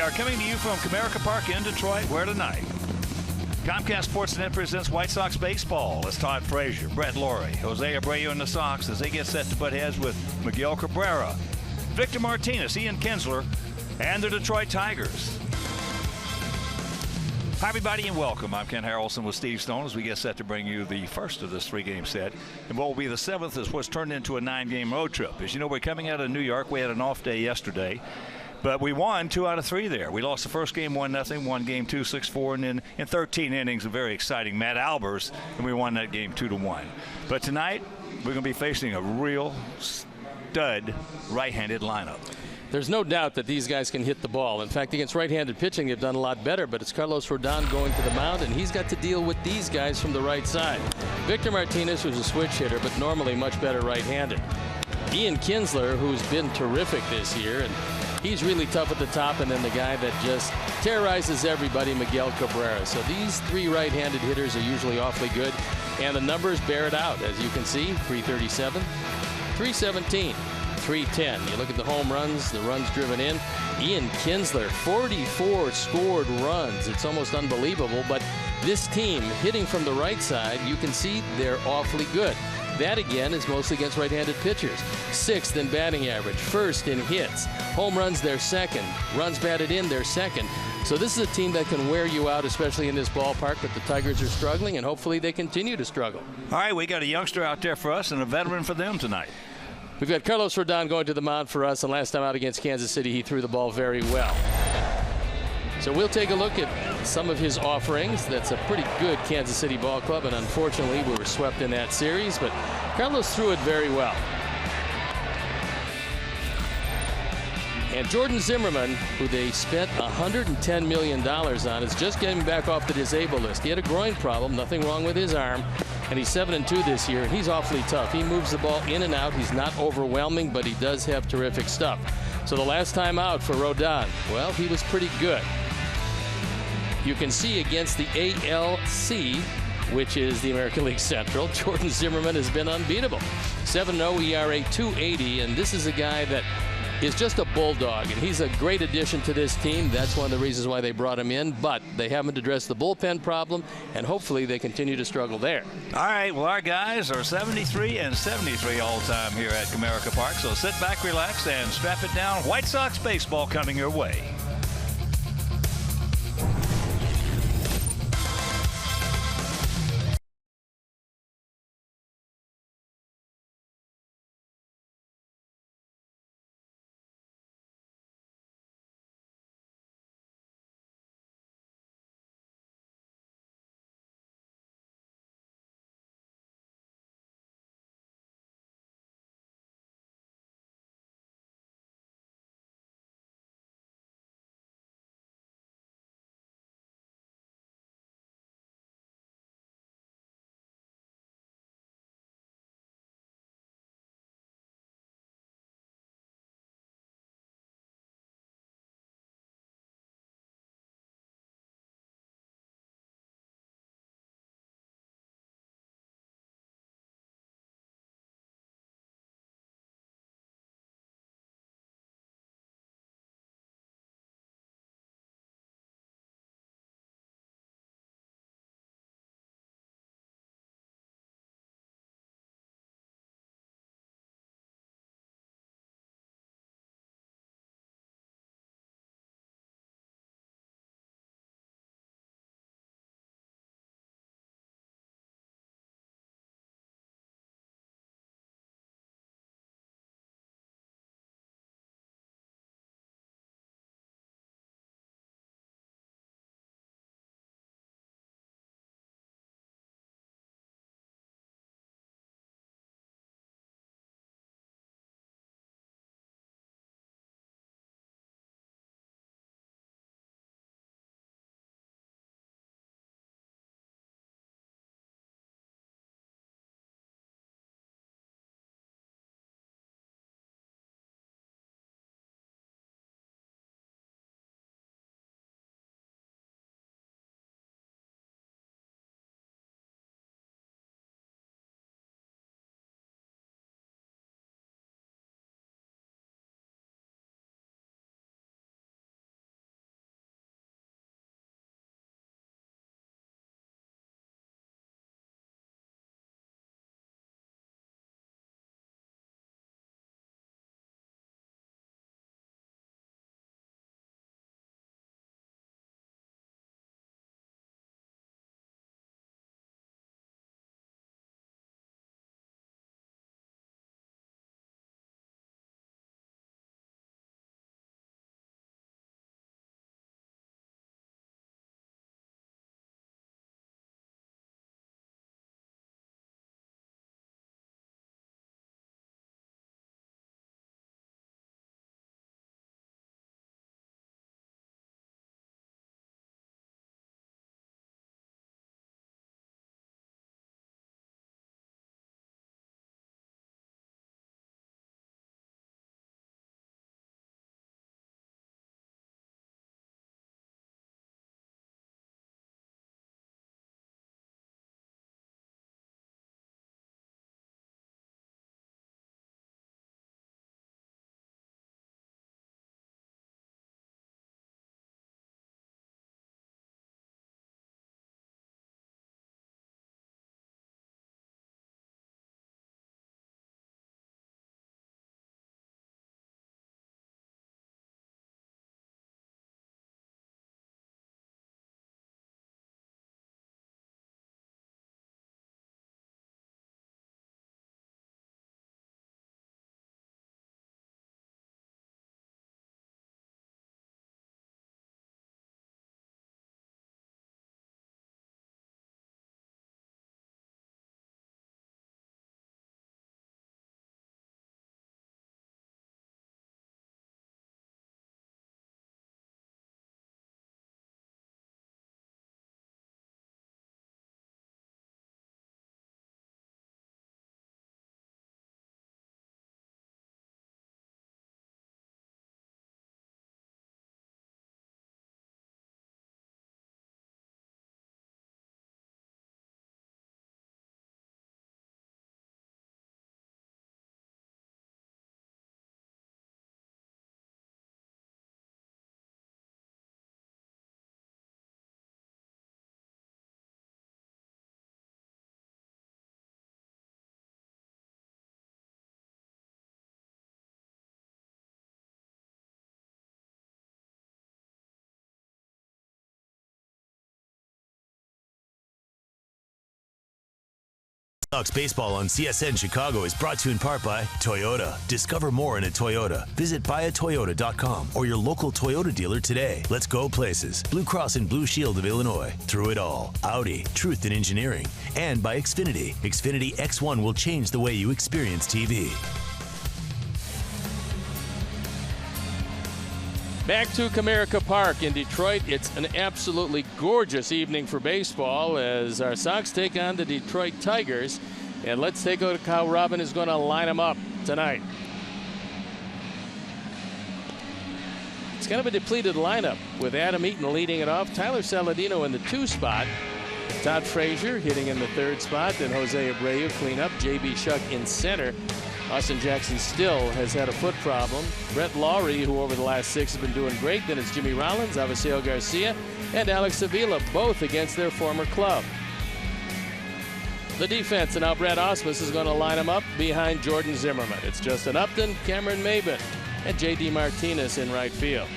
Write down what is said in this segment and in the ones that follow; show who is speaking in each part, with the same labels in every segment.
Speaker 1: are coming to you from Comerica Park in Detroit, where tonight Comcast Sportsnet presents White Sox baseball. It's Todd Frazier, Brett Laurie, Jose Abreu and the Sox as they get set to butt heads with Miguel Cabrera, Victor Martinez, Ian Kinsler, and the Detroit Tigers. Hi, everybody, and welcome. I'm Ken Harrelson with Steve Stone as we get set to bring you the first of this three-game set. And what will be the seventh is what's turned into a nine-game road trip. As you know, we're coming out of New York. We had an off day yesterday, but we won 2 out of 3 there. We lost the first game 1-0, won game 2 6-4, and then in 13 innings, a very exciting Matt Albers, and we won that game 2-1. But tonight, we're going to be facing a real stud right-handed lineup.
Speaker 2: There's no doubt that these guys can hit the ball. In fact, against right-handed pitching, they've done a lot better, but it's Carlos Rodon going to the mound, and he's got to deal with these guys from the right side. Victor Martinez was a switch hitter, but normally much better right-handed. Ian Kinsler, who's been terrific this year, and he's really tough at the top, and then the guy that just terrorizes everybody, Miguel Cabrera. So these 3 right-handed hitters are usually awfully good, and the numbers bear it out. As you can see, 337, 317. 310. You look at the home runs, the runs driven in. Ian Kinsler, 44 scored runs. It's almost unbelievable, but this team hitting from the right side, you can see they're awfully good. That again is mostly against right-handed pitchers. 6th in batting average, 1st in hits. Home runs, they're 2nd. Runs batted in, they're 2nd. So this is a team that can wear you out, especially in this ballpark, but the Tigers are struggling, and hopefully they continue to struggle.
Speaker 1: All right, we got a youngster out there for us and a veteran for them tonight.
Speaker 2: We've got Carlos Rodon going to the mound for us, and last time out against Kansas City, he threw the ball very well. So we'll take a look at some of his offerings. That's a pretty good Kansas City ball club, and unfortunately we were swept in that series, but Carlos threw it very well. And Jordan Zimmermann, who they spent $110 million on, is just getting back off the disabled list. He had a groin problem, nothing wrong with his arm, and he's 7-2 this year, and he's awfully tough. He moves the ball in and out. He's not overwhelming, but he does have terrific stuff. So the last time out for Rodon, well, he was pretty good. You can see against the ALC, which is the American League Central, Jordan Zimmermann has been unbeatable. 7-0 ERA, .280, and this is a guy that is just a bulldog, and he's a great addition to this team. That's one of the reasons why they brought him in, but they haven't addressed the bullpen problem, and hopefully they continue to struggle there.
Speaker 1: All right, well, our guys are 73 and 73 all-time here at Comerica Park, so sit back, relax, and strap it down. White Sox baseball coming your way.
Speaker 3: Sox baseball on CSN Chicago is brought to you in part by Toyota. Discover more in a Toyota. Visit buyatoyota.com or your local Toyota dealer today. Let's go places. Blue Cross and Blue Shield of Illinois. Through it all. Audi. Truth in engineering. And by Xfinity. Xfinity X1 will change the way you experience TV.
Speaker 2: Back to Comerica Park in Detroit. It's an absolutely gorgeous evening for baseball as our Sox take on the Detroit Tigers. And let's take a look at how Robin is going to line them up tonight. It's kind of a depleted lineup with Adam Eaton leading it off. Tyler Saladino in the 2 spot. Todd Frazier hitting in the 3rd spot. Then Jose Abreu cleanup. J.B. Shuck in center. Austin Jackson still has had a foot problem. Brett Lawrie, who over the last 6 has been doing great. Then it's Jimmy Rollins, Avisail Garcia, and Alex Avila, both against their former club. The defense, and now Brad Ausmus is going to line them up behind Jordan Zimmerman. It's Justin Upton, Cameron Maybin, and J.D. Martinez in right field.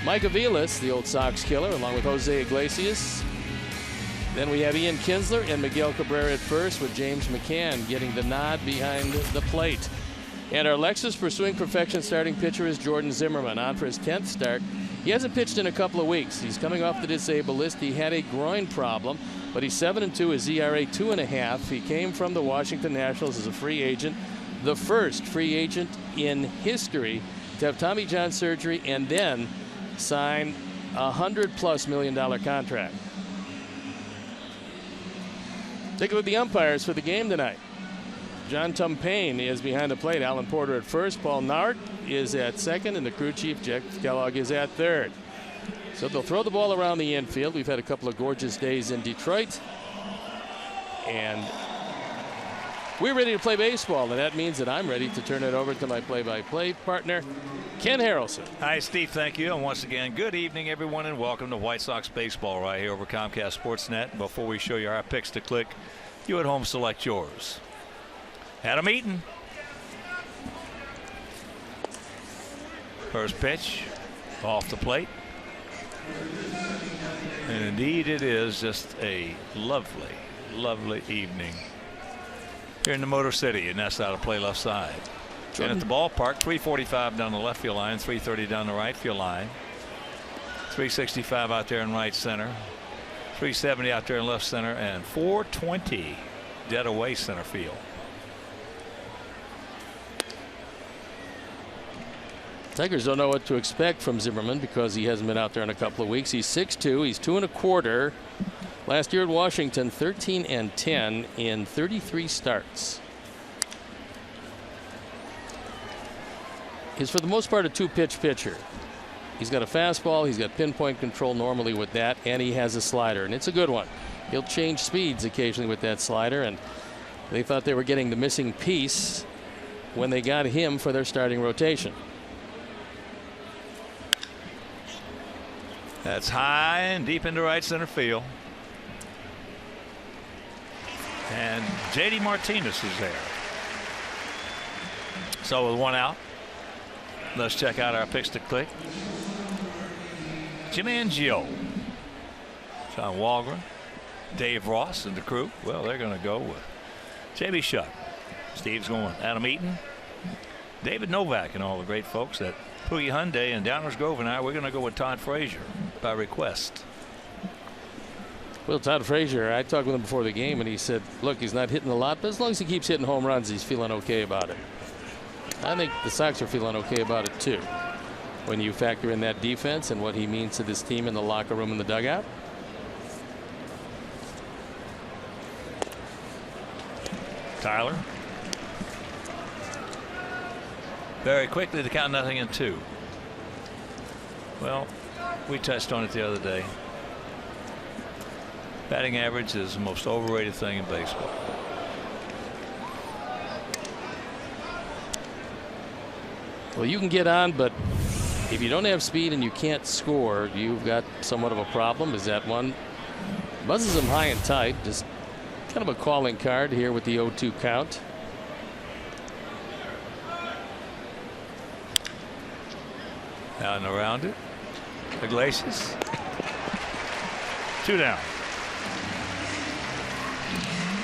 Speaker 2: Mike Aviles, the old Sox killer, along with Jose Iglesias. Then we have Ian Kinsler and Miguel Cabrera at first, with James McCann getting the nod behind the plate. And our Lexus pursuing perfection starting pitcher is Jordan Zimmerman, on for his 10th start. He hasn't pitched in a couple of weeks. He's coming off the disabled list. He had a groin problem, but he's 7-2, his ERA 2.5. He came from the Washington Nationals as a free agent, the first free agent in history to have Tommy John surgery and then sign a $100+ million contract. Take a look at the umpires for the game tonight. John Tumpane is behind the plate. Alan Porter at first. Paul Nart is at second. And the crew chief, Jeff Kellogg, is at third. So they'll throw the ball around the infield. We've had a couple of gorgeous days in Detroit. And we're ready to play baseball. And that means that I'm ready to turn it over to my play-by-play partner, Ken Harrelson.
Speaker 1: Hi, Steve. Thank you. And once again, good evening, everyone, and welcome to White Sox baseball right here over Comcast Sportsnet. Before we show you our picks to click, you at home select yours. Adam Eaton. First pitch off the plate. And indeed it is just a lovely, lovely evening here in the Motor City, and that's out of play left side. And at the ballpark, 345 down the left field line, 330 down the right field line, 365 out there in right center, 370 out there in left center, and 420 dead away center field.
Speaker 2: Tigers don't know what to expect from Zimmerman because he hasn't been out there in a couple of weeks. He's 6'2", he's 2 1/4. Last year at Washington, 13-10 in 33 starts. He's for the most part a 2-pitch pitcher. He's got a fastball, he's got pinpoint control normally with that, and he has a slider, and it's a good one. He'll change speeds occasionally with that slider, and they thought they were getting the missing piece when they got him for their starting rotation.
Speaker 1: That's high and deep into right center field. And J.D. Martinez is there. So with one out, let's check out our picks to click. Jim Angio, John Walgren, Dave Ross, and the crew. Well, they're going to go with J.B. Shuck. Steve's going with Adam Eaton, David Novak, and all the great folks at Poogie Hyundai and Downers Grove, and we're going to go with Todd Frazier by request.
Speaker 2: Well, Todd Frazier, I talked with him before the game, and he said, look, he's not hitting a lot, but as long as he keeps hitting home runs, he's feeling okay about it. I think the Sox are feeling okay about it, too, when you factor in that defense and what he means to this team in the locker room and the dugout.
Speaker 1: Tyler. Very quickly, the count 0-2. Well, we touched on it the other day. Batting average is the most overrated thing in baseball.
Speaker 2: Well, you can get on, but if you don't have speed and you can't score, you've got somewhat of a problem. Is that one? Buzzes him high and tight. Just kind of a calling card here with the 0-2 count.
Speaker 1: Out and around it. Iglesias. 2 down.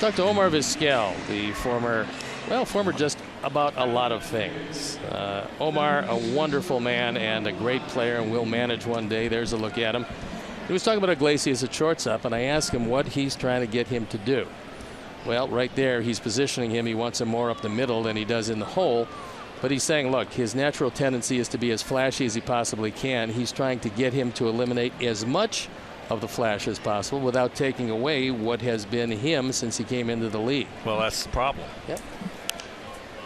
Speaker 2: Talked to Omar Vizquel, the former just about a lot of things. Omar, a wonderful man and a great player, and will manage one day. There's a look at him. He was talking about Iglesias at shortstop, and I asked him what he's trying to get him to do. Well, right there, he's positioning him. He wants him more up the middle than he does in the hole. But he's saying, look, his natural tendency is to be as flashy as he possibly can. He's trying to get him to eliminate as much of the flash as possible without taking away what has been him since he came into the league.
Speaker 1: Well, that's the problem.
Speaker 2: Yep.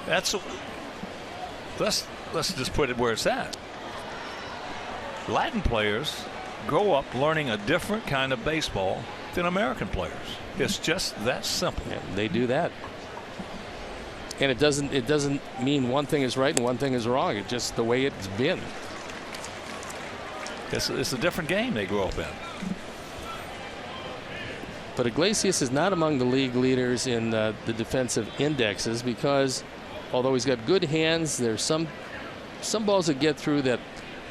Speaker 1: Let's just put it where it's at. Latin players grow up learning a different kind of baseball than American players. It's just that simple.
Speaker 2: Yeah, they do that. And it doesn't mean one thing is right and one thing is wrong. It's just the way it's been.
Speaker 1: It's a different game they grow up in.
Speaker 2: But Iglesias is not among the league leaders in the defensive indexes because although he's got good hands, there's some balls that get through that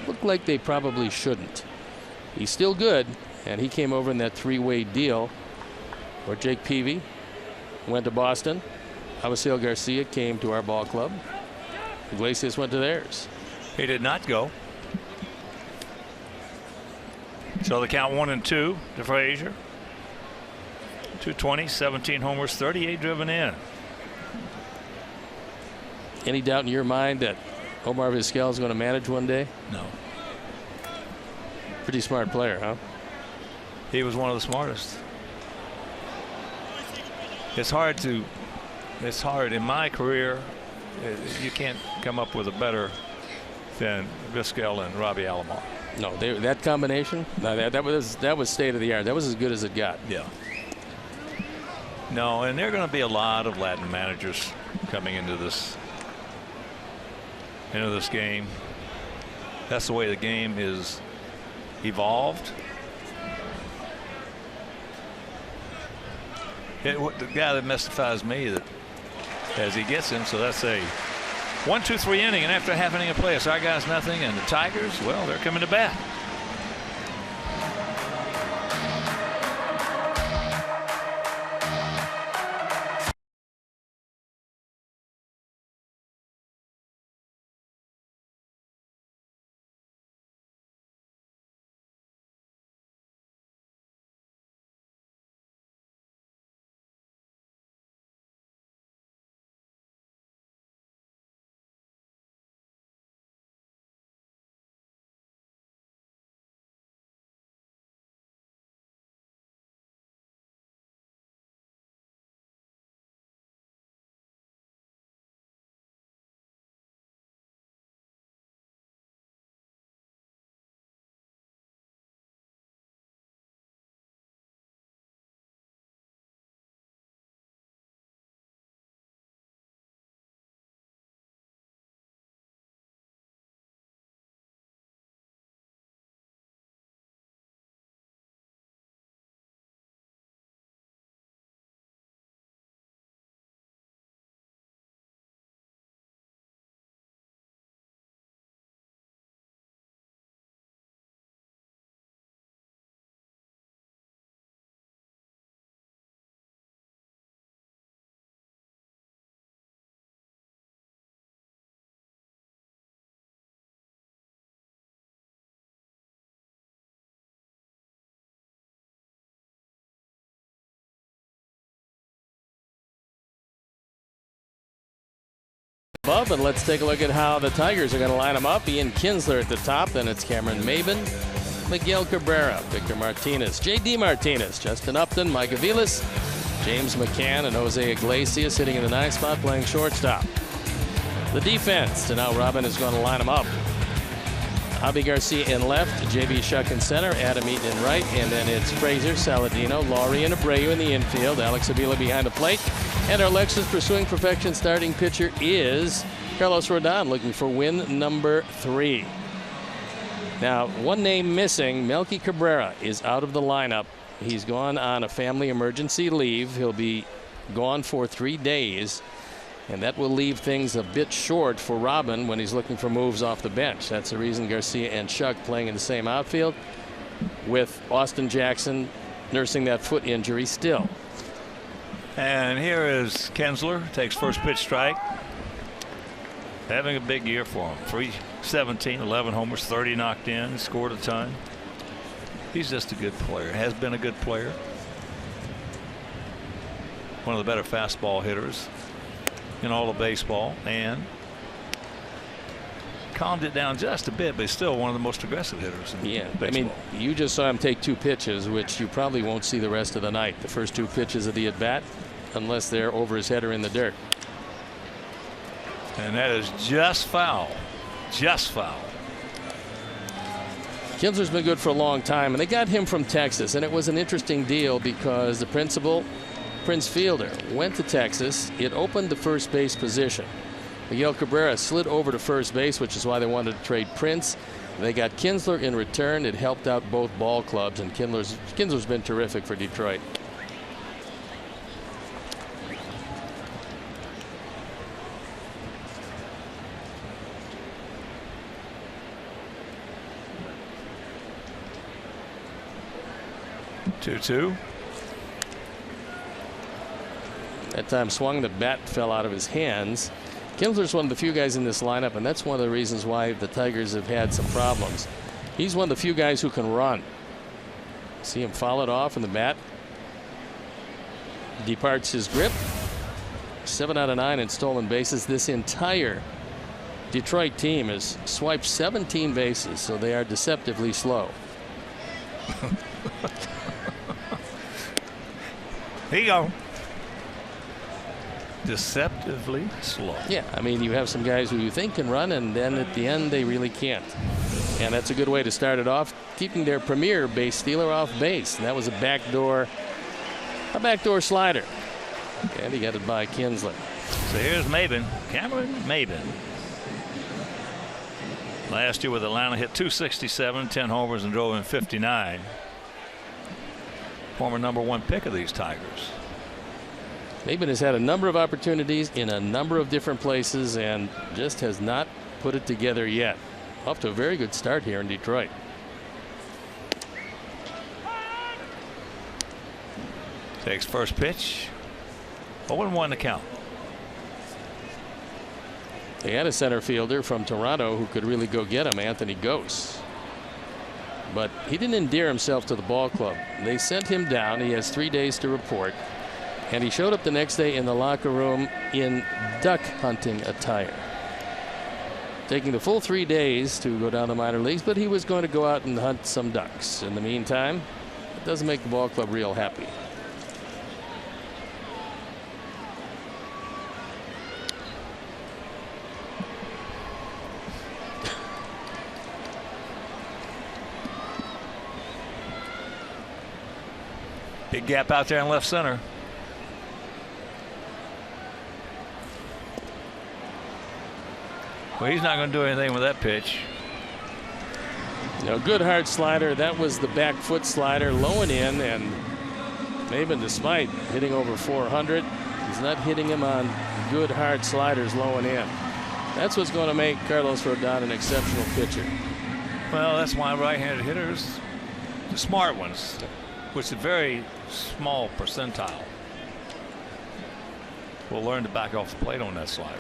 Speaker 2: look like they probably shouldn't. He's still good, and he came over in that three-way deal where Jake Peavy went to Boston. Avisail Garcia came to our ball club. Iglesias went to theirs.
Speaker 1: He did not go. So the count 1-2 to Frazier. 220, 17 homers, 38 driven in.
Speaker 2: Any doubt in your mind that Omar Vizquel is going to manage one day?
Speaker 1: No.
Speaker 2: Pretty smart player, huh?
Speaker 1: He was one of the smartest. It's hard in my career. You can't come up with a better than Vizquel and Robbie Alomar.
Speaker 2: No, that combination, no, that was state of the art. That was as good as it got.
Speaker 1: Yeah. No, and there are going to be a lot of Latin managers coming into this game. That's the way the game is evolved. The guy that mystifies me that as he gets him, so that's a 1-2-3 inning, and after half inning of play, it's our guys nothing, and the Tigers, well, they're coming to bat.
Speaker 2: And let's take a look at how the Tigers are going to line them up. Ian Kinsler at the top, then it's Cameron Maben, Miguel Cabrera, Victor Martinez, J.D. Martinez, Justin Upton, Mike Aviles, James McCann, and Jose Iglesias sitting in the ninth spot playing shortstop. The defense, so now Robin is going to line them up. Javi Garcia in left, J.B. Shuck in center, Adam Eaton in right, and then it's Frazier, Saladino, Laurie, and Abreu in the infield, Alex Avila behind the plate. And our Lexus Pursuing Perfection starting pitcher is Carlos Rodon, looking for win number 3. Now, one name missing, Melky Cabrera is out of the lineup. He's gone on a family emergency leave. He'll be gone for 3 days, and that will leave things a bit short for Robin when he's looking for moves off the bench. That's the reason Garcia and Shuck playing in the same outfield, with Austin Jackson nursing that foot injury still.
Speaker 1: And here is Kinsler, takes first pitch strike. Having a big year for him. 317, 11 homers, 30 knocked in, scored a ton. He's just a good player. Has been a good player. One of the better fastball hitters in all of baseball, and calmed it down just a bit, but he's still one of the most aggressive hitters in baseball.
Speaker 2: I mean, you just saw him take 2 pitches, which you probably won't see the rest of the night. The first 2 pitches of the at bat, unless they're over his head or in the dirt.
Speaker 1: And that is just foul. Just foul.
Speaker 2: Kinsler's been good for a long time, and they got him from Texas, and it was an interesting deal because the principal, Prince Fielder, went to Texas. It opened the first base position. Miguel Cabrera slid over to first base, which is why they wanted to trade Prince. They got Kinsler in return. It helped out both ball clubs, and Kinsler's been terrific for Detroit.
Speaker 1: Two.
Speaker 2: That time swung, the bat fell out of his hands. Kinsler's one of the few guys in this lineup, and that's one of the reasons why the Tigers have had some problems. He's one of the few guys who can run. See him foul it off, and the bat departs his grip. 7 out of 9 in stolen bases. This entire Detroit team has swiped 17 bases, so they are deceptively slow.
Speaker 1: Here you go. Deceptively slow.
Speaker 2: Yeah, I mean, you have some guys who you think can run, and then at the end they really can't. And that's a good way to start it off, keeping their premier base stealer off base. And that was a backdoor slider. And he got it by Kinsler.
Speaker 1: So here's Maben, Cameron Maben. Last year with Atlanta, hit .267, 10 homers, and drove in 59. Former #1 pick of these Tigers.
Speaker 2: Maben has had a number of opportunities in a number of different places and just has not put it together yet. Off to a very good start here in Detroit.
Speaker 1: Takes first pitch. 0-1 to count.
Speaker 2: They had a center fielder from Toronto who could really go get him, Anthony Gose. But he didn't endear himself to the ball club. They sent him down. He has 3 days to report. And he showed up the next day in the locker room in duck hunting attire. Taking the full 3 days to go down to minor leagues, but he was going to go out and hunt some ducks. In the meantime, it doesn't make the ball club real happy.
Speaker 1: Big gap out there in left center. Well, he's not going to do anything with that pitch.
Speaker 2: A good hard slider. That was the back foot slider, low and in, and Maben, despite hitting over 400, he's not hitting him on good hard sliders low and in. That's what's going to make Carlos Rodon an exceptional pitcher.
Speaker 1: Well, that's why right-handed hitters, the smart ones, which is a very small percentile, will learn to back off the plate on that slider.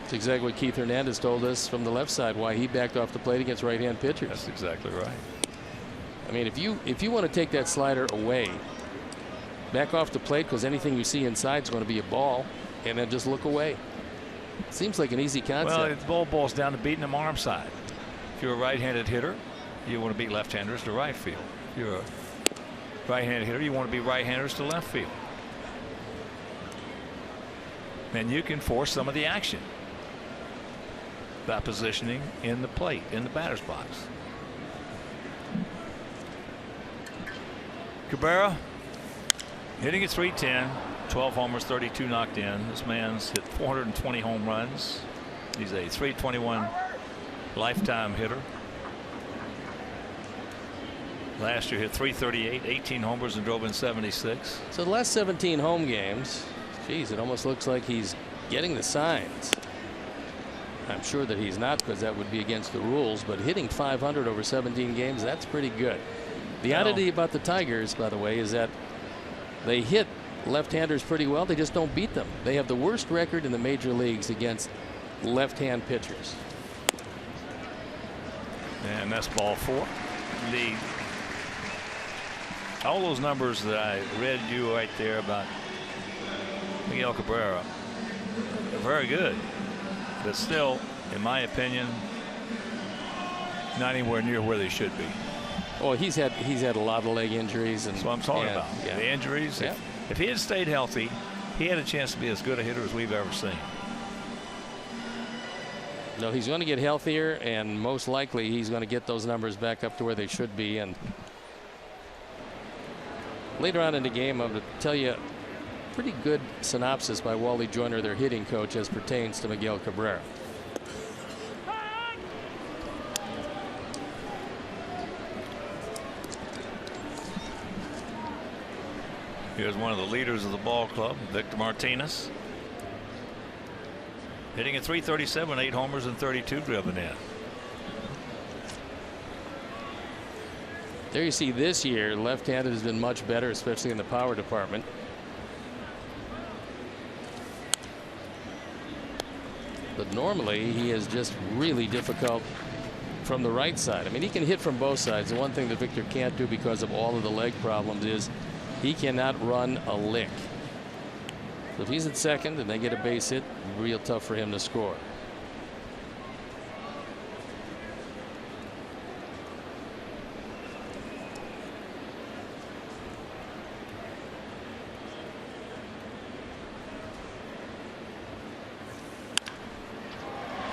Speaker 2: That's exactly what Keith Hernandez told us from the left side, why he backed off the plate against right-hand pitchers.
Speaker 1: That's exactly right.
Speaker 2: I mean, if you want to take that slider away, back off the plate, because anything you see inside is going to be a ball, and then just look away. Seems like an easy concept.
Speaker 1: Well, the ball boils down to beating them arm side. If you're a right-handed hitter, you want to beat left-handers to right field. If you're a right-handed hitter, you want to be right-handers to left field. And you can force some of the action by positioning in the plate, in the batter's box. Cabrera hitting at .310, 12 homers, 32 knocked in. This man's hit 420 home runs. He's a .321 lifetime hitter. Last year hit .338, 18 homers, and drove in 76.
Speaker 2: So the last 17 home games, geez, it almost looks like he's getting the signs. I'm sure that he's not, because that would be against the rules, but hitting .500 over 17 games, that's pretty good. The oddity about the Tigers, by the way, is that they hit left-handers pretty well. They just don't beat them. They have the worst record in the major leagues against left-hand pitchers.
Speaker 1: And that's ball 4. All those numbers that I read you right there about Miguel Cabrera are very good, but still, in my opinion, not anywhere near where they should be.
Speaker 2: Oh, he's had a lot of leg injuries, and
Speaker 1: that's what I'm talking about.
Speaker 2: Yeah.
Speaker 1: The injuries.
Speaker 2: Yeah.
Speaker 1: If he had stayed healthy, he had a chance to be as good a hitter as we've ever seen.
Speaker 2: No, he's going to get healthier, and most likely he's going to get those numbers back up to where they should be. And later on in the game, I'm going to tell you a pretty good synopsis by Wally Joyner, their hitting coach, as pertains to Miguel Cabrera.
Speaker 1: Here's one of the leaders of the ball club, Victor Martinez, hitting at .337, 8 homers and 32 driven in.
Speaker 2: There you see this year, left-handed has been much better, especially in the power department. But normally he is just really difficult from the right side. I mean, he can hit from both sides. The one thing that Victor can't do because of all of the leg problems is he cannot run a lick. So if he's at second and they get a base hit, real tough for him to score.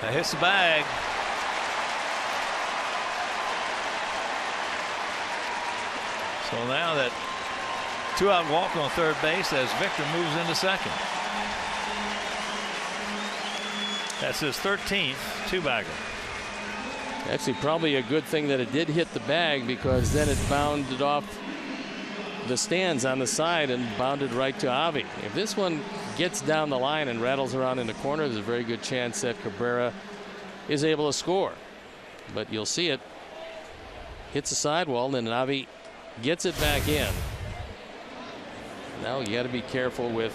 Speaker 1: That hits the bag. So now that 2-out walk on third base as Victor moves into second. That's his 13th two-bagger.
Speaker 2: Actually, probably a good thing that it did hit the bag, because then it bounded off the stands on the side and bounded right to Avi. If this one gets down the line and rattles around in the corner, there's a very good chance that Cabrera is able to score. But you'll see it hits the sidewall, and then Avi gets it back in. Now you got to be careful with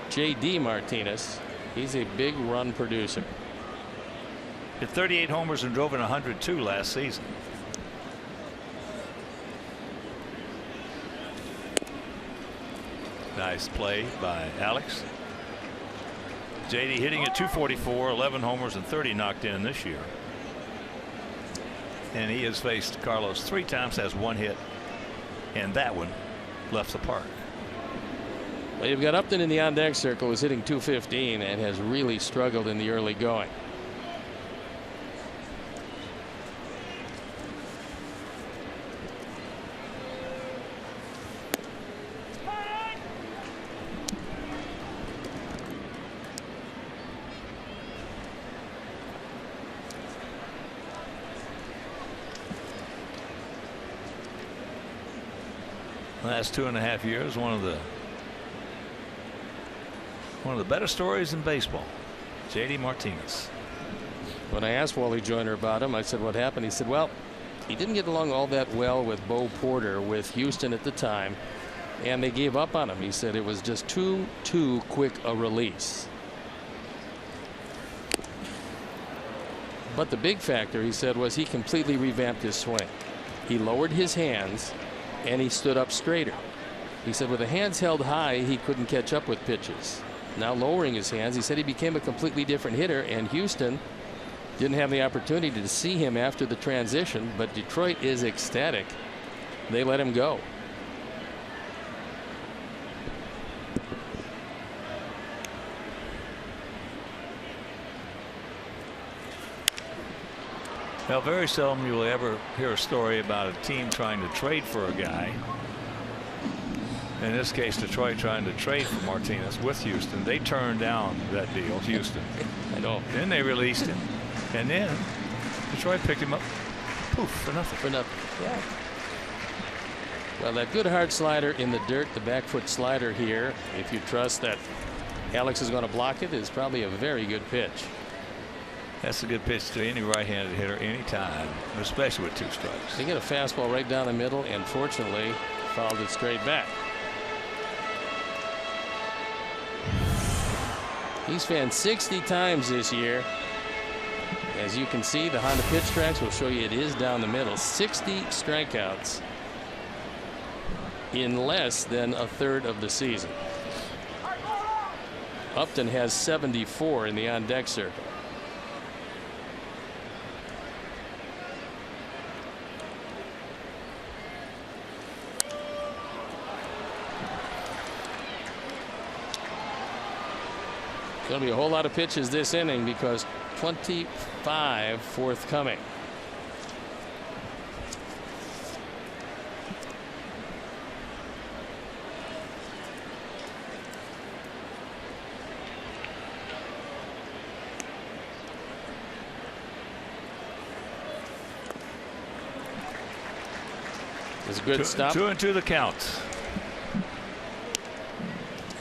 Speaker 2: J.D. Martinez. He's a big run producer.
Speaker 1: Hit 38 homers and drove in 102 last season. Nice play by Alex. J.D. hitting at .244, 11 homers and 30 knocked in this year. And he has faced Carlos 3 times, has 1 hit, and that one left the park.
Speaker 2: Well, you've got Upton in the on-deck circle, who's hitting .215 and has really struggled in the early going.
Speaker 1: Last 2.5 years, one of the better stories in baseball. J.D. Martinez.
Speaker 2: When I asked Wally Joyner about him, I said, what happened? He said, well, he didn't get along all that well with Bo Porter with Houston at the time, and they gave up on him. He said it was just too quick a release. But the big factor, he said, was he completely revamped his swing. He lowered his hands and he stood up straighter. He said with the hands held high, he couldn't catch up with pitches. Now lowering his hands, he said he became a completely different hitter, and Houston didn't have the opportunity to see him after the transition, but Detroit is ecstatic. They let him go.
Speaker 1: Well, very seldom you'll ever hear a story about a team trying to trade for a guy. In this case, Detroit trying to trade for Martinez with Houston. They turned down that deal, Houston.
Speaker 2: I know.
Speaker 1: Then they released him, and then Detroit picked him up, poof, for nothing.
Speaker 2: For nothing. Yeah. Well, that good hard slider in the dirt, the back foot slider here, if you trust that Alex is going to block it, is probably a very good pitch.
Speaker 1: That's a good pitch to any right-handed hitter anytime, especially with 2 strikes.
Speaker 2: They get a fastball right down the middle, and fortunately fouled it straight back. He's fanned 60 times this year. As you can see, the Honda pitch tracks will show you it is down the middle. 60 strikeouts in less than a third of the season. Upton has 74 in the on-deck circle. Going to be a whole lot of pitches this inning because 25 forthcoming. It's a good stop.
Speaker 1: 2-2 the count.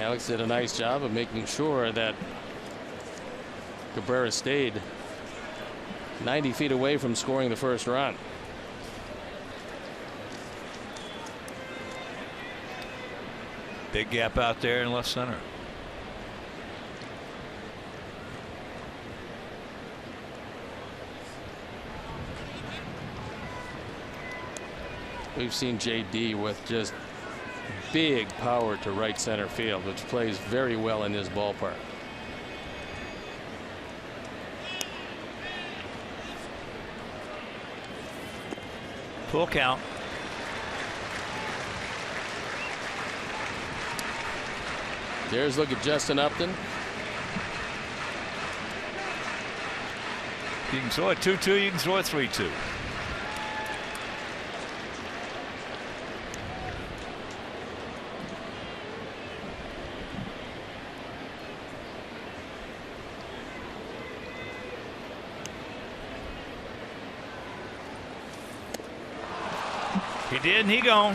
Speaker 2: Alex did a nice job of making sure that Cabrera stayed 90 feet away from scoring the first run.
Speaker 1: Big gap out there in left center.
Speaker 2: We've seen JD with just big power to right center field, which plays very well in this ballpark.
Speaker 1: Full count.
Speaker 2: There's a look at Justin Upton.
Speaker 1: You can throw it 2-2. You can throw it 3-2. He did, and he gone.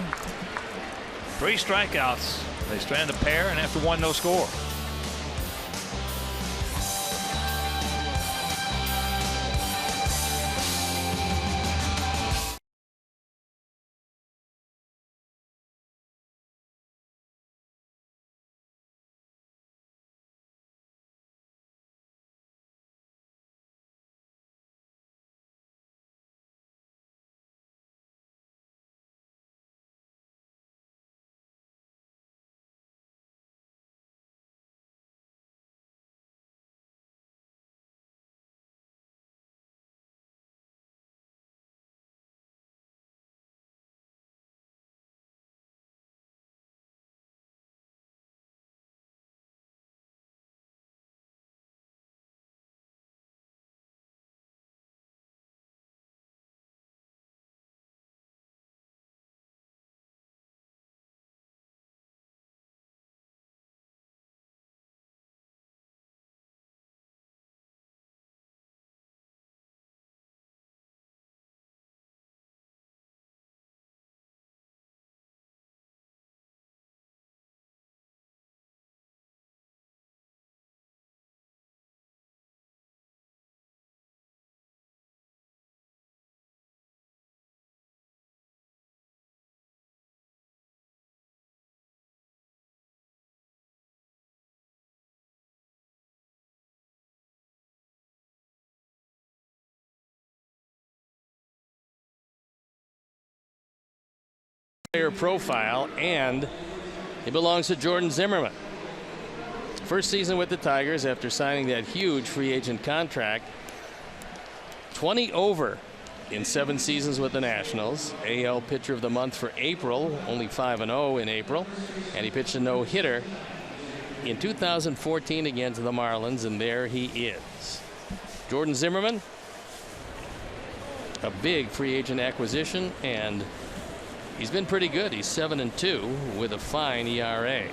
Speaker 1: 3 strikeouts. They strand a pair, and after 1, no score.
Speaker 2: Profile, and it belongs to Jordan Zimmermann. First season with the Tigers after signing that huge free agent contract. 20 over in 7 seasons with the Nationals. AL Pitcher of the Month for April, only 5-0 in April, and he pitched a no-hitter in 2014 against the Marlins, and there he is. Jordan Zimmermann, a big free agent acquisition, and he's been pretty good. He's 7-2 with a fine ERA.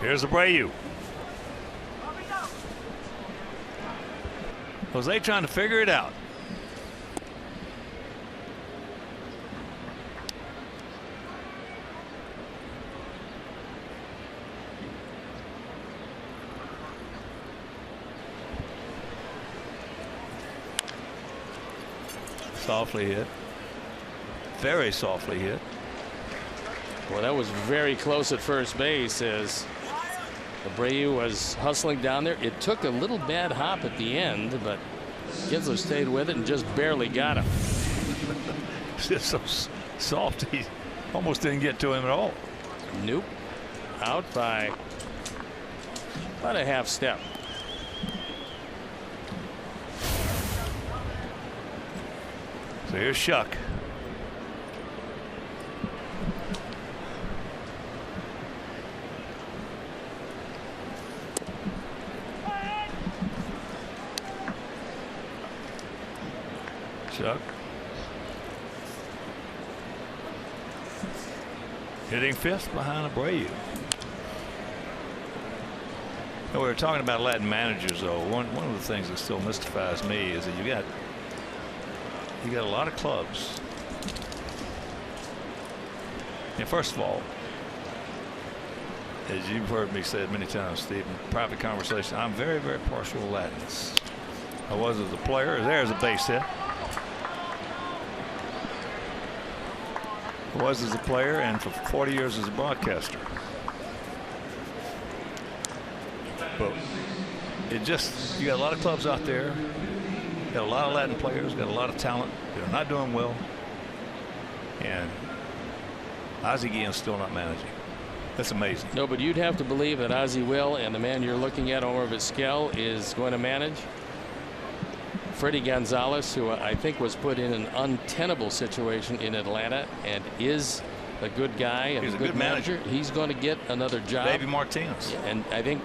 Speaker 1: Here's Abreu. Jose trying to figure it out. Softly hit. Very softly hit.
Speaker 2: Well, that was very close at first base as Abreu was hustling down there. It took a little bad hop at the end, but Kinsler stayed with it and just barely got him.
Speaker 1: It's just so soft. He almost didn't get to him at all.
Speaker 2: Nope. Out by about a half step.
Speaker 1: So here's Shuck. Shuck. Hitting fifth behind Abreu. We were talking about Latin managers, though. One of the things that still mystifies me is that you got a lot of clubs. And first of all, as you've heard me say it many times, Steve, in private conversation, I'm very, very partial to Latins. I was as a player. There's a base hit. I was as a player and for 40 years as a broadcaster. But it just, you got a lot of clubs out there. You got a lot of Latin players, got a lot of talent. They're not doing well. And Ozzie Guillen's still not managing. That's amazing.
Speaker 2: No, but you'd have to believe that Ozzie will, and the man you're looking at, Omar Vizquel, is going to manage. Freddie Gonzalez, who I think was put in an untenable situation in Atlanta and is a good guy and
Speaker 1: he's
Speaker 2: a good manager. He's going to get another job.
Speaker 1: Davey Martinez.
Speaker 2: Yeah, and I think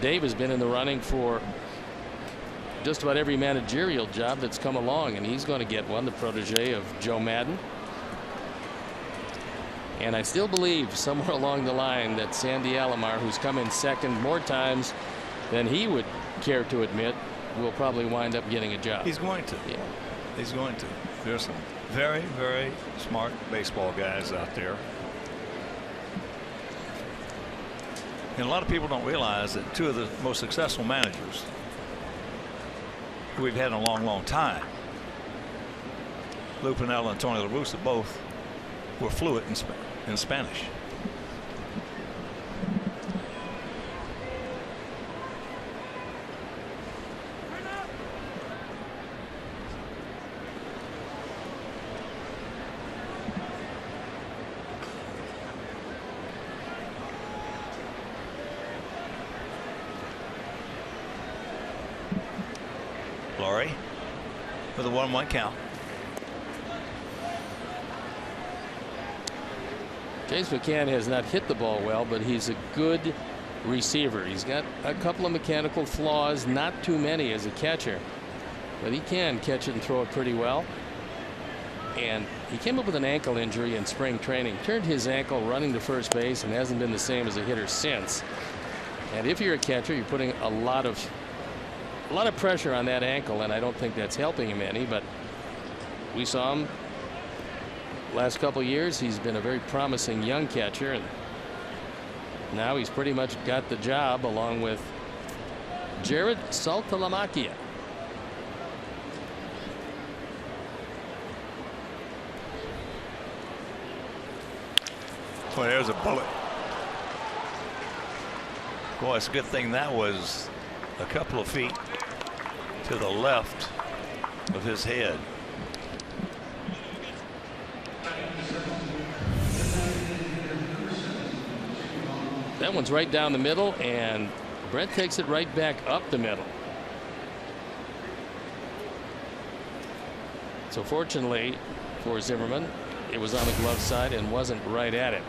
Speaker 2: Dave has been in the running for just about every managerial job that's come along, and he's going to get one, the protege of Joe Madden. And I still believe somewhere along the line that Sandy Alomar, who's come in second more times than he would care to admit, will probably wind up getting a job.
Speaker 1: He's going to.
Speaker 2: Yeah.
Speaker 1: He's going to. There's some very, very smart baseball guys out there. And a lot of people don't realize that two of the most successful managers we've had in a long, long time, Lou Piniella and Tony La Russa, both were fluent in Spanish. Laurie with a 1-1 count.
Speaker 2: James McCann has not hit the ball well, but he's a good receiver. He's got a couple of mechanical flaws, not too many as a catcher, but he can catch it and throw it pretty well. And he came up with an ankle injury in spring training, turned his ankle running to first base, and hasn't been the same as a hitter since. And if you're a catcher, you're putting a lot of pressure on that ankle, and I don't think that's helping him any. But we saw him last couple of years. He's been a very promising young catcher, and now he's pretty much got the job along with Jared Saltalamacchia.
Speaker 1: Well, there's a bullet. Boy, it's a good thing that was a couple of feet to the left of his head.
Speaker 2: That one's right down the middle, and Brett takes it right back up the middle. So fortunately for Zimmerman, it was on the glove side and wasn't right at it.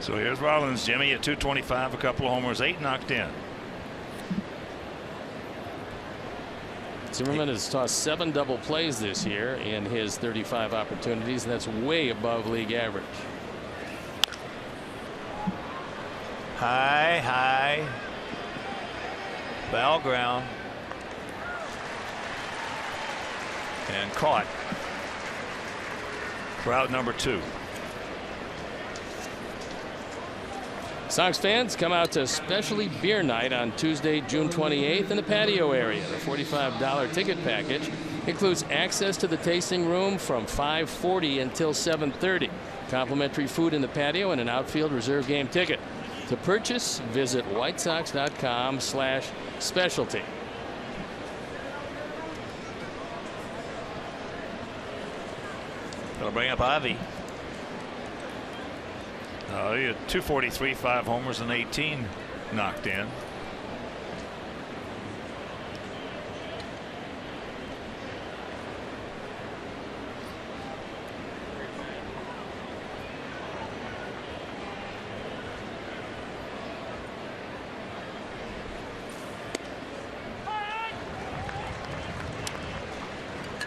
Speaker 1: So here's Rollins, Jimmy, at 225, a couple of homers, 8 knocked in.
Speaker 2: Zimmerman has tossed 7 double plays this year in his 35 opportunities, and that's way above league average.
Speaker 1: High. Foul ground. And caught. For out number 2.
Speaker 2: Sox fans, come out to Specialty Beer Night on Tuesday, June 28th in the patio area. The $45 ticket package Includes access to the tasting room from 5:40 until 7:30. Complimentary food in the patio and an outfield reserve game ticket. To purchase, visit whitesox.com/specialty.
Speaker 1: Gonna bring up Avi. He had 243, 5 homers, and 18 knocked in.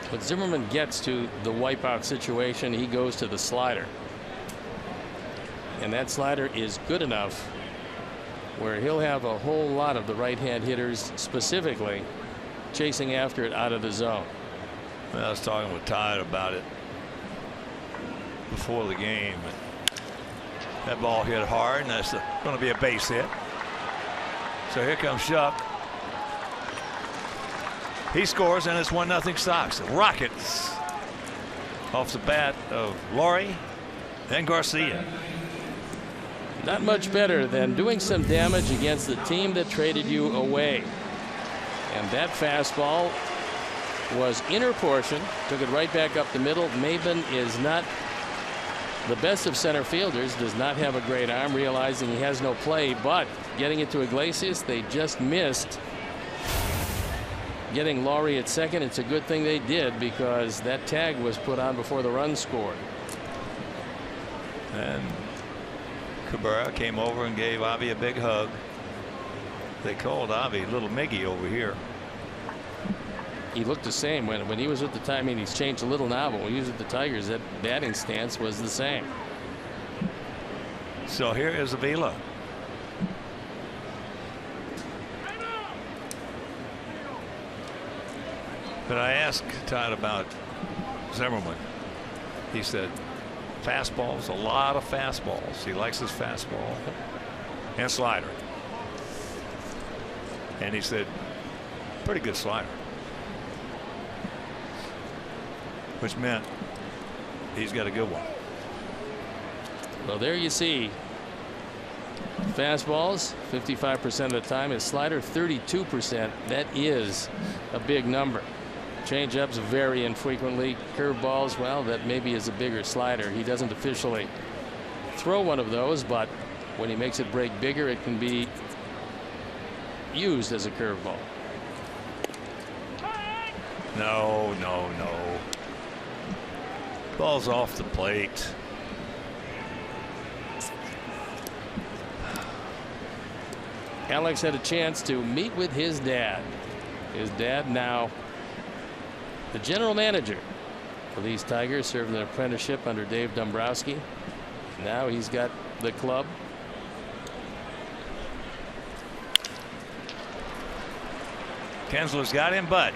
Speaker 2: But Zimmerman gets to the wipeout situation. He goes to the slider. And that slider is good enough where he'll have a whole lot of the right-hand hitters specifically chasing after it out of the zone.
Speaker 1: Well, I was talking with Todd about it before the game. That ball hit hard, and that's going to be a base hit. So here comes Shuck. He scores, and it's 1-0 Sox. Rockets off the bat of Laurie and Garcia.
Speaker 2: Not much better than doing some damage against the team that traded you away. And that fastball was inner portion, took it right back up the middle. Maven is not the best of center fielders, does not have a great arm, realizing he has no play, but getting it to Iglesias, they just missed getting Laurie at second. It's a good thing they did because that tag was put on before the run scored.
Speaker 1: And Cabrera came over and gave Avi a big hug. They called Avi Little Miggy over here.
Speaker 2: He looked the same when he was with the Tigers. I mean, he's changed a little now, but when he was with the Tigers, that batting stance was the same.
Speaker 1: So here is Avila. But I asked Todd about Zimmerman. He said fastballs, a lot of fastballs. He likes his fastball and slider. And he said pretty good slider, which meant he's got a good one.
Speaker 2: Well, there you see fastballs 55% of the time, his slider 32%. That is a big number. Changeups very infrequently. Curveballs, well, that maybe is a bigger slider. He doesn't officially throw one of those, but when he makes it break bigger, it can be used as a curveball.
Speaker 1: No. Ball's off the plate.
Speaker 2: Alex had a chance to meet with his dad. His dad now the general manager for these Tigers, served an apprenticeship under Dave Dombrowski. Now he's got the club.
Speaker 1: Kinsler's got him, but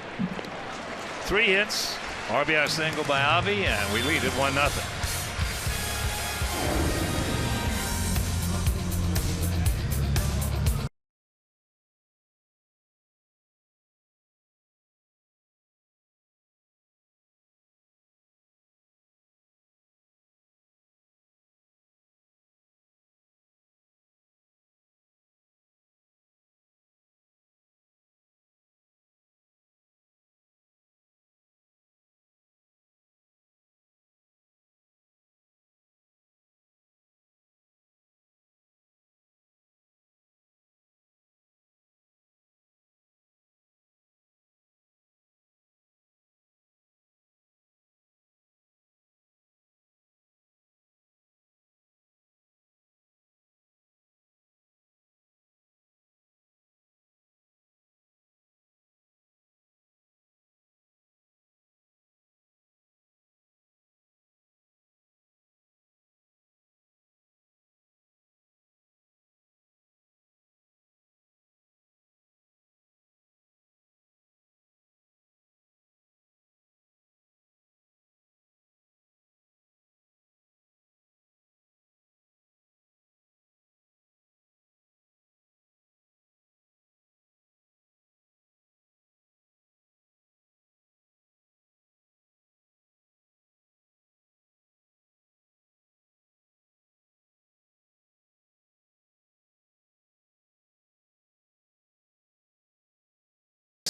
Speaker 1: 3 hits, RBI single by Avi, and we lead it 1-0.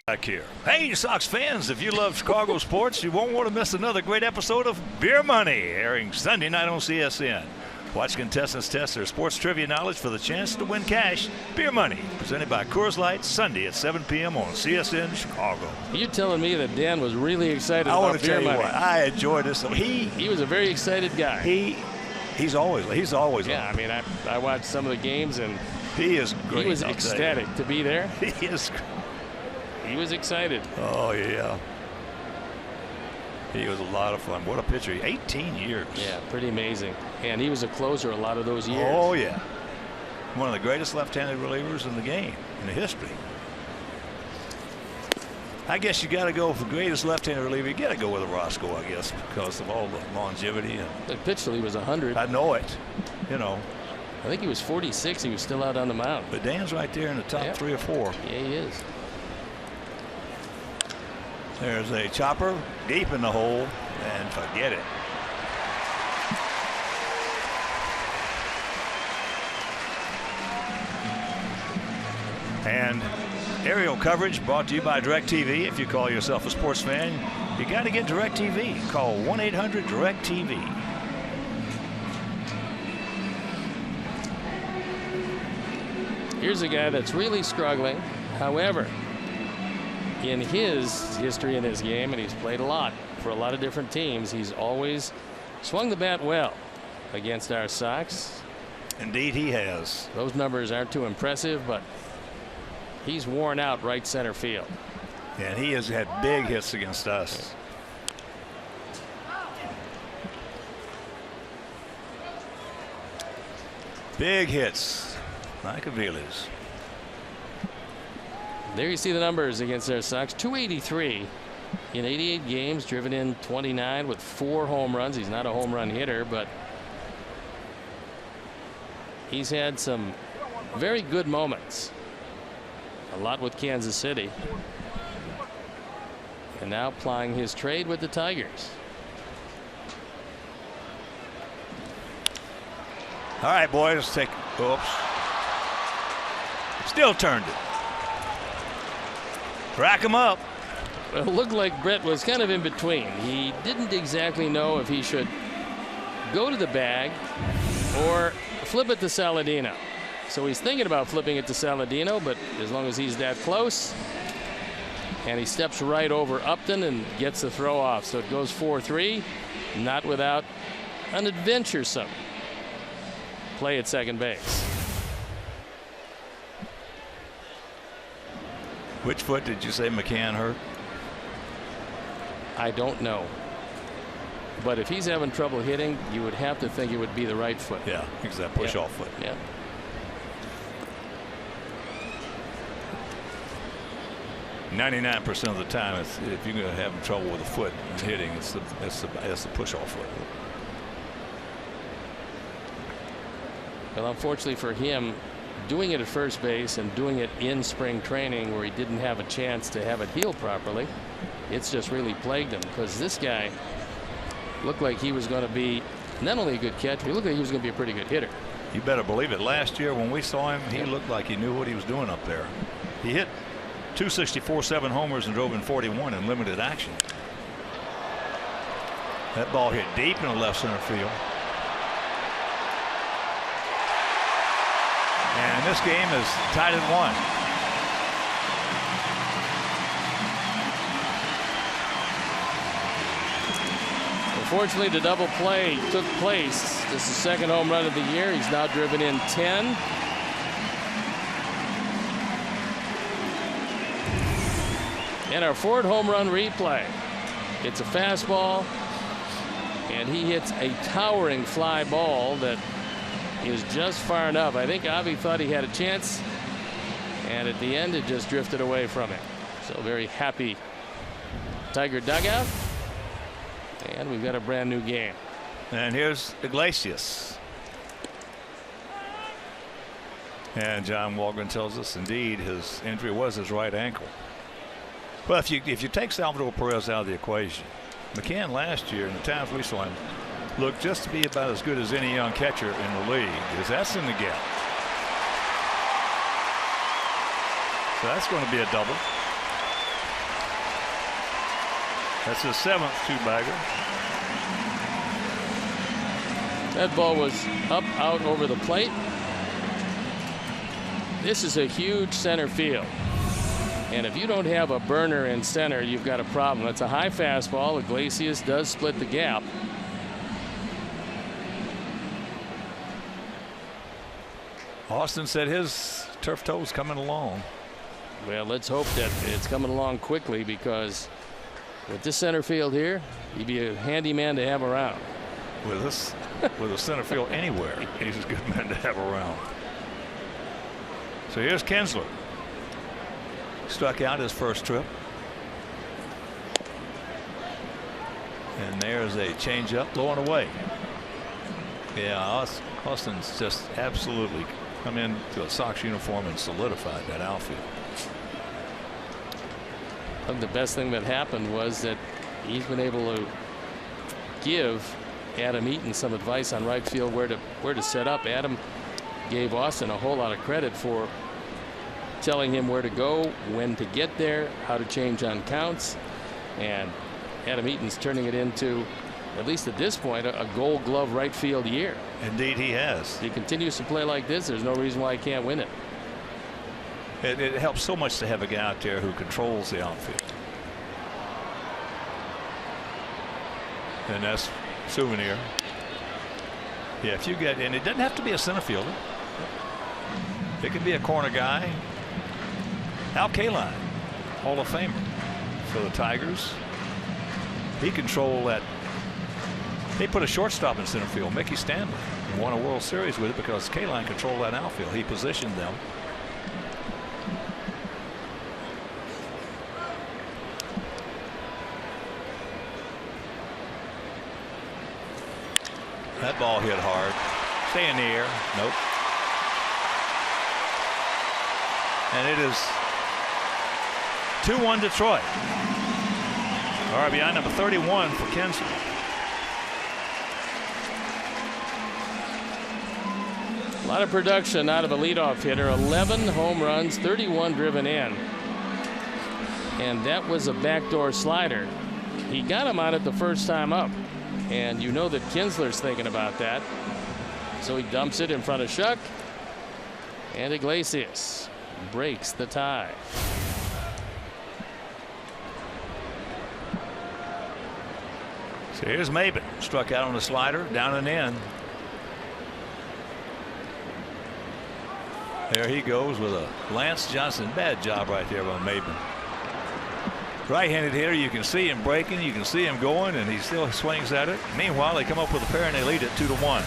Speaker 1: Back here. Hey, Sox fans, if you love Chicago sports, you won't want to miss another great episode of Beer Money, airing Sunday night on CSN. Watch contestants test their sports trivia knowledge for the chance to win cash. Beer Money, presented by Coors Light, Sunday at 7 p.m. on CSN Chicago.
Speaker 2: You're telling me that Dan was really excited
Speaker 1: I
Speaker 2: about
Speaker 1: want to
Speaker 2: Beer
Speaker 1: tell you
Speaker 2: Money.
Speaker 1: what, I enjoyed this.
Speaker 2: He was a very excited guy.
Speaker 1: He's always
Speaker 2: yeah. I mean, I watched some of the games and
Speaker 1: he is great.
Speaker 2: He was ecstatic to be there.
Speaker 1: He is.
Speaker 2: He was excited.
Speaker 1: Oh yeah. He was a lot of fun. What a pitcher. 18 years.
Speaker 2: Yeah, pretty amazing. And he was a closer a lot of those years.
Speaker 1: Oh, yeah. One of the greatest left-handed relievers in the game, in the history. I guess you got to go for the greatest left-handed reliever. You got to go with Roscoe, I guess, because of all the longevity.
Speaker 2: They pitched till he was 100.
Speaker 1: I know it. You know.
Speaker 2: I think he was 46. He was still out on the mound.
Speaker 1: But Dan's right there in the top 3 or 4.
Speaker 2: Yeah, he is.
Speaker 1: There's a chopper deep in the hole, and forget it. And aerial coverage brought to you by DirecTV. If you call yourself a sports fan, you got to get DirecTV. Call 1-800-DirecTV.
Speaker 2: Here's a guy that's really struggling. However, in his history in his game, and he's played a lot for a lot of different teams, he's always swung the bat well against our Sox.
Speaker 1: Indeed, he has.
Speaker 2: Those numbers aren't too impressive, but he's worn out right center field.
Speaker 1: And he has had big hits against us. Big hits. Mikavilis.
Speaker 2: There you see the numbers against their Sox. 283 in 88 games, driven in 29 with 4 home runs. He's not a home run hitter, but he's had some very good moments. A lot with Kansas City. And now plying his trade with the Tigers.
Speaker 1: All right, boys, let's take. Oops. Still turned it. Rack him up.
Speaker 2: Well, it looked like Brett was kind of in between. He didn't exactly know if he should go to the bag or flip it to Saladino. So he's thinking about flipping it to Saladino, but as long as he's that close, and he steps right over Upton and gets the throw off. So it goes 4-3, not without an adventuresome play at second base.
Speaker 1: Which foot did you say McCann hurt?
Speaker 2: I don't know. But if he's having trouble hitting, you would have to think it would be the right foot.
Speaker 1: Yeah, exactly. Push off foot.
Speaker 2: Yeah.
Speaker 1: .99% of the time, if you're going to have trouble with the foot and hitting, it's the push off foot.
Speaker 2: Well, unfortunately for him, doing it at first base and doing it in spring training where he didn't have a chance to have it heal properly, it's just really plagued him, because this guy looked like he was going to be not only a good catcher, he looked like he was going to be a pretty good hitter.
Speaker 1: You better believe it. Last year when we saw him, he looked like he knew what he was doing up there. He hit 264, 7 homers, and drove in 41 in limited action. That ball hit deep in the left center field. And this game is tied at 1.
Speaker 2: Unfortunately, the double play took place. This is the second home run of the year. He's now driven in 10. And our fourth home run replay. It's a fastball, and he hits a towering fly ball that is just far enough. I think Avi thought he had a chance, and at the end it just drifted away from him. So very happy Tiger dugout, and we've got a brand new game.
Speaker 1: And here's Iglesias. And John Walgren tells us indeed his injury was his right ankle. Well, if you take Salvador Perez out of the equation, McCann last year, and the times we saw him, looked just to be about as good as any young catcher in the league, because that's in the gap. So that's going to be a double. That's his 7th two-bagger.
Speaker 2: That ball was up, out, over the plate. This is a huge center field. And if you don't have a burner in center, you've got a problem. That's a high fastball. Iglesias does split the gap.
Speaker 1: Austin said his turf toe is coming along.
Speaker 2: Well, let's hope that it's coming along quickly, because with this center field here, he'd be a handy man to have around.
Speaker 1: With this, with a center field anywhere, he's a good man to have around. So here's Kinsler. Struck out his first trip. And there's a changeup low and away. Yeah, Austin's just absolutely come into a Sox uniform and solidified that outfield.
Speaker 2: I think the best thing that happened was that he's been able to give Adam Eaton some advice on right field where to set up. Adam gave Austin a whole lot of credit for telling him where to go, when to get there, how to change on counts, and Adam Eaton's turning it into, at least at this point, a Gold Glove right field year.
Speaker 1: Indeed, he has.
Speaker 2: If he continues to play like this, there's no reason why he can't win it.
Speaker 1: It helps so much to have a guy out there who controls the outfield. And that's Souvenir. Yeah, if you get, and it doesn't have to be a center fielder. It could be a corner guy. Al Kaline, Hall of Famer for the Tigers. He controlled that. They put a shortstop in center field, Mickey Stanley, and won a World Series with it because Kaline controlled that outfield. He positioned them. That ball hit hard. Stay in the air. Nope. And it is 2-1 Detroit. RBI number 31 for Kinsler.
Speaker 2: A lot of production out of a leadoff hitter. 11 home runs, 31 driven in. And that was a backdoor slider. He got him on it the first time up. And you know that Kinsler's thinking about that. So he dumps it in front of Shuck. And Iglesias breaks the tie.
Speaker 1: So here's Maben. Struck out on the slider, down and in. There he goes with a Lance Johnson. Bad job right there by Maben. Right-handed hitter, you can see him breaking, you can see him going, and he still swings at it. Meanwhile, they come up with a pair and they lead it 2-1.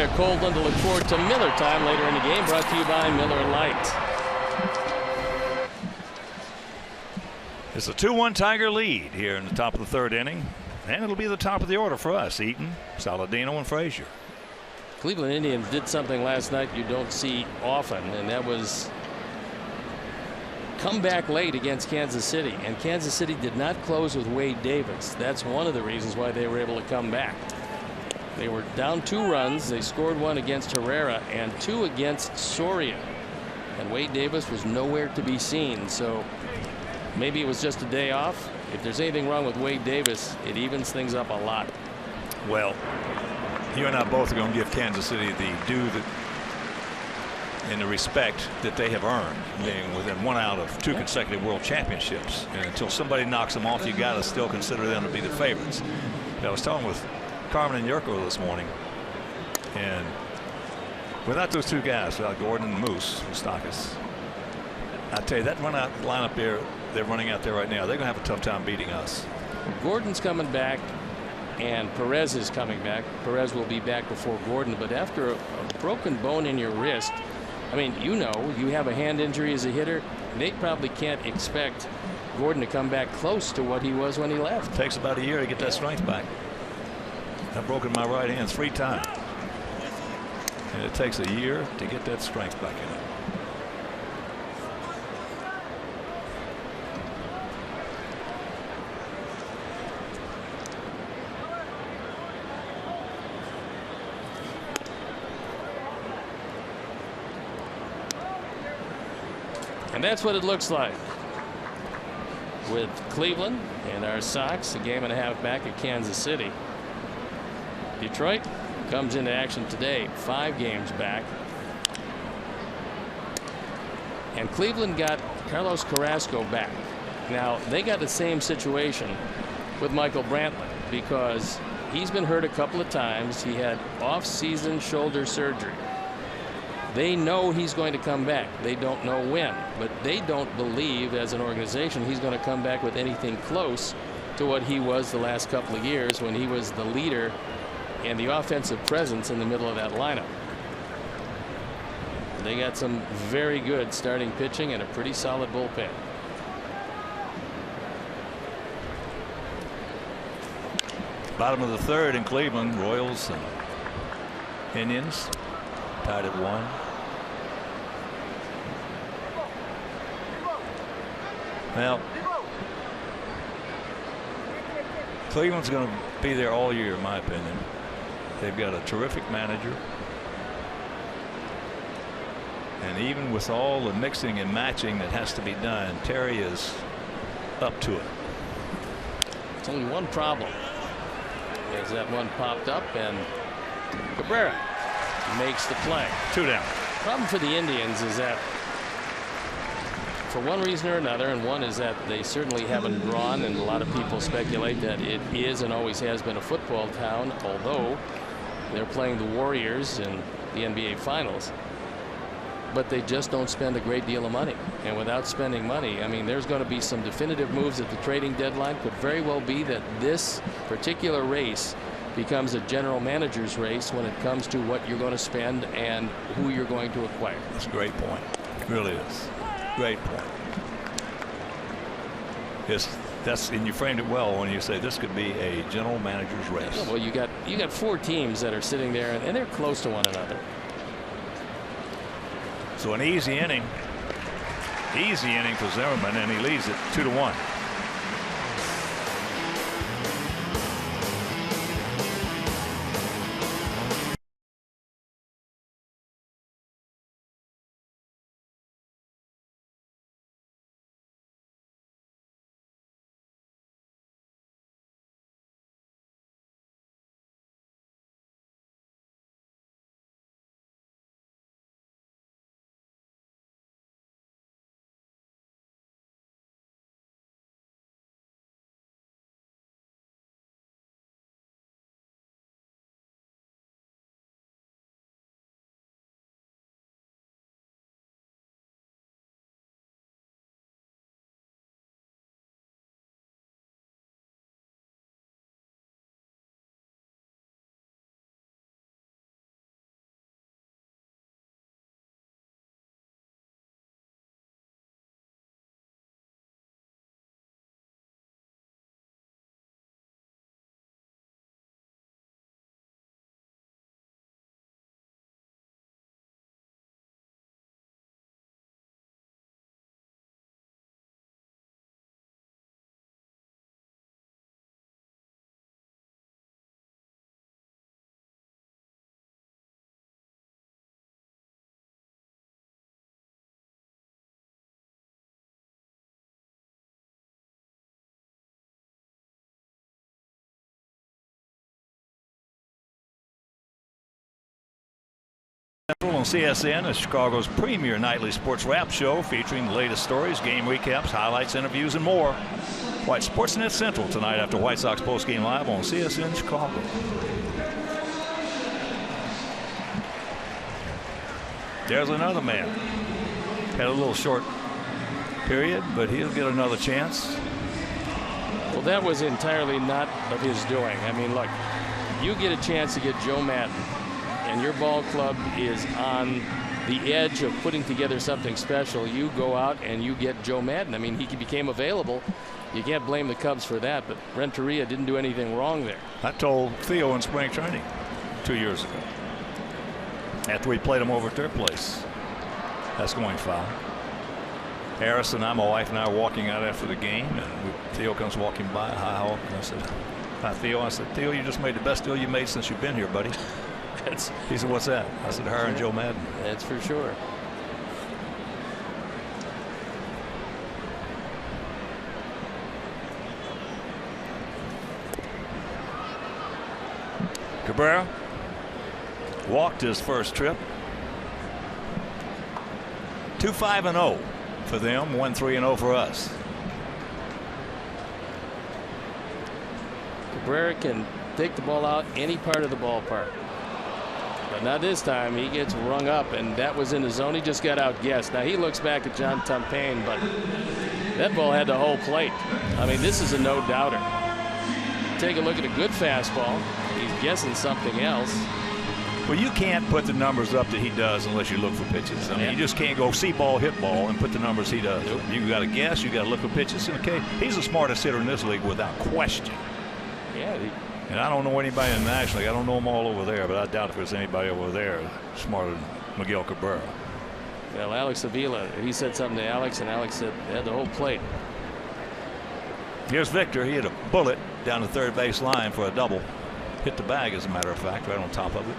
Speaker 2: Coldland to look forward to Miller time later in the game, brought to you by Miller Lite.
Speaker 1: It's a 2-1 Tiger lead here in the top of the third inning, and it'll be the top of the order for us: Eaton, Saladino, and Frazier.
Speaker 2: Cleveland Indians did something last night you don't see often, and that was come back late against Kansas City, and Kansas City did not close with Wade Davis. That's one of the reasons why they were able to come back. They were down 2 runs. They scored 1 against Herrera and 2 against Soria, and Wade Davis was nowhere to be seen. So maybe it was just a day off. If there's anything wrong with Wade Davis, it evens things up a lot.
Speaker 1: Well, you and I both are going to give Kansas City the due that in the respect that they have earned, being within 1 out of 2 consecutive world championships. And until somebody knocks them off, you got to still consider them to be the favorites. I was talking with Carmen and Yurko this morning, and without those 2 guys, without Gordon and Moose Moustakas, I tell you, that lineup there, they're running out there right now, they're going to have a tough time beating us.
Speaker 2: Gordon's coming back, and Perez is coming back. Perez will be back before Gordon, but after a broken bone in your wrist, I mean, you have a hand injury as a hitter, they probably can't expect Gordon to come back close to what he was when he left.
Speaker 1: It takes about a year to get that strength back. I've broken my right hand 3 times, and it takes a year to get that strength back in it.
Speaker 2: And that's what it looks like with Cleveland and our Sox a game and a half back at Kansas City. Detroit comes into action today, 5 games back. And Cleveland got Carlos Carrasco back. Now they got the same situation with Michael Brantley because he's been hurt a couple of times. He had off-season shoulder surgery. They know he's going to come back. They don't know when, but they don't believe as an organization he's going to come back with anything close to what he was the last couple of years when he was the leader and the offensive presence in the middle of that lineup. They got some very good starting pitching and a pretty solid bullpen.
Speaker 1: Bottom of the third in Cleveland, Royals and Indians tied at 1. Well, Cleveland's going to be there all year, in my opinion. They've got a terrific manager, and even with all the mixing and matching that has to be done, Terry is up to it.
Speaker 2: It's only one problem. As that one popped up, and Cabrera makes the play.
Speaker 1: 2 down.
Speaker 2: Problem for the Indians is that for one reason or another, and one is that they certainly haven't drawn, and a lot of people speculate that it is and always has been a football town, although they're playing the Warriors in the NBA Finals. But they just don't spend a great deal of money. And without spending money, I mean, there's going to be some definitive moves at the trading deadline. Could very well be that this particular race becomes a general manager's race when it comes to what you're going to spend and who you're going to acquire.
Speaker 1: That's a great point. It really is. Great point. And you framed it well when you say this could be a general manager's race.
Speaker 2: Well, you got 4 teams that are sitting there, and they're close to one another.
Speaker 1: So an easy inning for Zimmerman, and he leads it 2-1. Central on CSN is Chicago's premier nightly sports wrap show featuring the latest stories, game recaps, highlights, interviews, and more. White Sportsnet Central tonight after White Sox postgame live on CSN Chicago. There's another man. Had a little short period, but he'll get another chance.
Speaker 2: Well, that was entirely not of his doing. I mean, look, you get a chance to get Joe Maddon, and your ball club is on the edge of putting together something special. You go out and you get Joe Maddon. I mean, he became available. You can't blame the Cubs for that, but Renteria didn't do anything wrong there.
Speaker 1: I told Theo in spring training 2 years ago, after we played him over at their place. That's going foul. Harris and my wife and I are walking out after the game, and Theo comes walking by. Hi, Hawk. And I said, hi, Theo. I said, Theo, you just made the best deal you made since you've been here, buddy. He said, what's that? I said, hiring Joe Maddon.
Speaker 2: That's for sure.
Speaker 1: Cabrera walked his first trip. 2-5-0 for them, 1-3-0 for us.
Speaker 2: Cabrera can take the ball out any part of the ballpark. But not this time. He gets rung up, and that was in the zone. He just got outguessed. Now he looks back at John Tumpain, but that ball had the whole plate. I mean, this is a no-doubter. Take a look at a good fastball. He's guessing something else.
Speaker 1: Well, you can't put the numbers up that he does unless you look for pitches. I mean, you just can't go see ball, hit ball, and put the numbers he does. Nope. You got to guess. You got to look for pitches. Okay, he's the smartest hitter in this league without question.
Speaker 2: Yeah.
Speaker 1: And I don't know anybody in the National League. I don't know them all over there, but I doubt if there's anybody over there smarter than Miguel Cabrera.
Speaker 2: Well, Alex Avila, he said something to Alex, and Alex said they had the whole plate.
Speaker 1: Here's Victor. He hit a bullet down the third base line for a double. Hit the bag, as a matter of fact, right on top of it.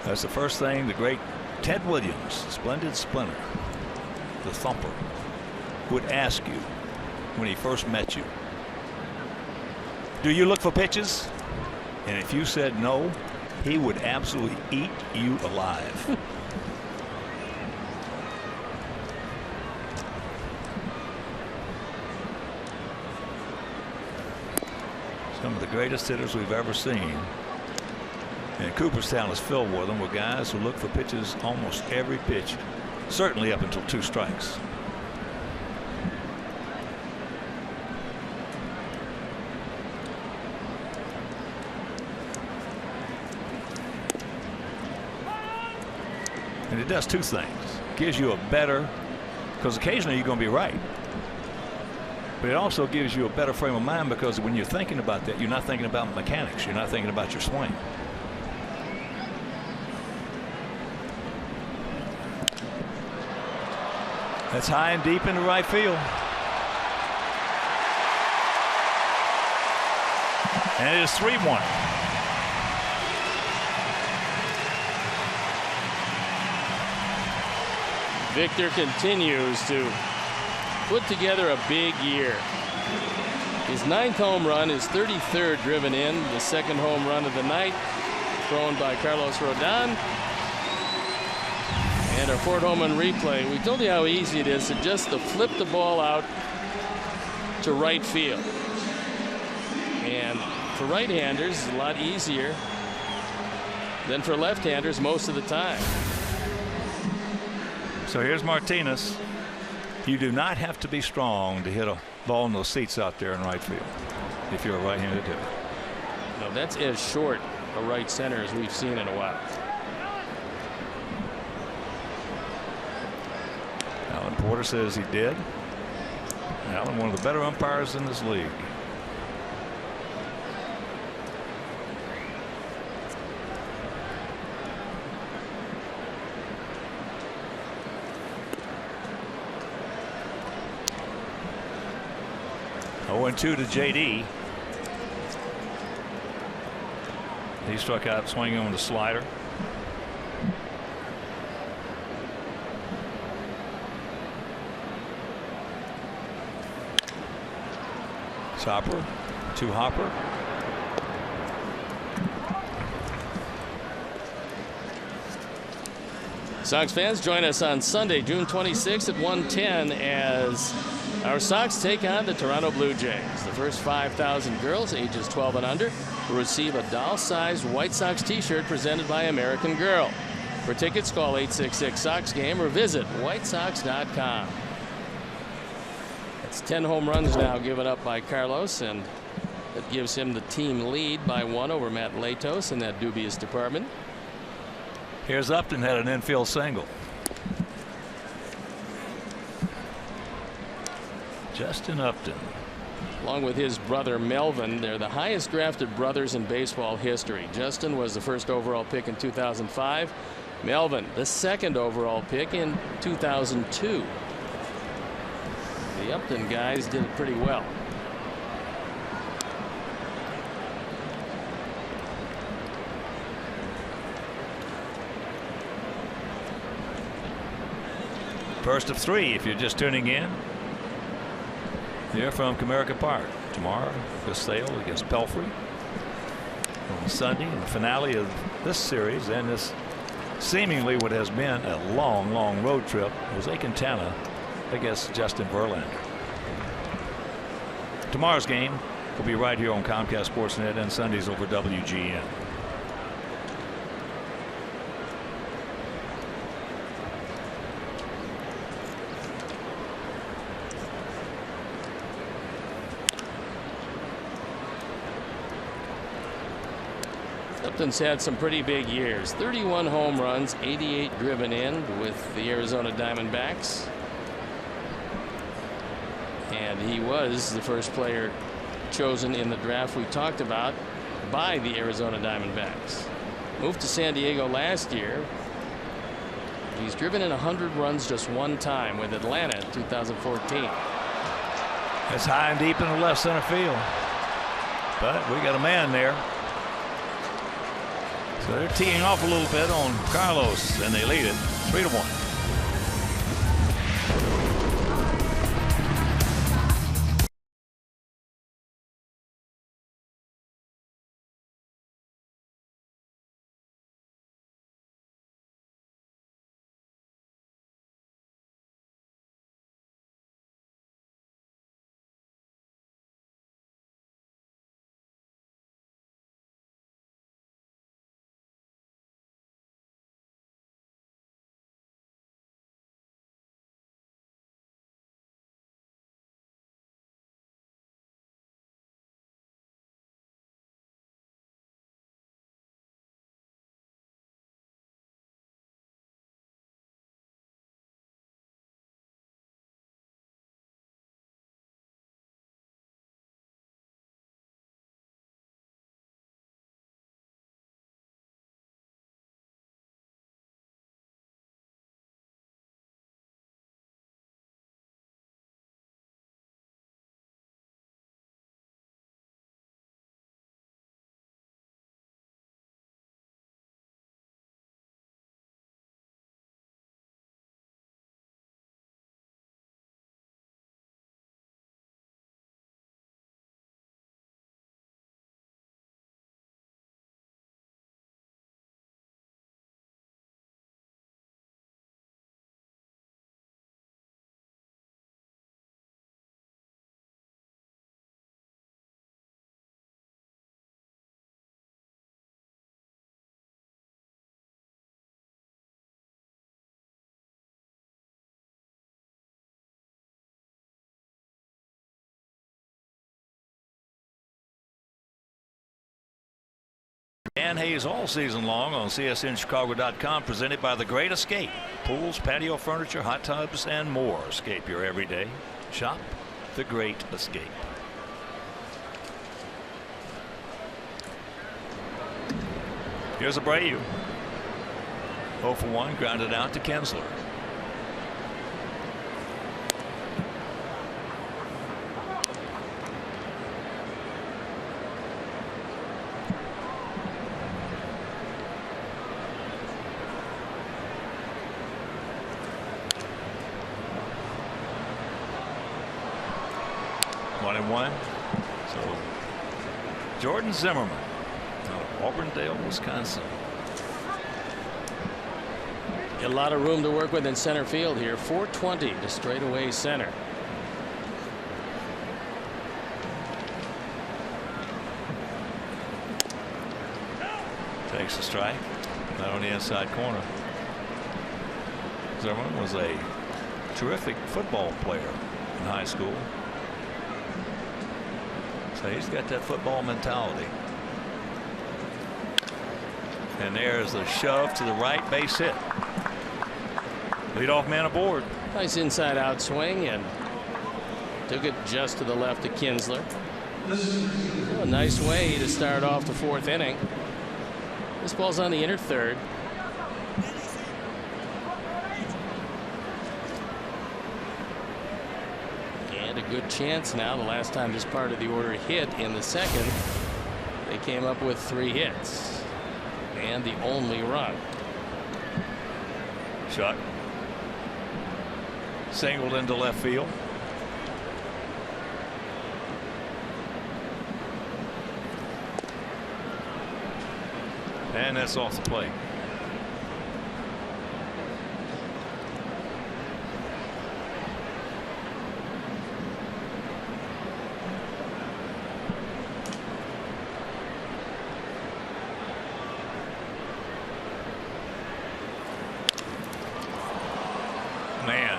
Speaker 1: That's the first thing the great Ted Williams, splendid splinter, the thumper, would ask you when he first met you. Do you look for pitches? And if you said no, he would absolutely eat you alive. Some of the greatest hitters we've ever seen. And Cooperstown is filled with them, with guys who look for pitches almost every pitch, certainly up until 2 strikes. And it does 2 things. It gives you a better, because occasionally you're going to be right. But it also gives you a better frame of mind, because when you're thinking about that, you're not thinking about mechanics. You're not thinking about your swing. That's high and deep into right field. And it is 3-1.
Speaker 2: Victor continues to put together a big year. His 9th home run, his 33rd driven in, the 2nd home run of the night, thrown by Carlos Rodon. And our 4th home run replay. We told you how easy it is to flip the ball out to right field. And for right-handers, it's a lot easier than for left-handers most of the time.
Speaker 1: So here's Martinez. You do not have to be strong to hit a ball in those seats out there in right field if you're a right-handed hitter.
Speaker 2: No, that's as short a right center as we've seen in a while.
Speaker 1: Alan Porter says he did. Alan, one of the better umpires in this league. Oh, 2 to JD. He struck out swinging on the slider. Hopper to Hopper.
Speaker 2: Sox fans, join us on Sunday, June 26th at 1:10 as our Sox take on the Toronto Blue Jays. The first 5,000 girls ages 12 and under will receive a doll-sized White Sox t-shirt presented by American Girl. For tickets, call 866-SOX-GAME or visit whitesox.com. It's 10 home runs now given up by Carlos, and that gives him the team lead by 1 over Matt Latos in that dubious department.
Speaker 1: Here's Upton, had an infield single. Justin Upton.
Speaker 2: Along with his brother Melvin, they're the highest drafted brothers in baseball history. Justin was the first overall pick in 2005. Melvin, the second overall pick in 2002. The Upton guys did it pretty well.
Speaker 1: First of 3 if you're just tuning in. Here from Comerica Park. Tomorrow, Casale against Pelfrey. On Sunday, the finale of this series and this seemingly what has been a long, long road trip, Jose Quintana against Justin Verlander. Tomorrow's game will be right here on Comcast Sportsnet and Sundays over WGN.
Speaker 2: Upton's had some pretty big years. 31 home runs, 88 driven in with the Arizona Diamondbacks. And he was the first player chosen in the draft we talked about by the Arizona Diamondbacks. Moved to San Diego last year. He's driven in 100 runs just 1 time with Atlanta in 2014.
Speaker 1: That's high and deep in the left center field. But we got a man there. So they're teeing off a little bit on Carlos, and they lead it 3-1. Dan Hayes all season long on CSNChicago.com, presented by The Great Escape. Pools, patio furniture, hot tubs, and more. Escape your everyday. Shop The Great Escape. Here's Abreu. 0 for 1, grounded out to Kinsler. So Jordan Zimmerman out of Auburndale, Wisconsin.
Speaker 2: A lot of room to work with in center field here. 420 to straightaway center.
Speaker 1: Takes a strike. Not on the inside corner. Zimmerman was a terrific football player in high school. So he's got that football mentality. And there's the shove to the right, base hit. Leadoff man aboard.
Speaker 2: Nice inside out swing and took it just to the left of Kinsler. A nice way to start off the 4th inning. This ball's on the inner third. And a good chance now. The last time this part of the order hit in the 2nd, they came up with 3 hits and the only run.
Speaker 1: Shot. Singled into left field. And that's off the plate. Man.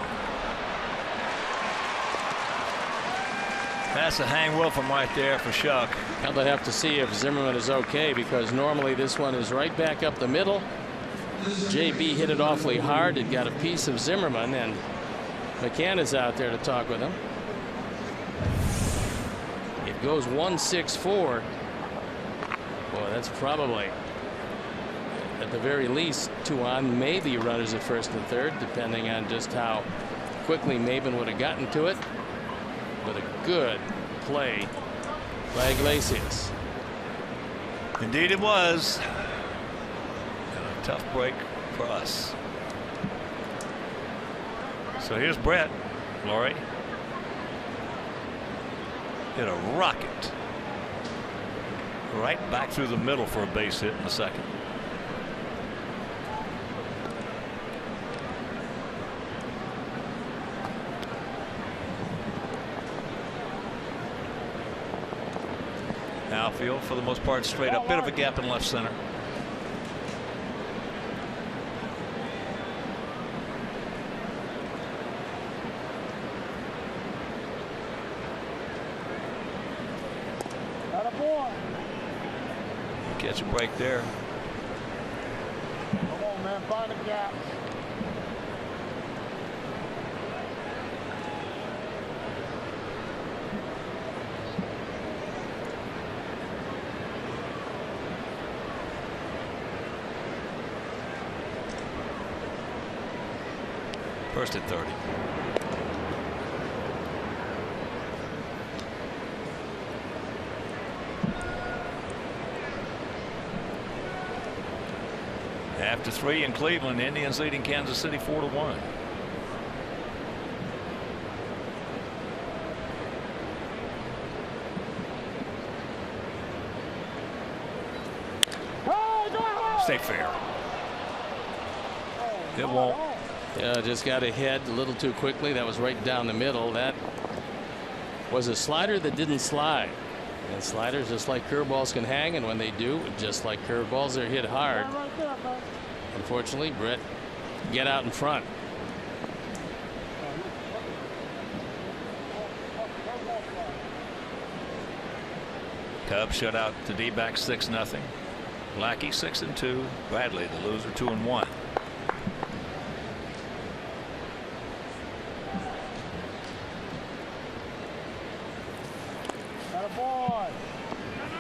Speaker 1: That's a hang with him right there for Shuck.
Speaker 2: Now they have to see if Zimmerman is okay, because normally this one is right back up the middle. JB hit it awfully hard. It got a piece of Zimmerman, and McCann is out there to talk with him. It goes 1-6-4. Boy, that's probably at the very least 2 on, maybe runners at first and third, depending on just how quickly Maben would have gotten to it. But a good play by Iglesias.
Speaker 1: Indeed it was. And a tough break for us. So here's Brett. Laurie hit a rocket right back through the middle for a base hit in the 2nd. Outfield for the most part straight up. Bit of a gap in left center. Catch a break there.
Speaker 4: Come on, man, find a gap.
Speaker 1: First at 30. After 3 in Cleveland, Indians leading Kansas City 4-1. Stay fair. It won't.
Speaker 2: Yeah, just got ahead a little too quickly. That was right down the middle. That was a slider that didn't slide. And sliders, just like curveballs, can hang, and when they do, just like curveballs, they're hit hard. Unfortunately, Brett get out in front.
Speaker 1: Cubs shut out the D-backs 6-0. Lackey 6-2. Bradley, the loser, 2-1.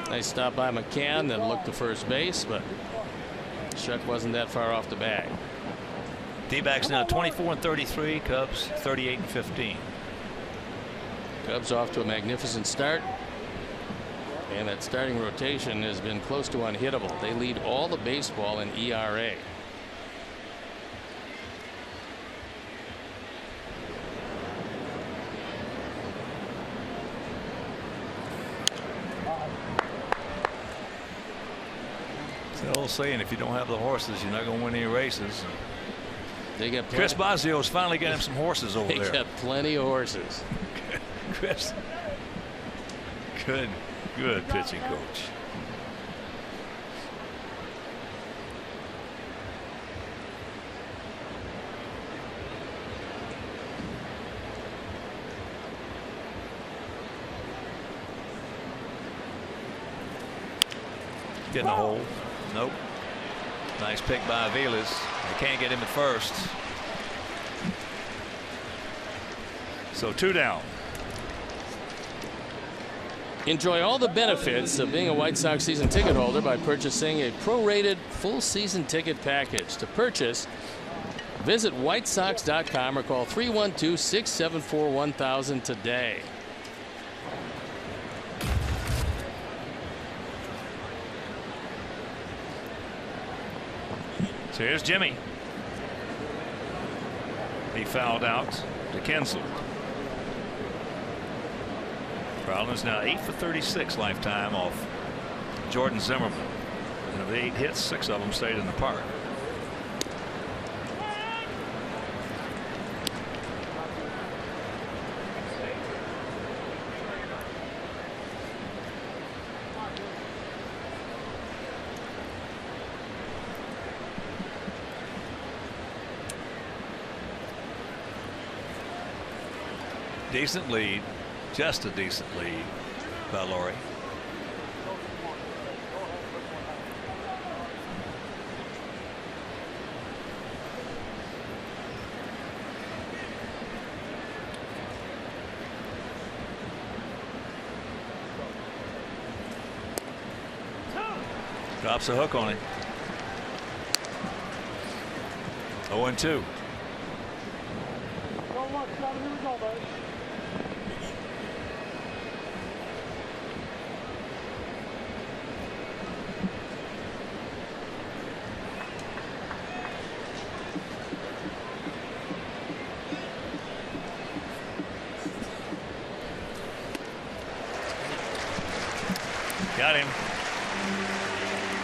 Speaker 2: Nice stop by McCann, then looked to first base, but Shuck wasn't that far off the bag.
Speaker 1: D-backs now 24-33. Cubs 38-15.
Speaker 2: Cubs off to a magnificent start, and that starting rotation has been close to unhittable. They lead all the baseball in ERA.
Speaker 1: It's the old saying, if you don't have the horses, you're not going to win any races.
Speaker 2: They got plenty.
Speaker 1: Chris Bosio's finally got him some horses over there.
Speaker 2: They got plenty of horses.
Speaker 1: Chris, good pitching coach. Getting a hole. Nope. Nice pick by Aviles. They can't get him at first. So 2 down.
Speaker 2: Enjoy all the benefits of being a White Sox season ticket holder by purchasing a prorated full season ticket package. To purchase, visit whitesox.com or call 312-674-1000 today.
Speaker 1: So here's Jimmy. He fouled out to Kinsler. Marlins now 8 for 36 lifetime off Jordan Zimmerman. And of the 8 hits, 6 of them stayed in the park. Decent lead, just a decent lead by Laurie. Drops a hook on it. 0-2. Got him.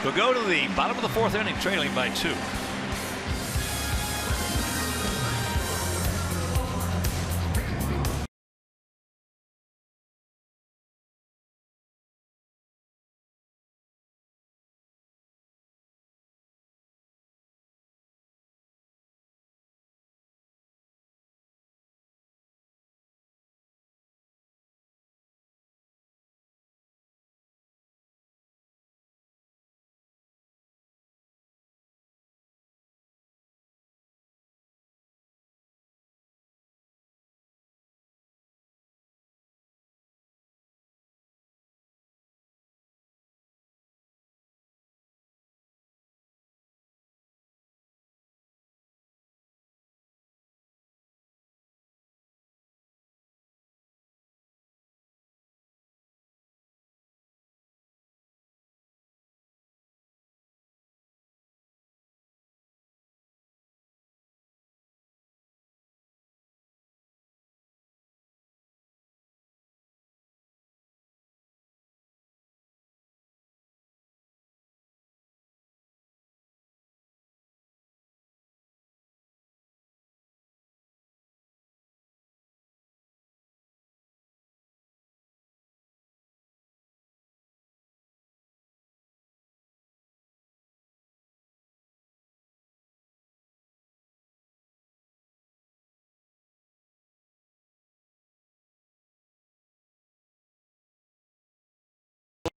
Speaker 1: We'll go to the bottom of the 4th inning, trailing by 2.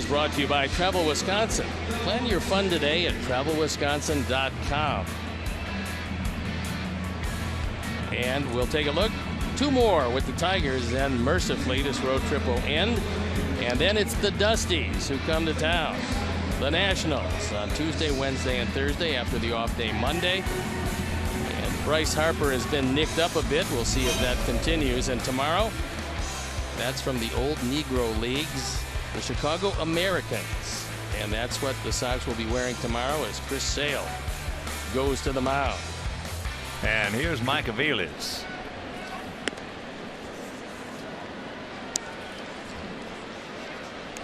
Speaker 2: Brought to you by Travel Wisconsin. Plan your fun today at travelwisconsin.com. And we'll take a look. 2 more with the Tigers, then mercifully this road trip will end. And then it's the Dusties who come to town. The Nationals on Tuesday, Wednesday, and Thursday after the off day Monday. And Bryce Harper has been nicked up a bit. We'll see if that continues. And tomorrow, that's from the old Negro Leagues, the Chicago Americans. And that's what the Sox will be wearing tomorrow as Chris Sale goes to the mound.
Speaker 1: And here's Mike Aviles.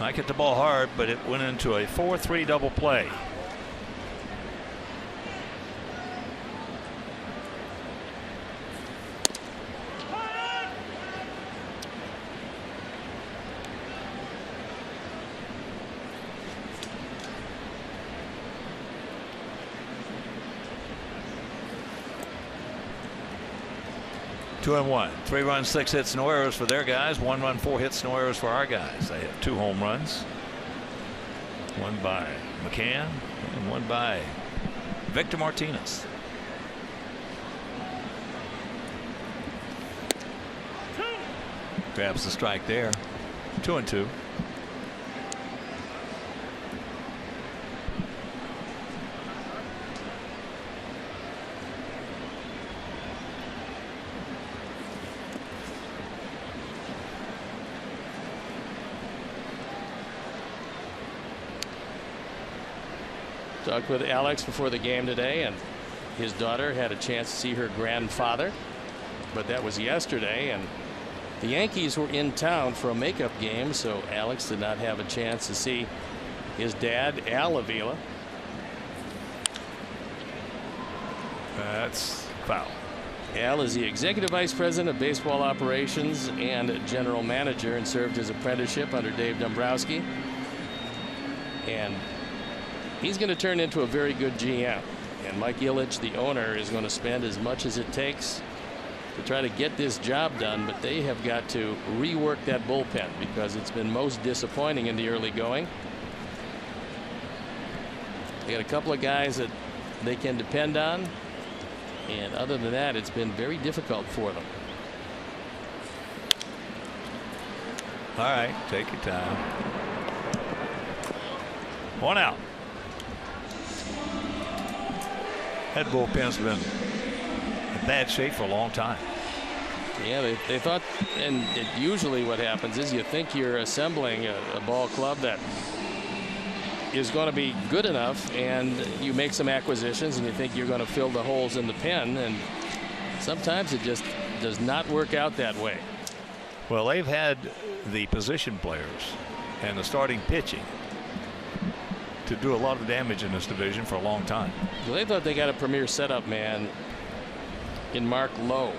Speaker 1: Mike hit the ball hard, but it went into a 4-3 double play. 2-1. 3 runs, 6 hits, no errors for their guys. 1 run, 4 hits, no errors for our guys. They have 2 home runs. 1 by McCann and 1 by Victor Martinez. Grabs the strike there. 2-2.
Speaker 2: Talked with Alex before the game today, and his daughter had a chance to see her grandfather, but that was yesterday, and the Yankees were in town for a makeup game, so Alex did not have a chance to see his dad, Al Avila.
Speaker 1: That's foul.
Speaker 2: Al is the executive vice president of baseball operations and general manager, and served his apprenticeship under Dave Dombrowski. And he's going to turn into a very good GM. And Mike Ilitch, the owner, is going to spend as much as it takes to try to get this job done. But they have got to rework that bullpen because it's been most disappointing in the early going. They got a couple of guys that they can depend on. And other than that, it's been very difficult for them.
Speaker 1: All right, take your time. 1 out. That bullpen's been in bad shape for a long time.
Speaker 2: Yeah, they thought, and usually what happens is you think you're assembling a ball club that is going to be good enough, and you make some acquisitions and you think you're going to fill the holes in the pen, and sometimes it just does not work out that way.
Speaker 1: Well, they've had the position players and the starting pitching to do a lot of damage in this division for a long time.
Speaker 2: Well, they thought they got a premier setup man in Mark Lowe.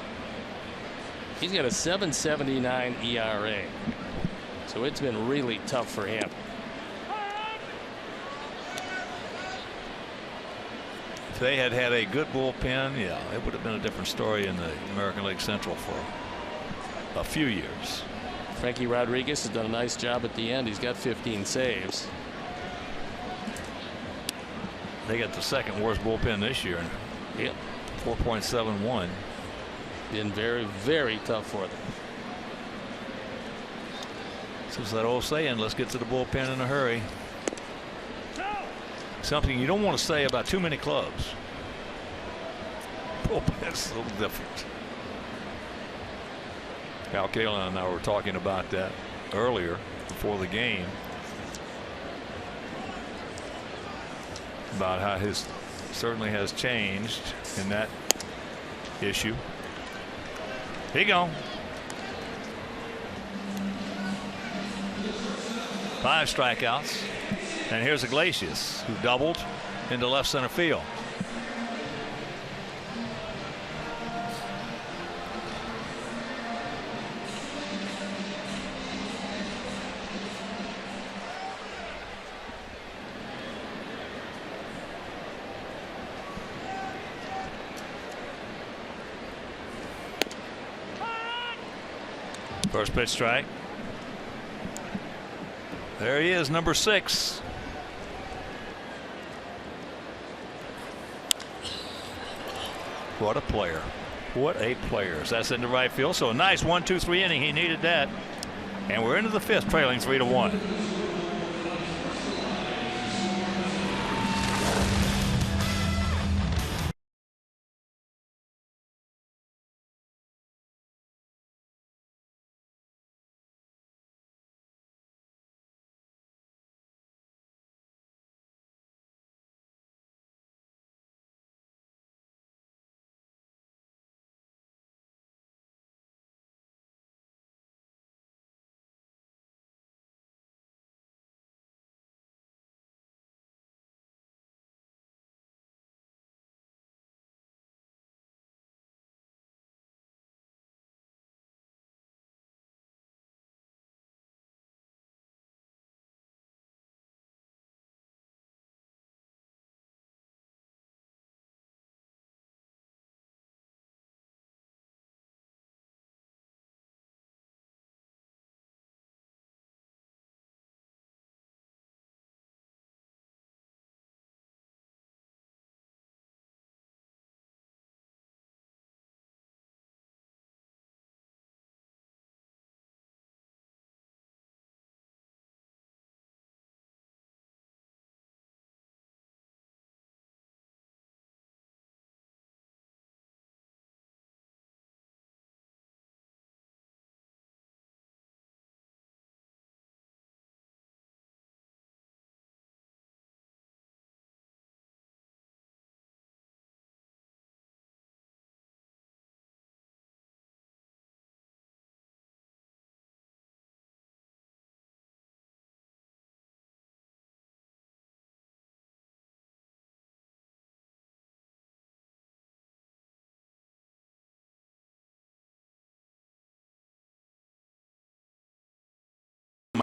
Speaker 2: He's got a 7.79 ERA, so it's been really tough for him.
Speaker 1: If they had had a good bullpen, yeah, it would have been a different story in the American League Central for a few years.
Speaker 2: Frankie Rodriguez has done a nice job at the end. He's got 15 saves.
Speaker 1: They got the second worst bullpen this year.
Speaker 2: Yep.
Speaker 1: 4.71.
Speaker 2: Been very, very tough for them.
Speaker 1: So it's that old saying, let's get to the bullpen in a hurry. Something you don't want to say about too many clubs. Bullpen's a little different. Al Kaline and I were talking about that earlier before the game, about how his certainly has changed in that issue. Here you go. 5 strikeouts. And here's Iglesias, who doubled into left center field. First pitch strike. There he is, number 6. What a player. What a player. So that's into right field. So a nice 1-2-3 inning. He needed that. And we're into the 5th, trailing 3-1.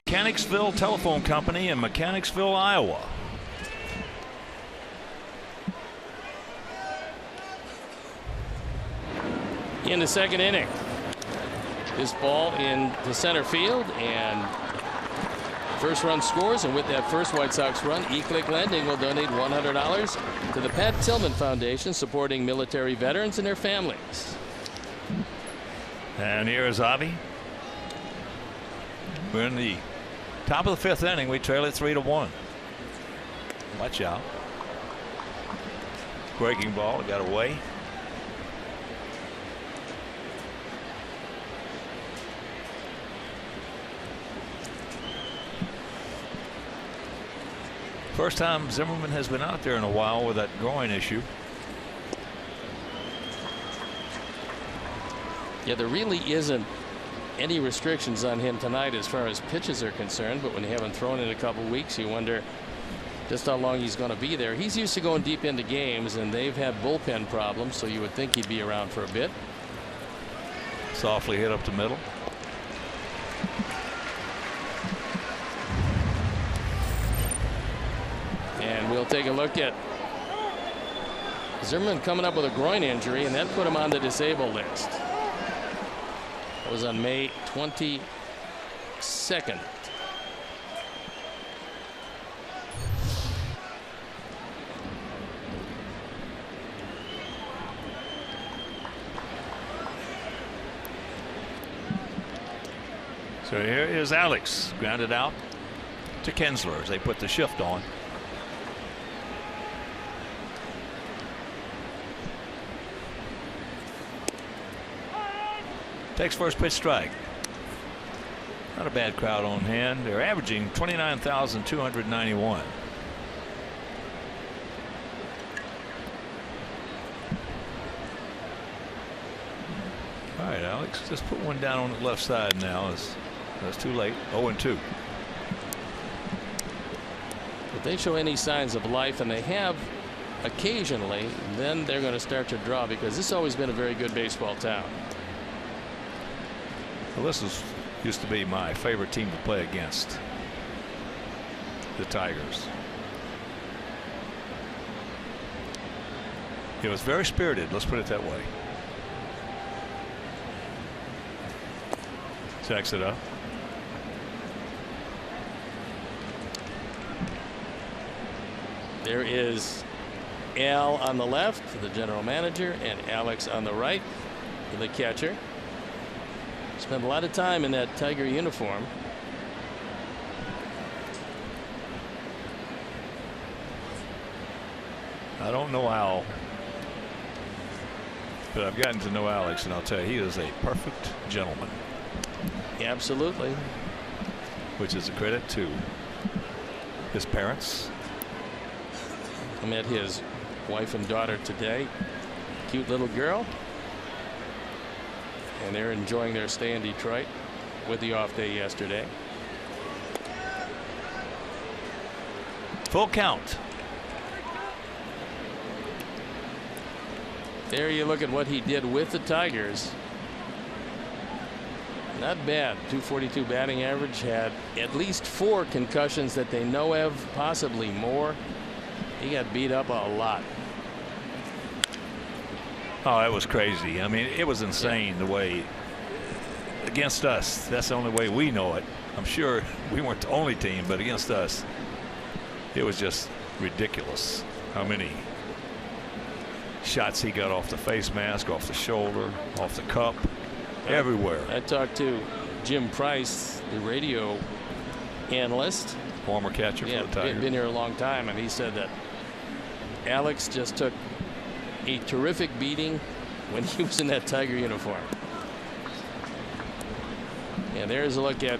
Speaker 1: Mechanicsville Telephone Company in Mechanicsville, Iowa.
Speaker 2: In the second inning, this ball into center field, and first run scores, and with that first White Sox run, eClick Lending will donate $100 to the Pat Tillman Foundation, supporting military veterans and their families.
Speaker 1: And here is Avi. We're in the top of the fifth inning. We trail it 3-1. Watch out. Breaking ball, got away. First time Zimmerman has been out there in a while with that groin issue.
Speaker 2: Yeah, there really isn't any restrictions on him tonight as far as pitches are concerned, but when you haven't thrown in a couple weeks, you wonder just how long he's going to be there. He's used to going deep into games, and they've had bullpen problems, so you would think he'd be around for a bit.
Speaker 1: Softly hit up the middle.
Speaker 2: And we'll take a look at Zimmerman coming up with a groin injury, and that put him on the disabled list. That was on May 22nd.
Speaker 1: So here is Alex, grounded out to Kinsler as they put the shift on. Takes first pitch, strike. Not a bad crowd on hand. They're averaging 29,291. All right, Alex, just put one down on the left side now. That's too late. 0-2.
Speaker 2: If they show any signs of life, and they have occasionally, then they're going to start to draw, because this has always been a very good baseball town.
Speaker 1: Well, this used to be my favorite team to play against, the Tigers. It was very spirited, let's put it that way. Checks it up.
Speaker 2: There is Al on the left, the general manager, and Alex on the right, the catcher. Spent a lot of time in that Tiger uniform.
Speaker 1: I don't know Al, but I've gotten to know Alex, and I'll tell you, he is a perfect gentleman.
Speaker 2: Absolutely.
Speaker 1: Which is a credit to his parents.
Speaker 2: I met his wife and daughter today. Cute little girl. And they're enjoying their stay in Detroit with the off day yesterday.
Speaker 1: Full count.
Speaker 2: There you look at what he did with the Tigers. Not bad. .242 batting average. Had at least 4 concussions that they know of, possibly more. He got beat up a lot.
Speaker 1: Oh, it was crazy. I mean, it was insane the way against us. That's the only way we know it. I'm sure we weren't the only team, but against us, it was just ridiculous how many shots he got off the face mask, off the shoulder, off the cup, everywhere.
Speaker 2: I talked to Jim Price, the radio analyst,
Speaker 1: former catcher for the Tigers.
Speaker 2: Been here a long time, and he said that Alex just took a terrific beating when he was in that Tiger uniform. And there's a look at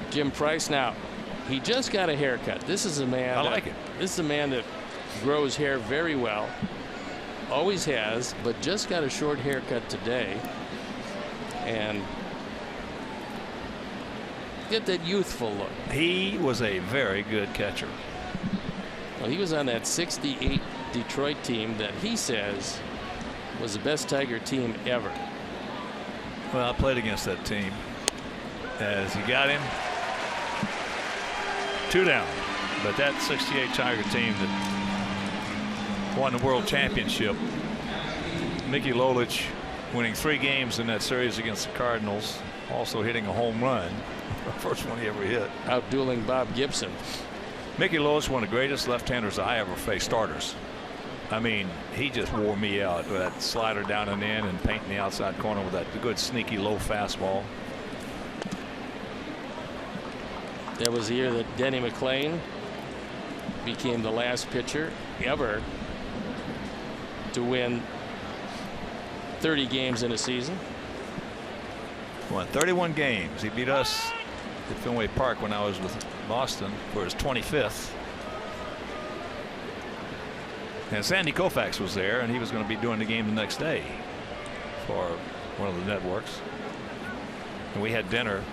Speaker 2: Jim Price. Now, he just got a haircut. This is a man.
Speaker 1: I like it.
Speaker 2: This is a man that grows hair very well. Always has, but just got a short haircut today. And get that youthful look.
Speaker 1: He was a very good catcher.
Speaker 2: Well, he was on that '68 Detroit team that he says was the best Tiger team ever.
Speaker 1: Well, I played against that team. As he got him, 2 down. But that '68 Tiger team that won the World Championship, Mickey Lolich winning 3 games in that series against the Cardinals, also hitting a home run, first one he ever hit.
Speaker 2: Outdueling Bob Gibson.
Speaker 1: Mickey Lolich, one of the greatest left-handers I ever faced, starters. I mean, he just wore me out with that slider down and in and painting the outside corner with that good sneaky low fastball.
Speaker 2: That was the year that Denny McLain became the last pitcher ever to win 30 games in a season.
Speaker 1: Won 31 games. He beat us at Fenway Park when I was with Boston for his 25th. And Sandy Koufax was there, and he was going to be doing the game the next day for one of the networks. And we had dinner.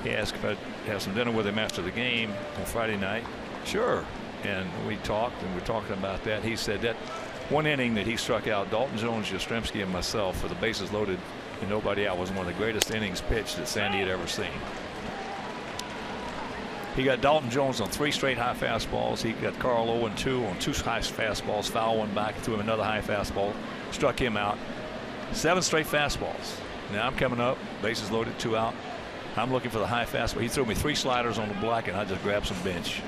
Speaker 1: He asked if I'd have some dinner with him after the game on Friday night. Sure. And we talked, and we were talking about that. He said that one inning that he struck out Dalton Jones, Yastrzemski, and myself for the bases loaded and nobody out was one of the greatest innings pitched that Sandy had ever seen. He got Dalton Jones on 3 straight high fastballs. He got Carl Owen 2 on 2 high fastballs, foul one back, threw him another high fastball, struck him out. 7 straight fastballs. Now I'm coming up, bases loaded, 2 out. I'm looking for the high fastball. He threw me 3 sliders on the block, and I just grabbed some bench.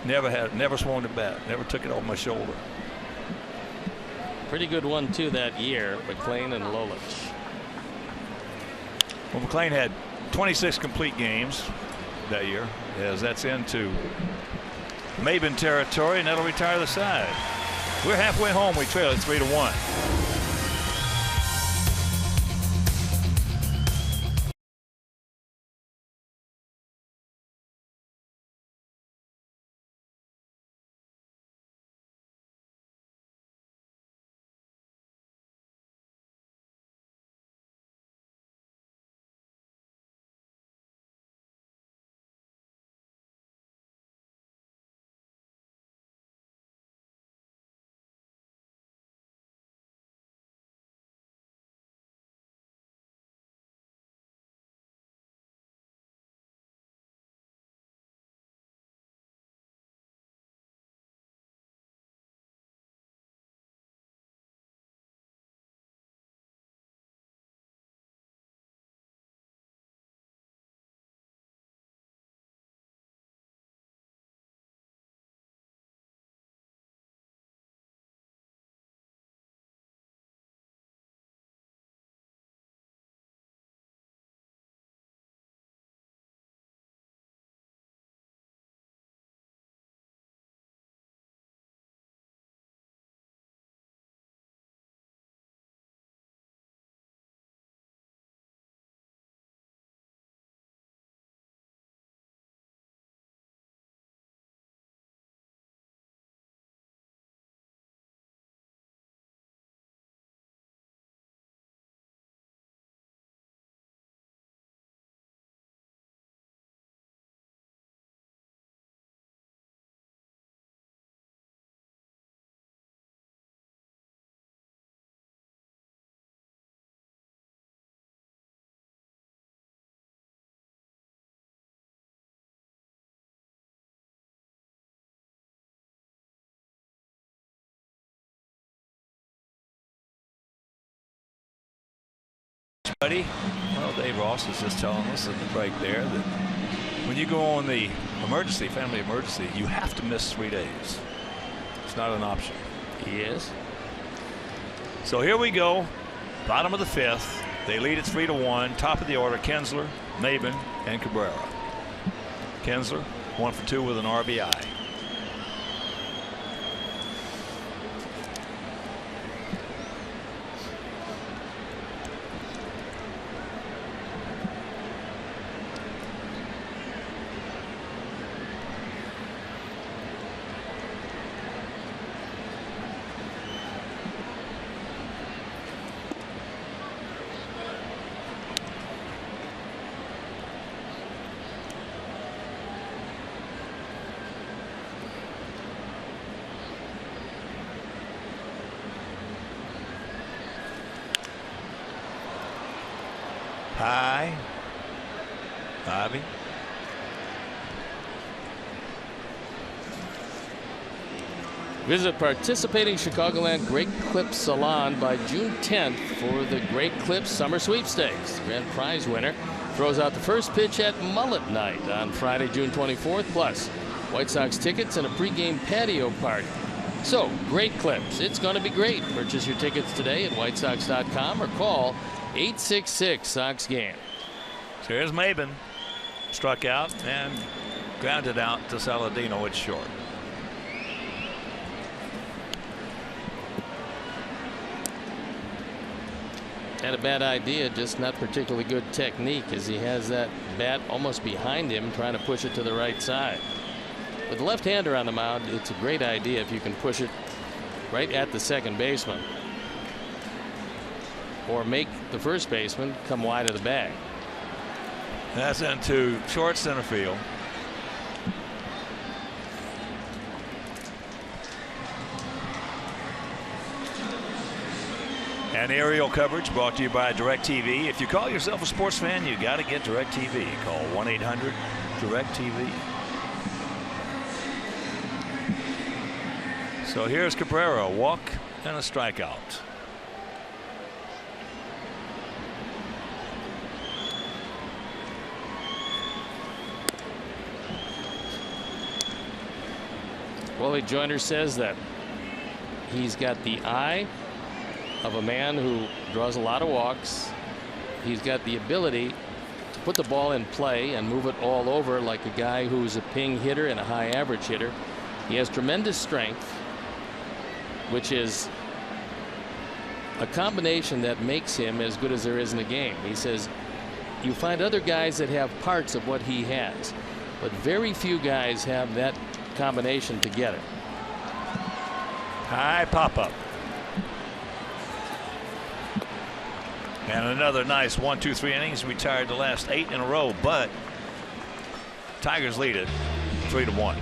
Speaker 1: Never swung the bat, never took it off my shoulder.
Speaker 2: Pretty good one too that year, McLain and Lolich.
Speaker 1: Well, McLain had 26 complete games that year, as that's into Maben territory, and that'll retire the side. We're halfway home. We trail it 3-1. Buddy, well, Dave Ross is just telling us at the break there that when you go on the emergency, family emergency, you have to miss 3 days. It's not an option.
Speaker 2: Yes.
Speaker 1: So here we go. Bottom of the 5th. They lead it 3-1. Top of the order, Kinsler, Maben, and Cabrera. Kinsler 1 for 2 with an RBI. High. Ivy.
Speaker 2: Visit participating Chicagoland Great Clips Salon by June 10th for the Great Clips Summer Sweepstakes. The grand prize winner throws out the first pitch at Mullet Night on Friday, June 24th, plus White Sox tickets and a pregame patio party. So, Great Clips. It's going to be great. Purchase your tickets today at whitesox.com or call 866-SOX-GAME.
Speaker 1: So here's Maben. Struck out and grounded out to Saladino at short.
Speaker 2: Had a bad idea, just not particularly good technique, as he has that bat almost behind him trying to push it to the right side. With the left-hander on the mound, it's a great idea if you can push it right at the second baseman or make the first baseman come wide of the bag.
Speaker 1: That's into short center field. And aerial coverage brought to you by DirecTV. If you call yourself a sports fan, you got to get DirecTV. Call 1-800-DirecTV. So here's Cabrera, a walk and a strikeout.
Speaker 2: Wally Joyner says that he's got the eye of a man who draws a lot of walks. He's got the ability to put the ball in play and move it all over like a guy who's a ping hitter and a high average hitter. He has tremendous strength, which is a combination that makes him as good as there is in the game. He says you find other guys that have parts of what he has, but very few guys have that combination together.
Speaker 1: High pop-up. And another nice 1-2-3 innings. Retired the last 8 in a row, but Tigers lead it 3-1.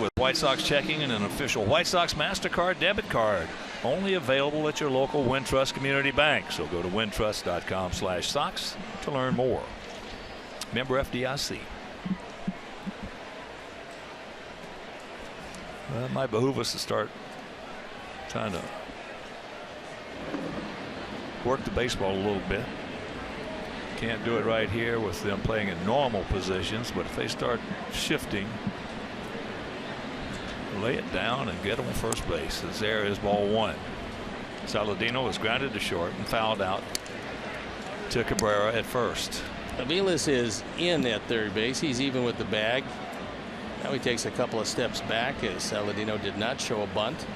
Speaker 1: With White Sox checking and an official White Sox MasterCard debit card. Only available at your local Wintrust Community Bank. So go to wintrust.com/Sox to learn more. Member FDIC. Well, it might behoove us to start trying to work the baseball a little bit. Can't do it right here with them playing in normal positions, but if they start shifting, lay it down and get them on first base. As there is ball one. Saladino was grounded to short and fouled out to Cabrera at first.
Speaker 2: Aviles is in at third base. He's even with the bag. Now he takes a couple of steps back as Saladino did not show a bunt.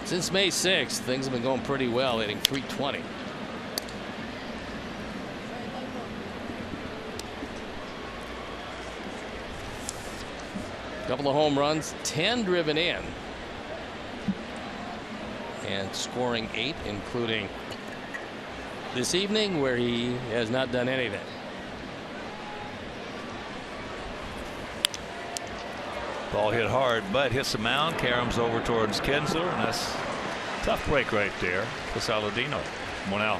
Speaker 2: Since May 6th, things have been going pretty well, hitting .320. Couple of home runs, 10 driven in, and scoring 8, including this evening where he has not done anything.
Speaker 1: Ball hit hard, but hits the mound. Karam's over towards Kinsler, and that's a tough break right there for Saladino. 1 out.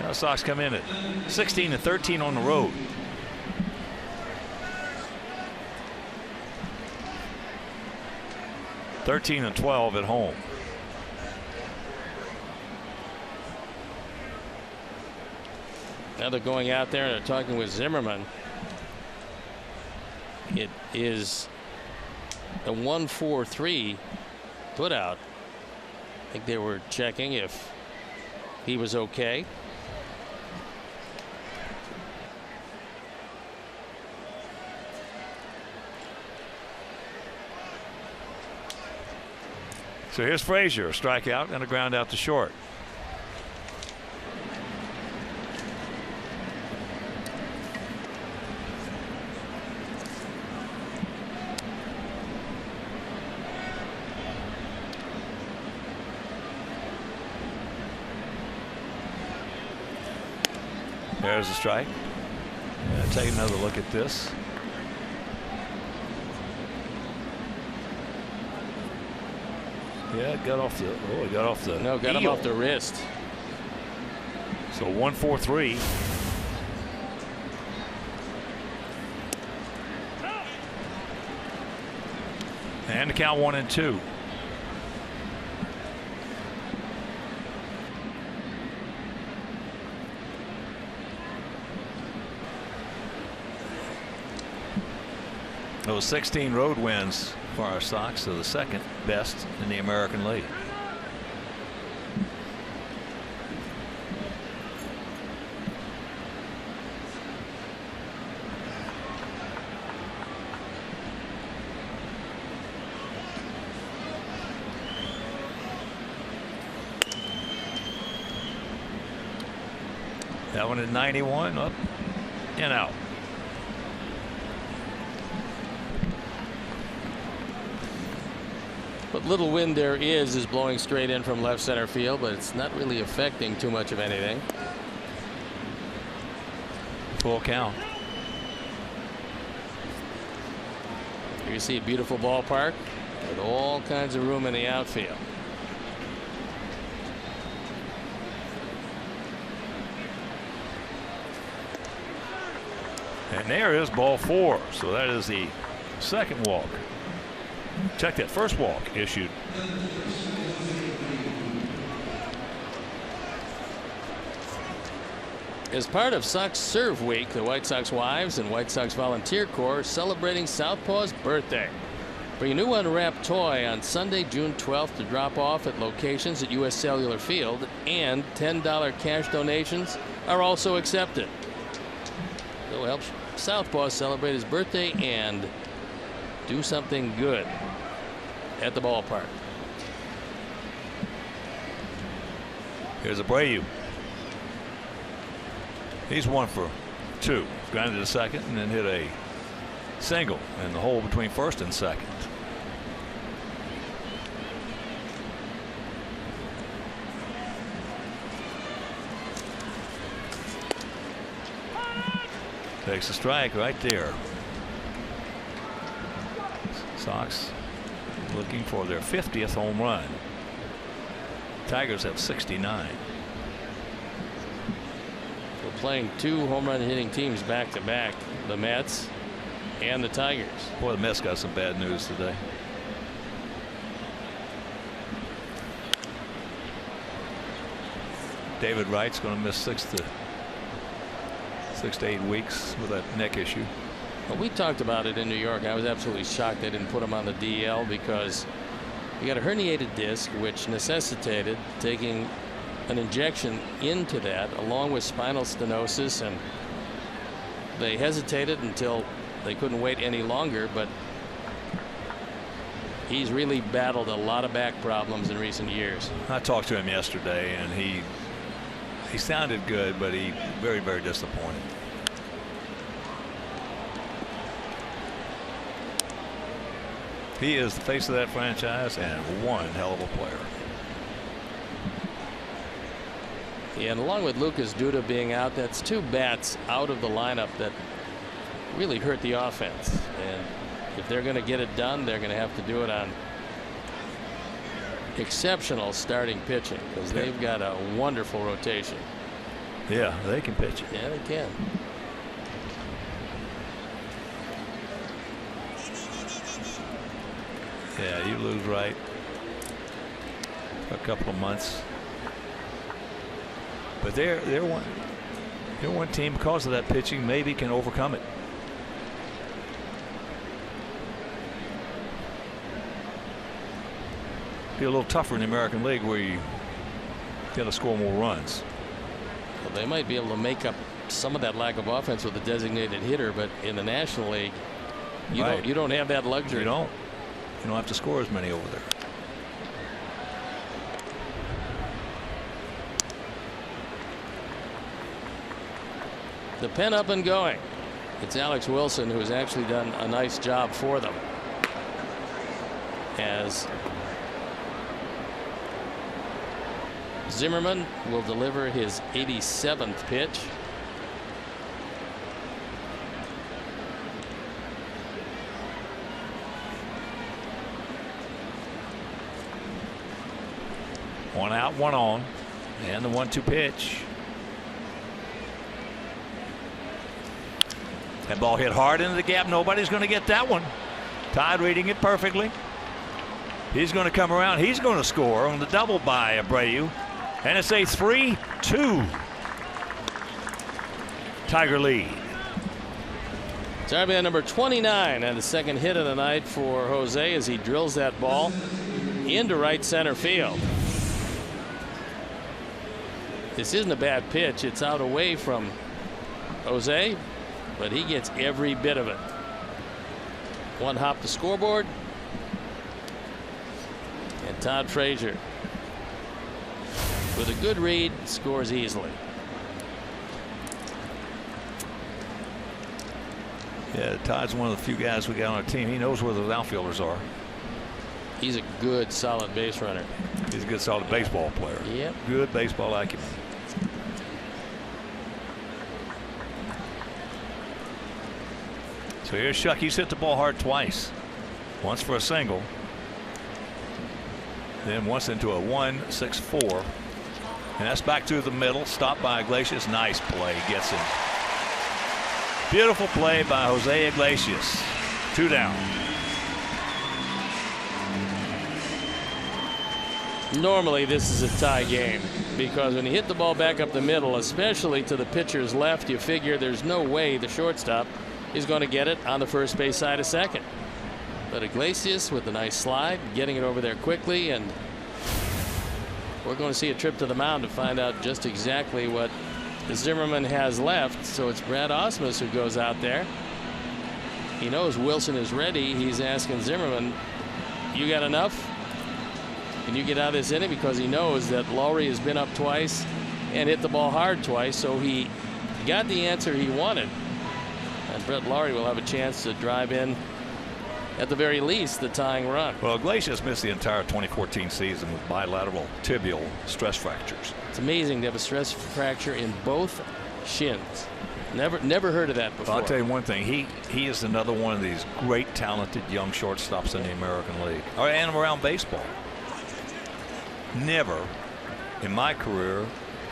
Speaker 1: Now the Sox come in at 16-13 on the road. (13-12) at home.
Speaker 2: Now they're going out there and they're talking with Zimmerman. It is a 1-4-3 put out. I think they were checking if he was okay.
Speaker 1: So here's Frazier, a strikeout and a ground out to short. There's a strike. Take another look at this. Yeah, it got off the. Oh, it got off the.
Speaker 2: No, got him off the wrist.
Speaker 1: So 1-4-3. And the count 1-2. Those 16 road wins for our Sox are the second best in the American League. That one at 91, up and out.
Speaker 2: What little wind there is blowing straight in from left center field, but it's not really affecting too much of anything.
Speaker 1: Full count.
Speaker 2: Here you see a beautiful ballpark with all kinds of room in the outfield.
Speaker 1: And there is ball 4. So that is the second walk. Check that first walk issued.
Speaker 2: As part of Sox Serve Week, the White Sox wives and White Sox Volunteer Corps are celebrating Southpaw's birthday. Bring a new unwrapped toy on Sunday, June 12th to drop off at locations at U.S. Cellular Field, and $10 cash donations are also accepted. So help Southpaw celebrate his birthday and do something good at the ballpark.
Speaker 1: Here's Abreu. He's 1 for 2. Grounded to second and then hit a single in the hole between first and second. Takes a strike right there. Sox looking for their 50th home run. Tigers have 69.
Speaker 2: We're playing 2 home run hitting teams back to back, the Mets and the Tigers.
Speaker 1: Boy, the Mets got some bad news today. David Wright's going to miss 6 to 8 weeks with that neck issue.
Speaker 2: Well, we talked about it in New York. I was absolutely shocked they didn't put him on the DL because he got a herniated disc, which necessitated taking an injection into that along with spinal stenosis, and they hesitated until they couldn't wait any longer. But He's really battled a lot of back problems in recent years.
Speaker 1: I talked to him yesterday, and he sounded good, but he very, very disappointed. He is the face of that franchise and one hell of a player.
Speaker 2: Yeah, and along with Lucas Duda being out, that's 2 bats out of the lineup that really hurt the offense. And if they're going to get it done, they're going to have to do it on exceptional starting pitching, because they've got a wonderful rotation.
Speaker 1: Yeah, they can pitch it.
Speaker 2: Yeah, they can.
Speaker 1: Yeah, you lose Wright for a couple of months, but they're one team, because of that pitching, maybe can overcome it. Be a little tougher in the American League, where you got to score more runs.
Speaker 2: Well, they might be able to make up some of that lack of offense with a designated hitter, but in the National League, you don't have that luxury.
Speaker 1: You don't have to score as many over there.
Speaker 2: The pen up and going. It's Alex Wilson, who has actually done a nice job for them, as Zimmerman will deliver his 87th pitch.
Speaker 1: One out, one on, and the 1-2 pitch. That ball hit hard into the gap. Nobody's going to get that one. Todd reading it perfectly. He's going to come around. He's going to score on the double by Abreu. And it's a 3-2 Tiger lead.
Speaker 2: It's RBI number 29 and the second hit of the night for Jose, as he drills that ball into right center field. This isn't a bad pitch. It's out away from Jose, but he gets every bit of it. One hop the scoreboard, and Todd Frazier, with a good read, scores easily.
Speaker 1: Yeah, Todd's one of the few guys we got on our team. He knows where those outfielders are.
Speaker 2: He's a good, solid base runner.
Speaker 1: He's a good, solid baseball player.
Speaker 2: Yep.
Speaker 1: Good baseball acumen. So here's Shuck. He's hit the ball hard twice. Once for a single, then once into a 1-6-4, and that's back to the middle. Stopped by Iglesias. Nice play. Gets him. Beautiful play by Jose Iglesias. 2 down.
Speaker 2: Normally this is a tie game, because when you hit the ball back up the middle, especially to the pitcher's left, you figure there's no way the shortstop is going to get it on the first base side of second. But Iglesias with a nice slide, getting it over there quickly, and we're going to see a trip to the mound to find out just exactly what Zimmerman has left. So it's Brad Ausmus who goes out there. He knows Wilson is ready. He's asking Zimmerman, you got enough? Can you get out of this inning? Because he knows that Lowry has been up twice and hit the ball hard twice, so he got the answer he wanted. And Brett Lowry will have a chance to drive in, at the very least, the tying run.
Speaker 1: Well, Iglesias missed the entire 2014 season with bilateral tibial stress fractures.
Speaker 2: It's amazing to have a stress fracture in both shins. Never heard of that before.
Speaker 1: Well, I'll tell you one thing. He is another one of these great, talented young shortstops in the American League, and around baseball. Never in my career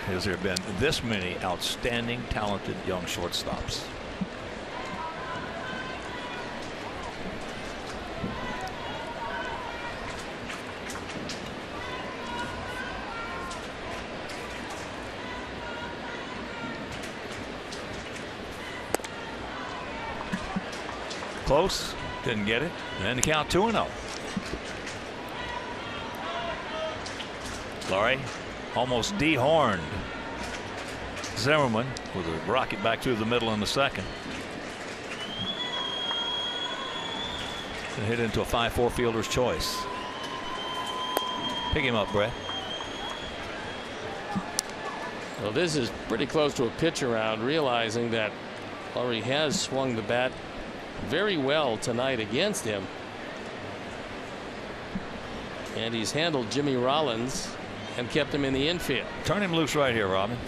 Speaker 1: has there been this many outstanding, talented young shortstops. Close, didn't get it, and the count 2-0. Lowry almost dehorned Zimmerman with a rocket back to the middle in the second. And hit into a 5-4 fielder's choice. Pick him up, Brett.
Speaker 2: Well, this is pretty close to a pitch around, realizing that Lowry has swung the bat very well tonight against him. And he's handled Jimmy Rollins and kept him in the infield.
Speaker 1: Turn him loose right here, Robin.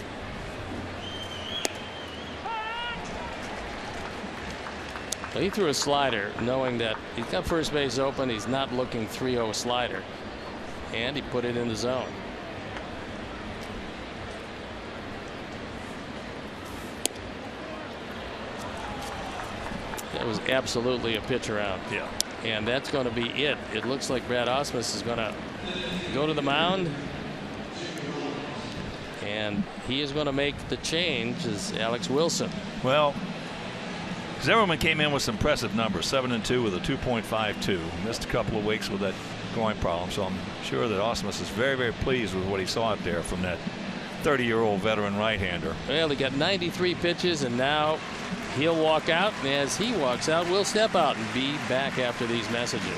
Speaker 2: So he threw a slider knowing that he's got first base open. He's not looking 3-0 slider. And he put it in the zone. That was absolutely a pitch around.
Speaker 1: Yeah.
Speaker 2: And that's going to be it. It looks like Brad Ausmus is going to go to the mound. And he is going to make the change as Alex Wilson.
Speaker 1: Well, Zimmerman came in with some impressive numbers, 7-2 with a 2.52. Missed a couple of weeks with that groin problem, so I'm sure that Ausmus is very, very pleased with what he saw out there from that 30-year-old veteran right-hander.
Speaker 2: Well, he got 93 pitches, and now he'll walk out, and as he walks out, we'll step out and be back after these messages.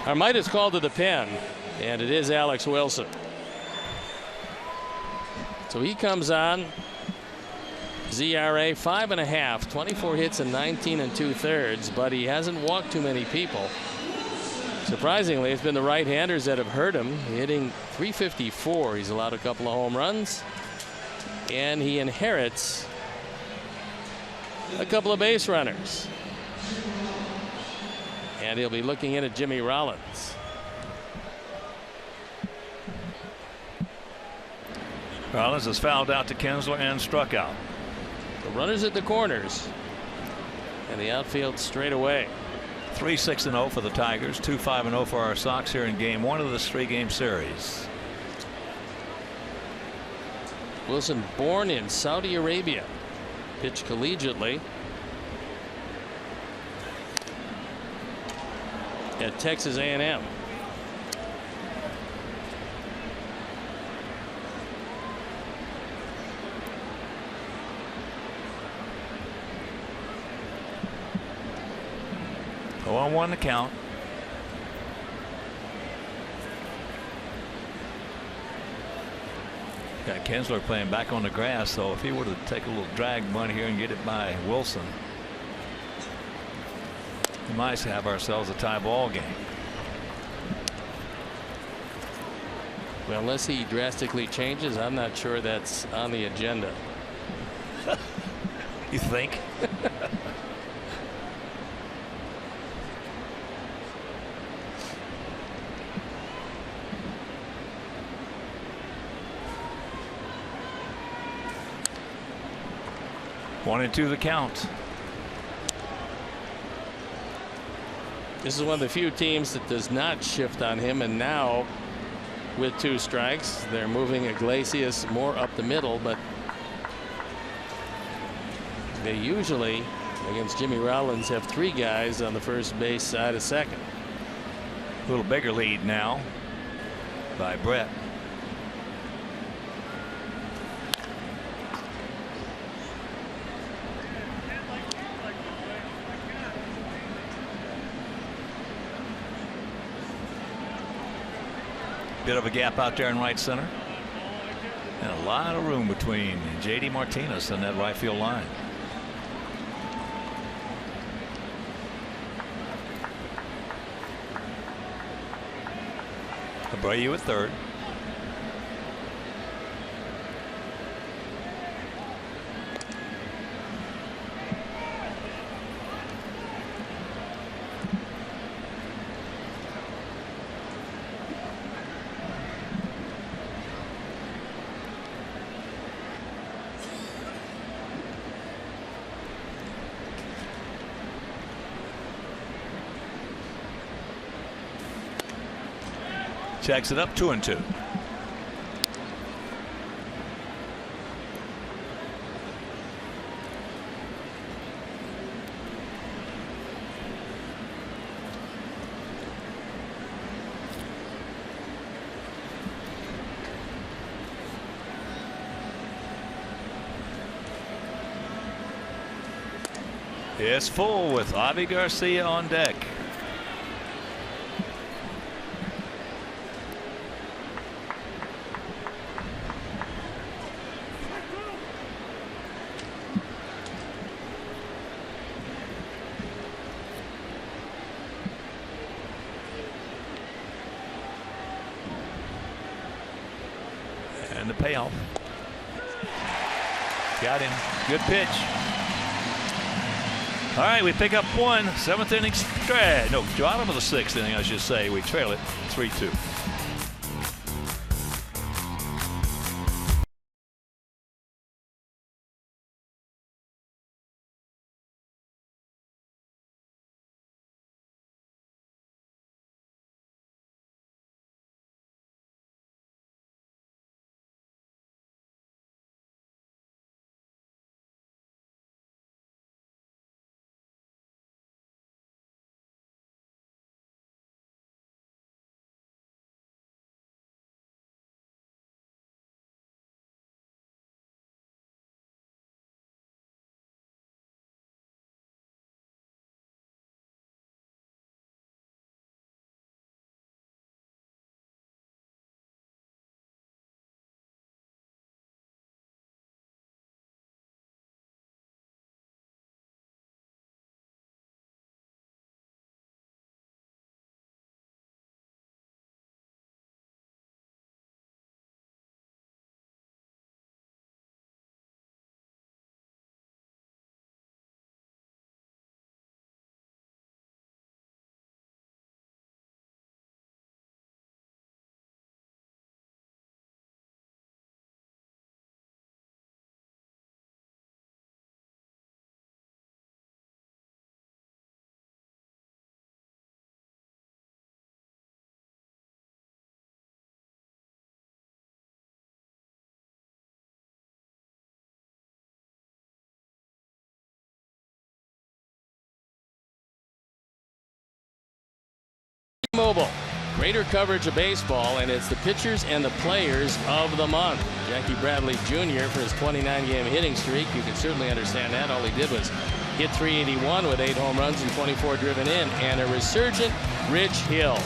Speaker 2: Armida's called to the pen, and it is Alex Wilson. So he comes on. ZRA 5.5, 24 hits and 19 2/3, but he hasn't walked too many people. Surprisingly, it's been the right-handers that have hurt him, hitting .354. He's allowed a couple of home runs, and he inherits a couple of base runners. And he'll be looking in at Jimmy Rollins.
Speaker 1: Rollins has fouled out to Kinsler and struck out.
Speaker 2: The runners at the corners, and the outfield straight away.
Speaker 1: 3-6-0 for the Tigers, 2-5-0 for our Sox here in Game 1 of this 3-game series.
Speaker 2: Wilson, born in Saudi Arabia, pitched collegiately at Texas A&M.
Speaker 1: On 1 to count. Got Kinsler playing back on the grass, so if he were to take a little drag bunt here and get it by Wilson, we might have ourselves a tie ball game.
Speaker 2: Well, unless he drastically changes, I'm not sure that's on the agenda.
Speaker 1: You think? One and 2 the count.
Speaker 2: This is one of the few teams that does not shift on him, and now with 2 strikes they're moving Iglesias more up the middle, but They usually, against Jimmy Rollins, have 3 guys on the first base side of second.
Speaker 1: A little bigger lead now by Brett. Bit of a gap out there in right center. And a lot of room between J.D. Martinez and that right field line. Abreu at third. Checks it up 2-2. It's full with Avi Garcia on deck. And the payoff. Got him. Good pitch. All right, we pick up one. 7th inning stretch. No, bottom of the 6th inning, I should say. We trail it 3-2.
Speaker 2: Mobile, greater coverage of baseball, and it's the pitchers and the players of the month. Jackie Bradley Jr. for his 29-game hitting streak. You can certainly understand that. All he did was hit .381 with 8 home runs and 24 driven in. And a resurgent Rich Hill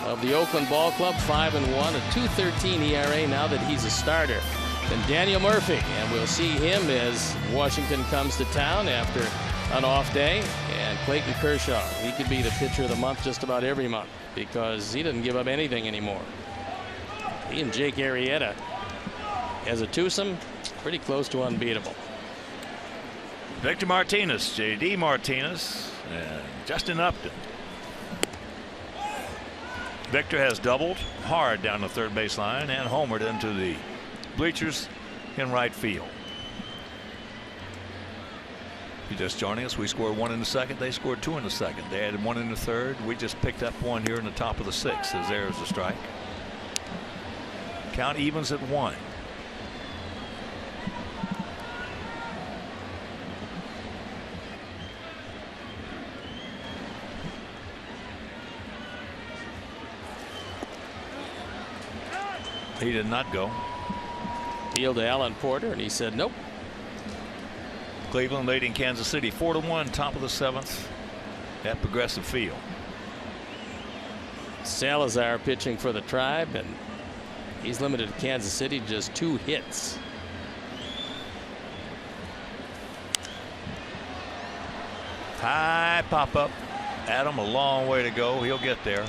Speaker 2: of the Oakland Ball Club, 5-1, a .213 ERA now that he's a starter. Then Daniel Murphy, and we'll see him as Washington comes to town after an off day. And Clayton Kershaw, he could be the pitcher of the month just about every month because he doesn't give up anything anymore. He and Jake Arrieta as a twosome, pretty close to unbeatable.
Speaker 1: Victor Martinez, J.D. Martinez, and Justin Upton. Victor has doubled hard down the third baseline and homered into the bleachers in right field. If you're just joining us, we scored 1 in the second. They scored 2 in the second. They added 1 in the third. We just picked up 1 here in the top of the 6th as there's a strike. Count evens at 1. He did not go.
Speaker 2: Field to Alan Porter, and he said nope.
Speaker 1: Cleveland leading Kansas City 4-1, top of the 7th at Progressive Field.
Speaker 2: Salazar pitching for the Tribe, and he's limited to Kansas City to just 2 hits.
Speaker 1: High pop up. Adam, a long way to go. He'll get there.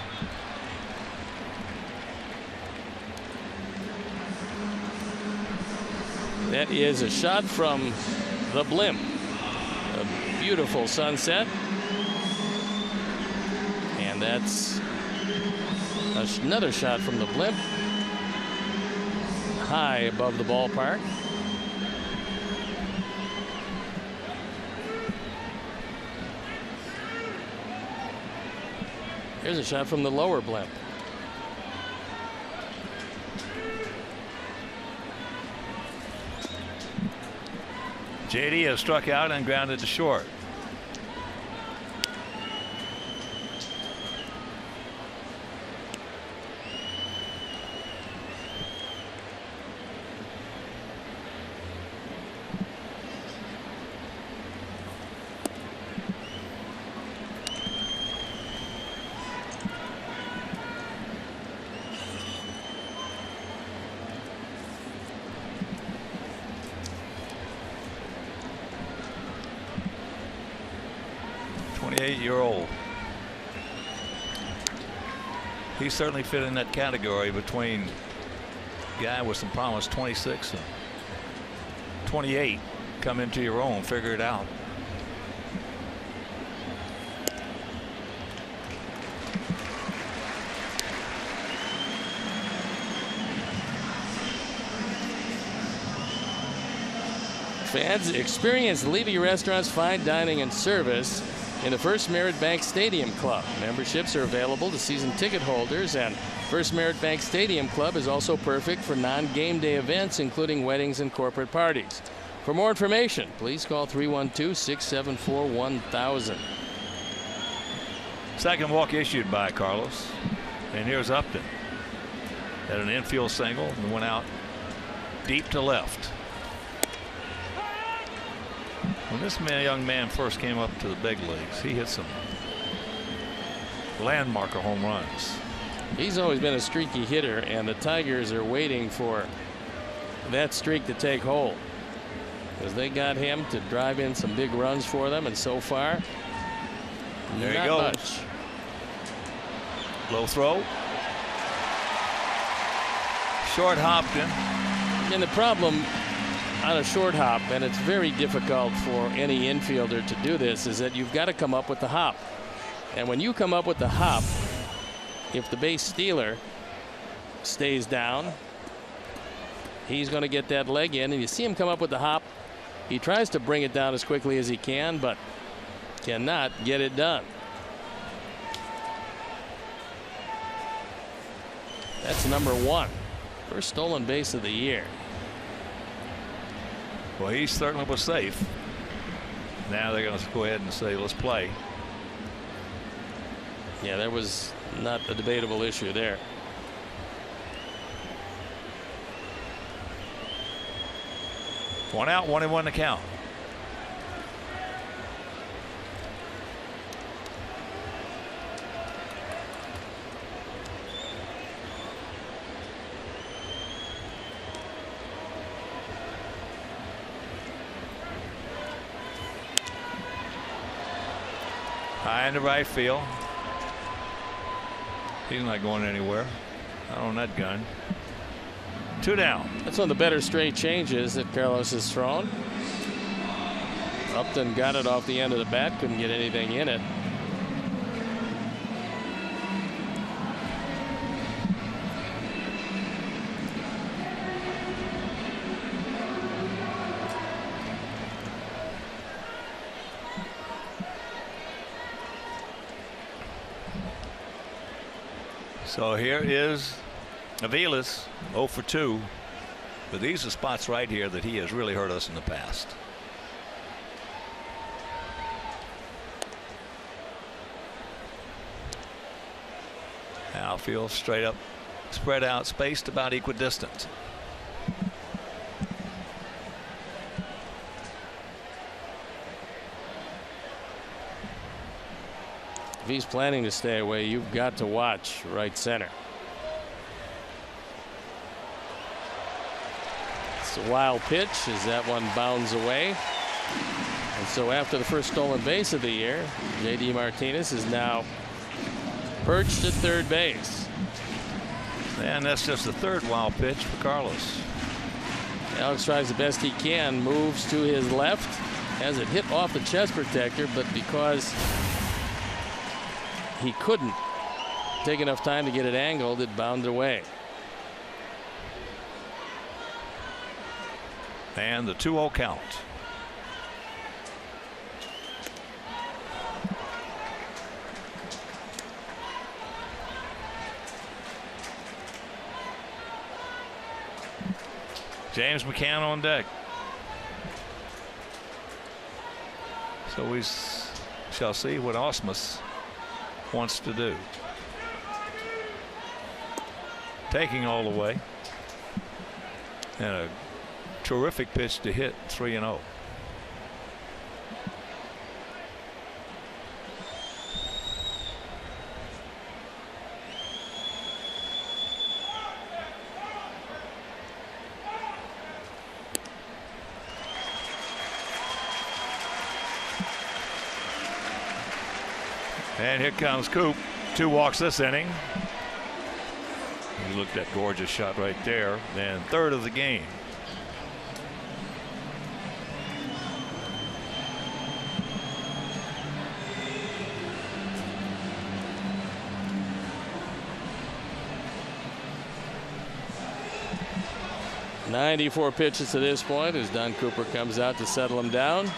Speaker 2: That is a shot from the blimp. A beautiful sunset. And that's another shot from the blimp. High above the ballpark. Here's a shot from the lower blimp.
Speaker 1: JD has struck out and grounded to short. Year-old. He certainly fit in that category between guy with some promise, 26 and 28. Come into your own, figure it out.
Speaker 2: Fans, experience Levy Restaurant's fine dining and service in the First Merit Bank Stadium Club. Memberships are available to season ticket holders, and First Merit Bank Stadium Club is also perfect for non-game day events, including weddings and corporate parties. For more information, please call 312-674-1000.
Speaker 1: Second walk issued by Carlos. And here's Upton. Had an infield single and went out deep to left. When this young man first came up to the big leagues, he hit some landmarker home runs.
Speaker 2: He's always been a streaky hitter, and the Tigers are waiting for that streak to take hold, because they got him to drive in some big runs for them, and so far,
Speaker 1: there
Speaker 2: not
Speaker 1: you go.
Speaker 2: much.
Speaker 1: Low throw. Short hopped him.
Speaker 2: And the problem on a short hop, and it's very difficult for any infielder to do this, is that you've got to come up with the hop. And when you come up with the hop, if the base stealer stays down, he's going to get that leg in, and you see him come up with the hop. He tries to bring it down as quickly as he can, but cannot get it done. That's number 1. First stolen base of the year.
Speaker 1: Well, he certainly was safe. Now they're going to go ahead and say, let's play.
Speaker 2: Yeah, there was not a debatable issue there.
Speaker 1: One out, 1-1 to count. High into right field. He's not going anywhere. Not on that gun. 2 down.
Speaker 2: That's one of the better straight changes that Carlos has thrown. Upton got it off the end of the bat, couldn't get anything in it.
Speaker 1: So here is Aviles, 0 for 2. But these are spots right here that he has really hurt us in the past. Outfield straight up spread out, spaced, about equidistant.
Speaker 2: If he's planning to stay away, you've got to watch right center. It's a wild pitch as that one bounds away. And so after the first stolen base of the year, J.D. Martinez is now perched at third base.
Speaker 1: And that's just the third wild pitch for Carlos.
Speaker 2: Alex tries the best he can, moves to his left, has it hit off the chest protector, but because he couldn't take enough time to get it angled, it bounded away.
Speaker 1: And the 2-0 count. James McCann on deck. So we shall see what Ausmus wants to do. Taking all the way. And a terrific pitch to hit 3-0. And here comes Coop. 2 walks this inning. You looked at gorgeous shot right there. And third of the game.
Speaker 2: .94 pitches to this point as Don Cooper comes out to settle him down.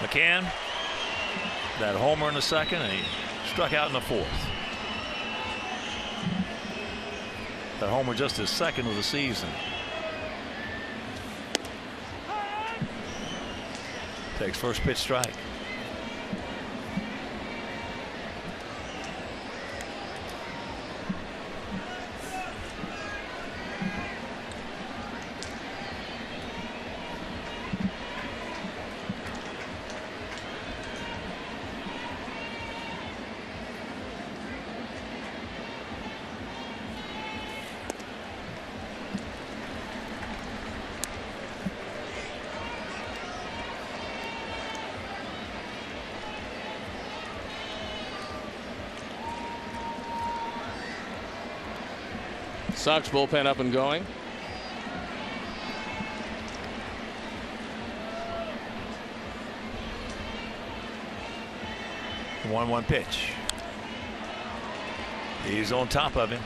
Speaker 1: McCann, that homer in the second, and he struck out in the fourth. That homer just his second of the season. Takes first pitch strike.
Speaker 2: Sox bullpen up and going.
Speaker 1: The 1-1 pitch. He's on top of him.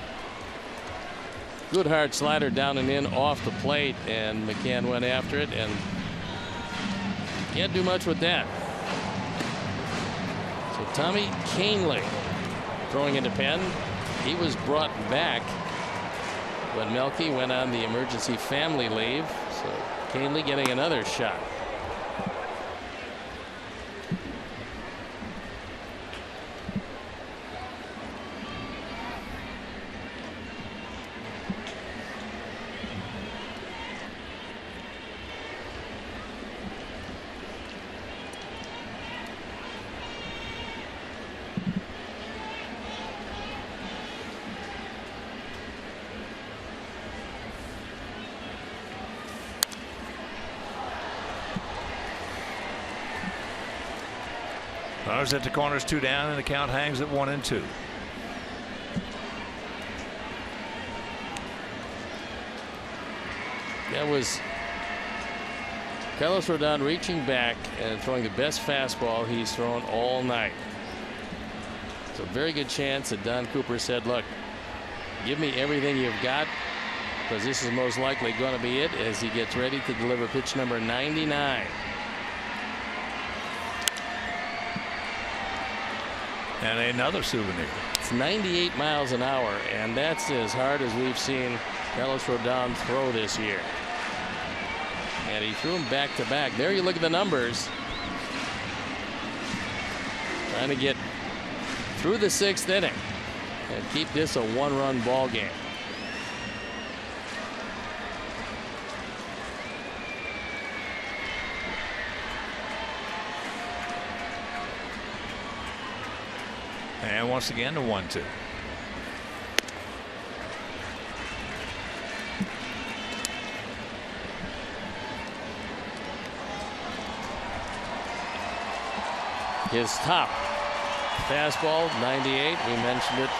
Speaker 2: Good hard slider down and in off the plate, and McCann went after it and can't do much with that. So Tommy Kahnle throwing into pen. He was brought back when Melky went on the emergency family leave. So Kahnle getting another shot.
Speaker 1: Runners at the corners, 2 down, and the count hangs at 1-2.
Speaker 2: That was Carlos Rodon reaching back and throwing the best fastball he's thrown all night. It's a very good chance that Don Cooper said, look, give me everything you've got, because this is most likely going to be it, as he gets ready to deliver pitch number 99.
Speaker 1: And another souvenir.
Speaker 2: It's 98 miles an hour, and that's as hard as we've seen Carlos Rodon throw this year. And he threw him back to back. There you look at the numbers. Trying to get through the 6th inning and keep this a 1-run ball game.
Speaker 1: And once again, the 1-2.
Speaker 2: His top fastball, 98. We mentioned it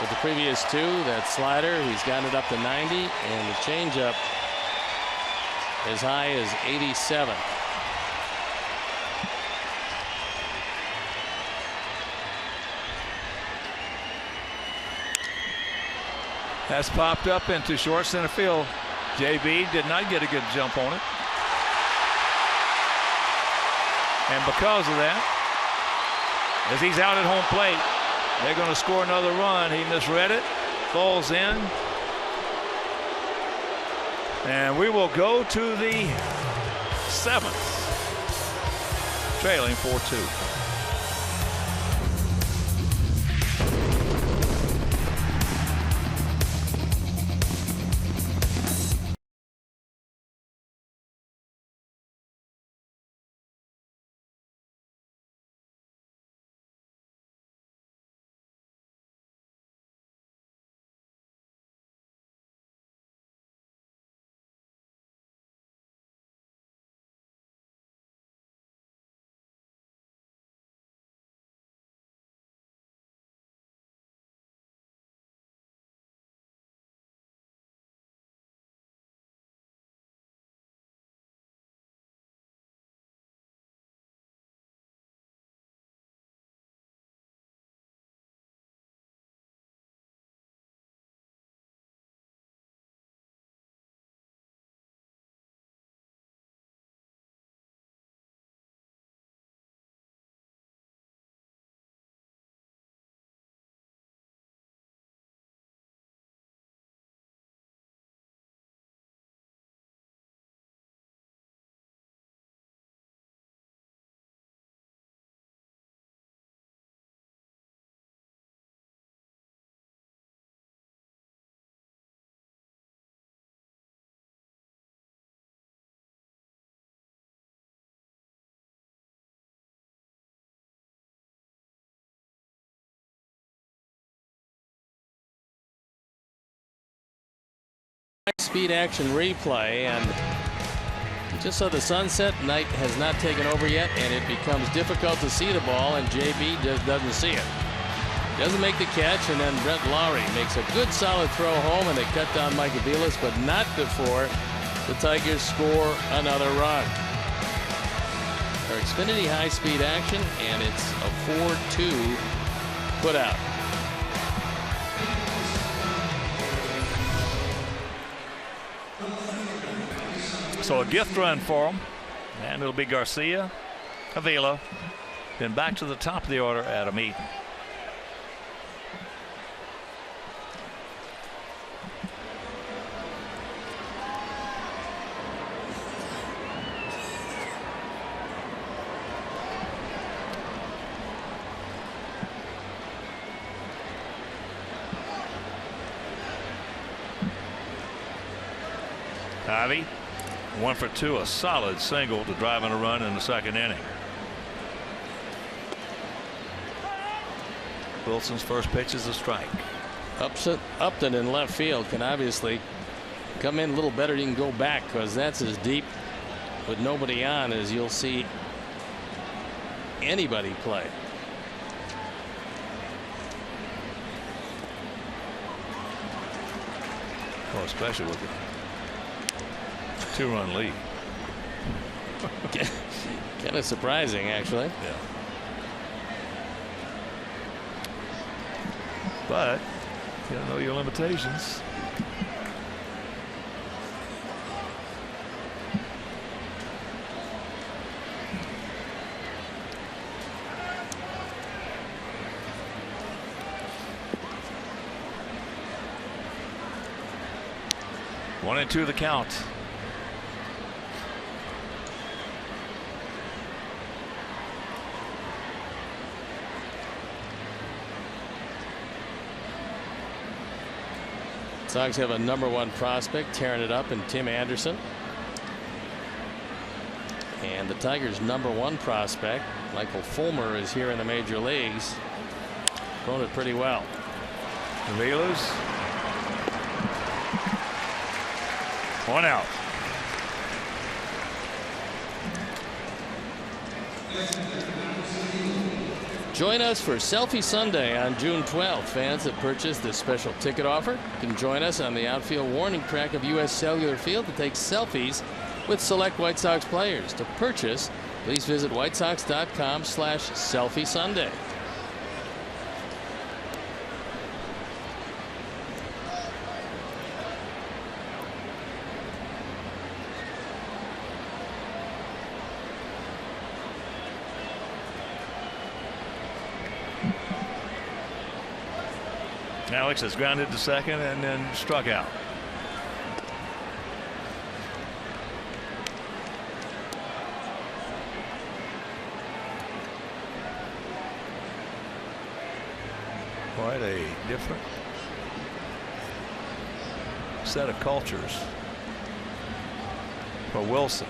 Speaker 2: with the previous 2. That slider, he's gotten it up to 90, and the changeup as high as 87.
Speaker 1: That's popped up into short center field. JB did not get a good jump on it. And because of that, as he's out at home plate, they're going to score another run. He misread it, falls in. And we will go to the 7th, trailing 4-2.
Speaker 2: Speed action replay, and just so the sunset, night has not taken over yet, and it becomes difficult to see the ball, and JB just doesn't see it. Doesn't make the catch, and then Brent Lowry makes a good solid throw home, and they cut down Mike Aviles, but not before the Tigers score another run. Our Xfinity high-speed action, and it's a 4-2 put out.
Speaker 1: So a gift run for him, and it'll be Garcia, Avila, then back to the top of the order, Adam Eaton. Ivy, 1 for 2, a solid single to drive in a run in the 2nd inning. Wilson's first pitch is a strike.
Speaker 2: Upton in left field can obviously come in a little better. You can go back, because that's as deep with nobody on as you'll see anybody play.
Speaker 1: Well, especially with the 2-run lead.
Speaker 2: Kind of surprising, actually.
Speaker 1: Yeah. But you don't know your limitations. One and two the count.
Speaker 2: Sox have a #1 prospect tearing it up in Tim Anderson. And the Tigers' #1 prospect, Michael Fulmer, is here in the major leagues. Thrown it pretty well.
Speaker 1: Avila's. One out.
Speaker 2: Join us for Selfie Sunday on June 12th. Fans that purchase this special ticket offer can join us on the outfield warning track of U.S. Cellular Field to take selfies with select White Sox players. To purchase, please visit whitesox.com/Selfie Sunday.
Speaker 1: Alex has grounded to second and then struck out. Quite a different set of cultures for Wilson,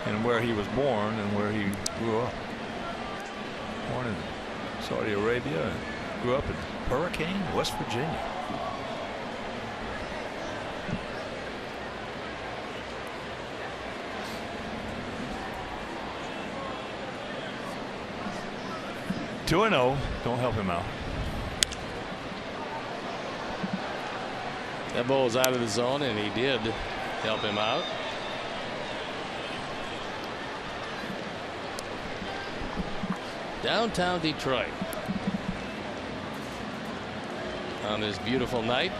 Speaker 1: and where he was born and where he grew up. Born in Saudi Arabia and grew up in Hurricane, West Virginia. Two and 0. Don't help him out.
Speaker 2: That ball was out of the zone, and he did help him out. Downtown Detroit on this beautiful night.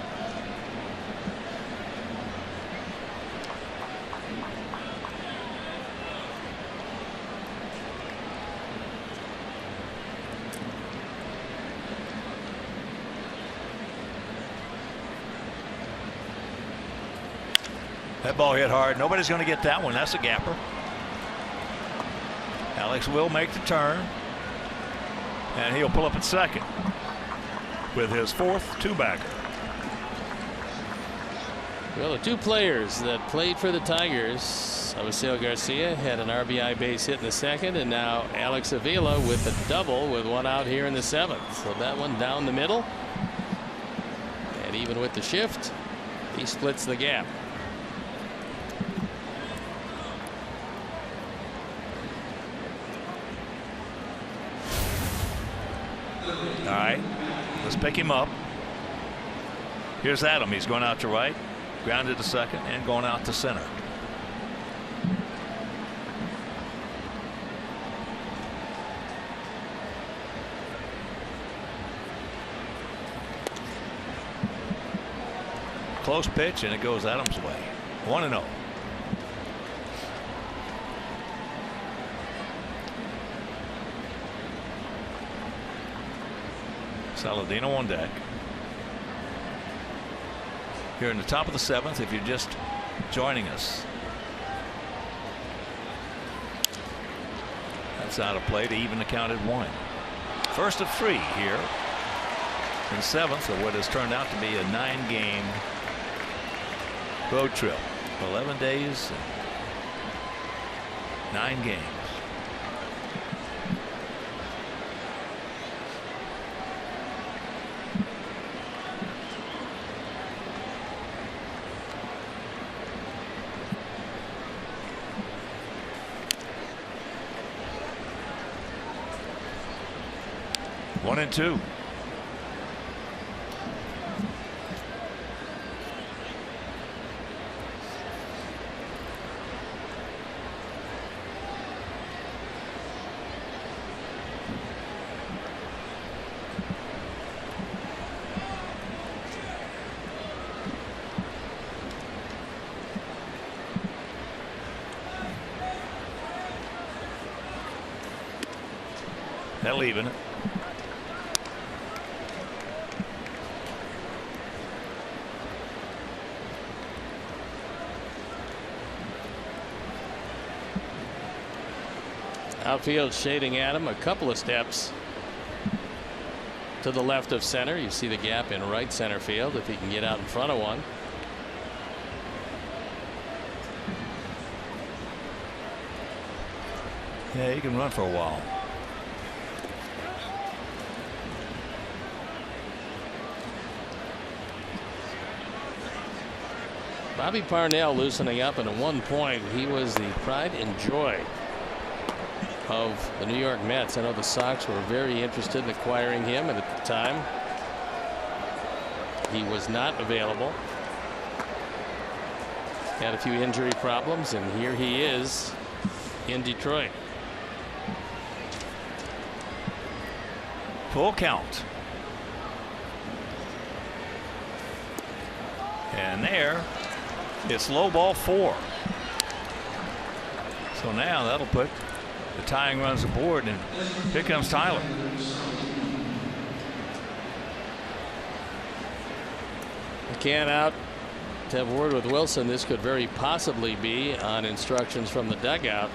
Speaker 1: That ball hit hard. Nobody's going to get that one. That's a gapper. Alex will make the turn. And he'll pull up at second with his fourth two-bagger.
Speaker 2: Well, the two players that played for the Tigers, Avisail Garcia had an RBI base hit in the second, and now Alex Avila with a double with one out here in the seventh. So that one down the middle. And even with the shift, he splits the gap.
Speaker 1: All right, let's pick him up. Here's Adam. He's going out to right, grounded to second, and going out to center. Close pitch, and it goes Adams' way. 1-0. Saladino on deck. Here in the top of the seventh, if you're just joining us. That's out of play to even the count at 1. First of 3 here in seventh of what has turned out to be a 9-game road trip. 11 days, 9 games. One and two. That'll even it.
Speaker 2: Outfield shading at him a couple of steps to the left of center. You see the gap in right center field if he can get out in front of one.
Speaker 1: Yeah, he can run for a while.
Speaker 2: Bobby Parnell loosening up, and at one point he was the pride and joy of the New York Mets. I know the Sox were very interested in acquiring him, and at the time he was not available. Had a few injury problems, and here he is in Detroit.
Speaker 1: Full count. And there, it's low ball 4. So now that'll put the tying runs aboard, and here comes Tyler.
Speaker 2: McCann out to have a word with Wilson. This could very possibly be on instructions from the dugout.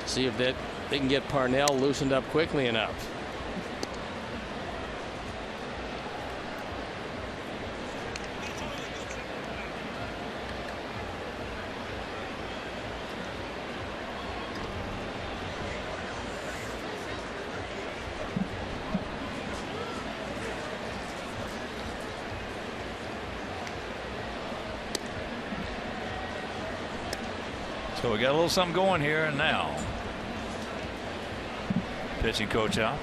Speaker 2: See if they can get Parnell loosened up quickly enough.
Speaker 1: So we got a little something going here and now. Pitching coach out.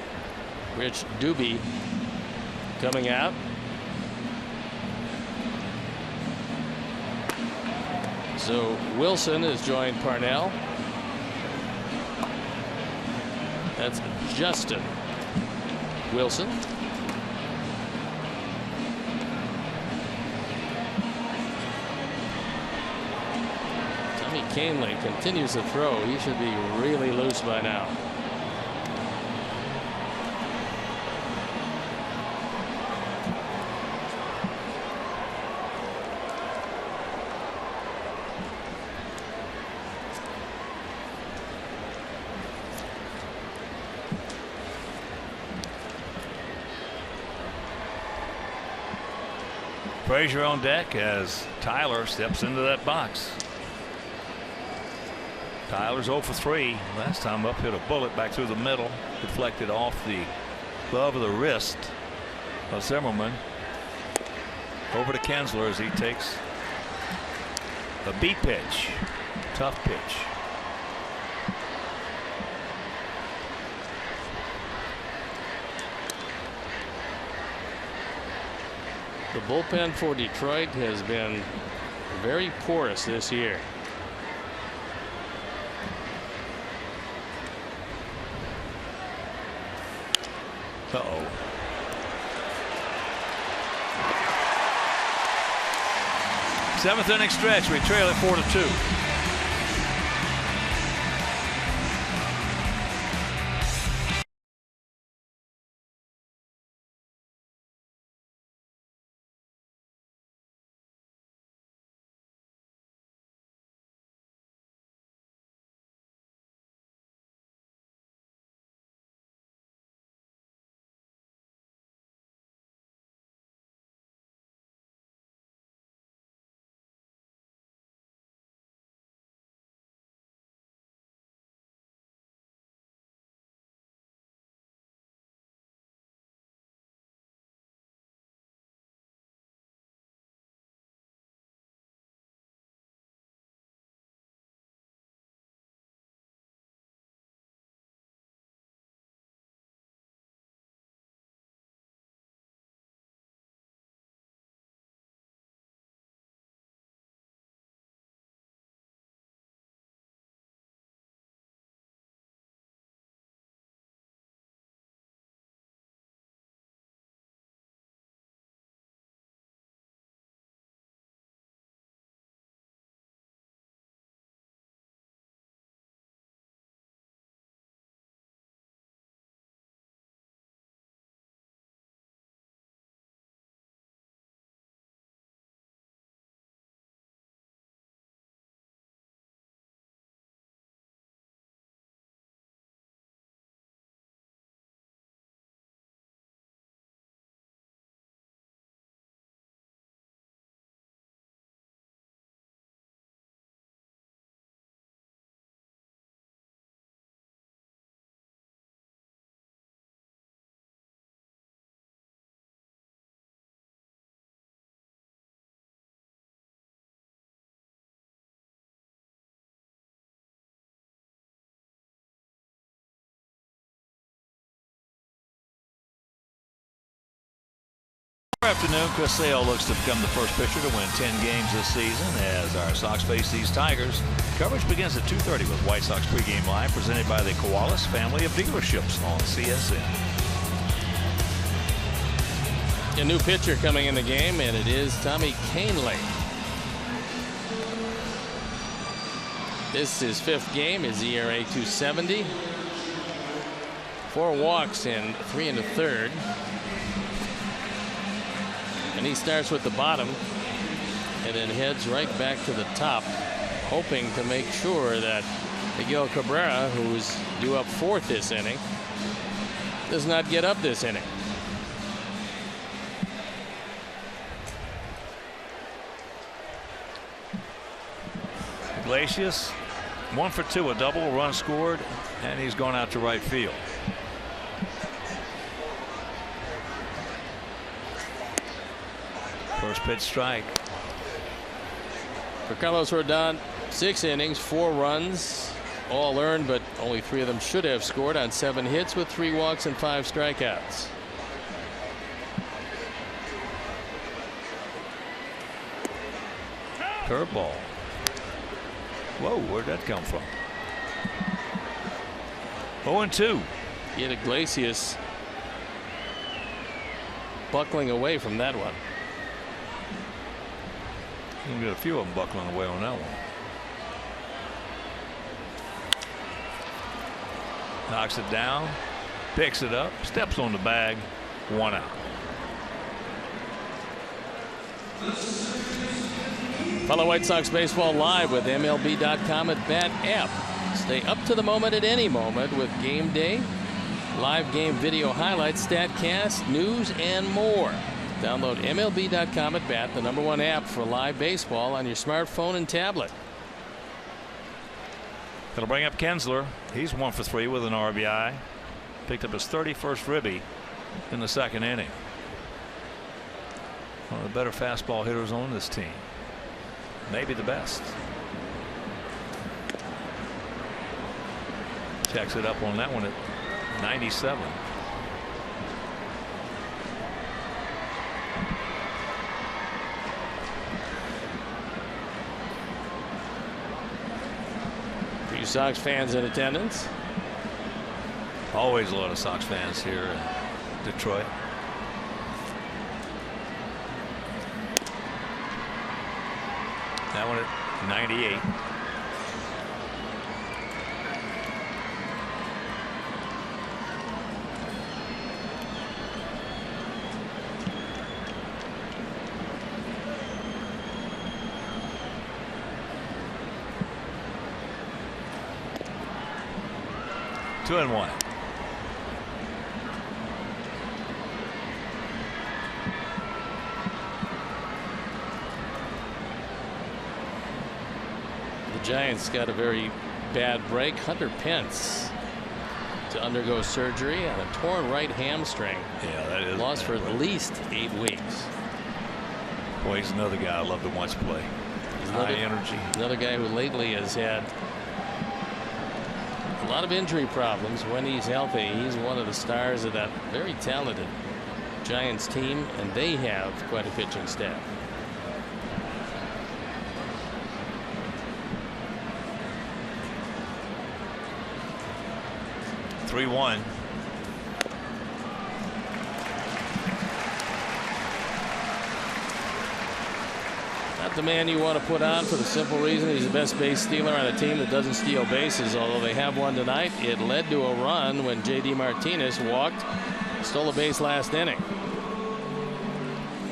Speaker 2: Rich Doobie coming out. So Wilson has joined Parnell. That's Justin Wilson. Canley continues to throw. He should be really loose by now.
Speaker 1: Frazier on deck as Tyler steps into that box. Tyler's 0 for 3. Last time up, hit a bullet back through the middle, deflected off the glove of the wrist of Zimmerman. Over to Kinsler as he takes a beat pitch. Tough pitch.
Speaker 2: The bullpen for Detroit has been very porous this year.
Speaker 1: Uh-oh. Seventh inning stretch. We trail it 4-2. Good afternoon. Chris Sale looks to become the first pitcher to win 10 games this season as our Sox face these Tigers. Coverage begins at 2:30 with White Sox pregame live, presented by the Koalas family of dealerships on CSN.
Speaker 2: A new pitcher coming in the game, and it is Tommy Kahnle. This is his 5th game. His ERA .270. 4 walks in 3 1/3. And he starts with the bottom and then heads right back to the top, hoping to make sure that Miguel Cabrera, who's due up 4th this inning, does not get up this inning.
Speaker 1: Iglesias, 1 for 2, a double, run scored, and he's gone out to right field. First pitch strike.
Speaker 2: For Carlos Rodon, 6 innings, 4 runs, all earned, but only 3 of them should have scored on 7 hits with 3 walks and 5 strikeouts.
Speaker 1: Curveball. Whoa, where'd that come from? 0-2.
Speaker 2: Yet Iglesias buckling away from that one.
Speaker 1: You can get a few of them buckling away on that one. Knocks it down, picks it up, steps on the bag, 1 out.
Speaker 2: Follow White Sox baseball live with MLB.com at Bat app. Stay up to the moment at any moment with game day, live game video highlights, StatCast, news, and more. Download MLB.com at Bat, the #1 app for live baseball on your smartphone and tablet.
Speaker 1: It'll bring up Kinsler. He's 1 for 3 with an RBI. Picked up his 31st ribby in the 2nd inning. One of the better fastball hitters on this team. Maybe the best. Checks it up on that one at 97.
Speaker 2: For you Sox fans in attendance.
Speaker 1: Always a lot of Sox fans here in Detroit. That one at 98. Two and 1.
Speaker 2: Giants got a very bad break. Hunter Pence to undergo surgery on a torn right hamstring.
Speaker 1: Yeah, that is.
Speaker 2: Lost for at least 8 weeks.
Speaker 1: Boy, he's another guy I love to watch play. High energy.
Speaker 2: Another guy who lately has had a lot of injury problems. When he's healthy, he's one of the stars of that very talented Giants team, and they have quite a pitching staff.
Speaker 1: 3-1.
Speaker 2: Not the man you want to put on for the simple reason he's the best base stealer on a team that doesn't steal bases, although they have one tonight. It led to a run when J.D. Martinez walked, stole a base last inning.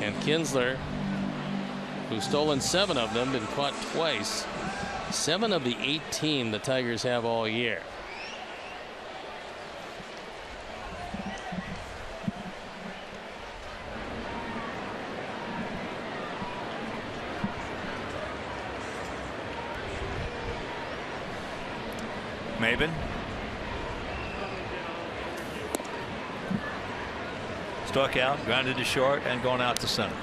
Speaker 2: And Kinsler, who's stolen 7 of them, been caught twice. 7 of the 18 the Tigers have all year.
Speaker 1: Maben. Struck out, grounded to short, and gone out to center.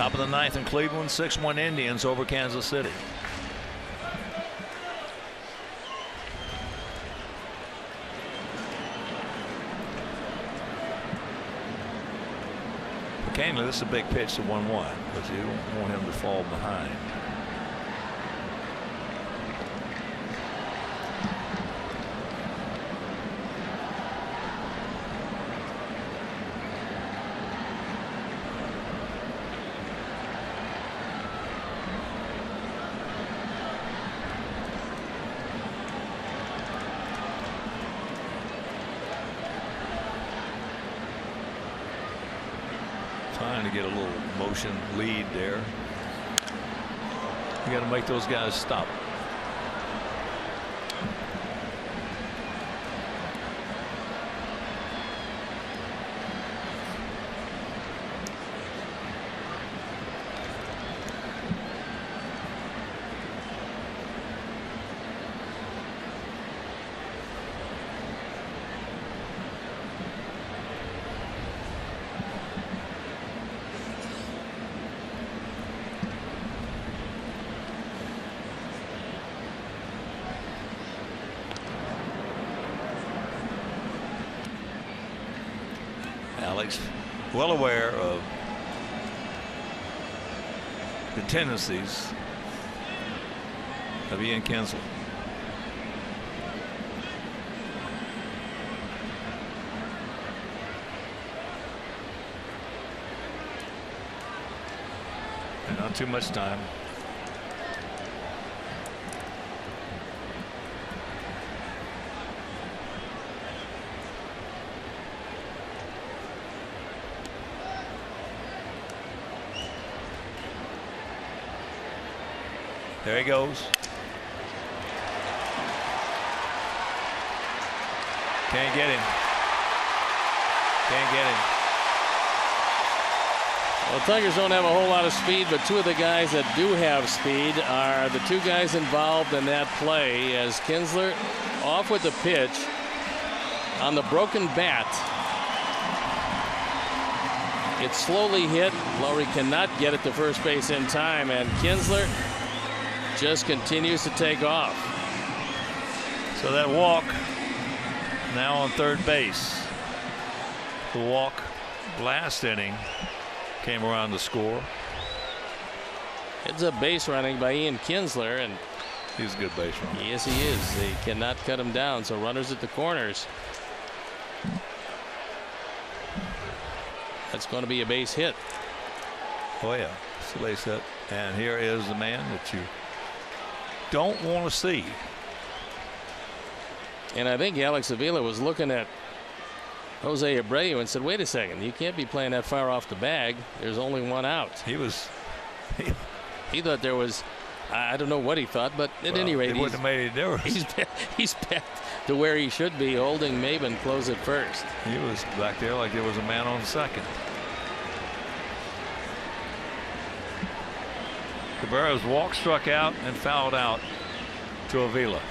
Speaker 1: Top of the ninth in Cleveland, 6-1 Indians over Kansas City. McCainley, this is a big pitch to 1-1, but you don't want him to fall behind. Trying to get a little motion lead there. You got to make those guys stop. Alex, well aware of the tendencies of Ian Kinsler. And not too much time. There he goes. Can't get him. Can't get him.
Speaker 2: Well, the Tigers don't have a whole lot of speed, but two of the guys that do have speed are the two guys involved in that play, as Kinsler off with the pitch on the broken bat. It's slowly hit. Lowry cannot get it to first base in time, and Kinsler just continues to take off.
Speaker 1: So that walk now on third base. The walk last inning came around to score.
Speaker 2: It's a base running by Ian Kinsler, and
Speaker 1: he's a good base runner.
Speaker 2: Yes, he is. They cannot cut him down, so runners at the corners. That's going to be a base hit.
Speaker 1: Oh yeah, it's a base hit. And here is the man that you don't want to see.
Speaker 2: And I think Alex Avila was looking at Jose Abreu and said, wait a second, you can't be playing that far off the bag. There's only one out.
Speaker 1: He
Speaker 2: he thought there was, I don't know what he thought, but at any rate,
Speaker 1: it wouldn't have made any difference.
Speaker 2: He's back to where he should be, holding Maben close at first.
Speaker 1: He was back there like there was a man on second. Cabrera's walk struck out and fouled out to Avila.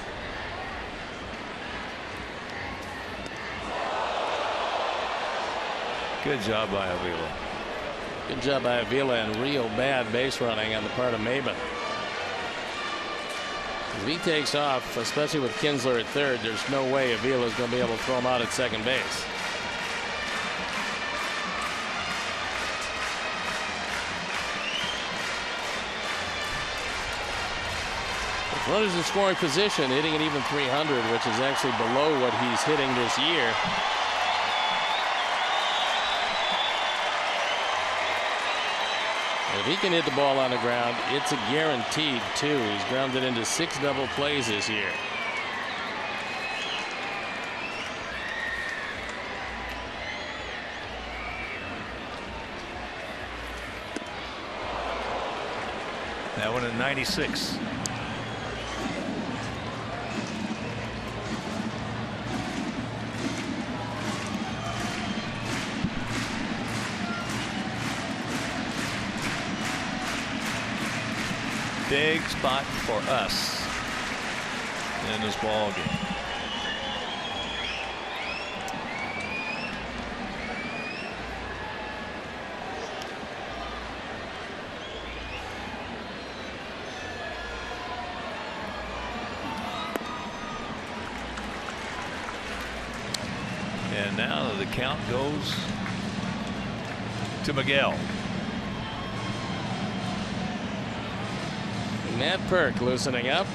Speaker 1: Good job by Avila.
Speaker 2: Good job by Avila, and real bad base running on the part of Maben. If he takes off, especially with Kinsler at third, there's no way Avila is going to be able to throw him out at second base. Runners in scoring position, hitting an even 300, which is actually below what he's hitting this year. If he can hit the ball on the ground, it's a guaranteed two. He's grounded into 6 double plays this year.
Speaker 1: That one at 96. Big spot for us in this ball game. And now the count goes to Miguel.
Speaker 2: Matt Perk loosening up.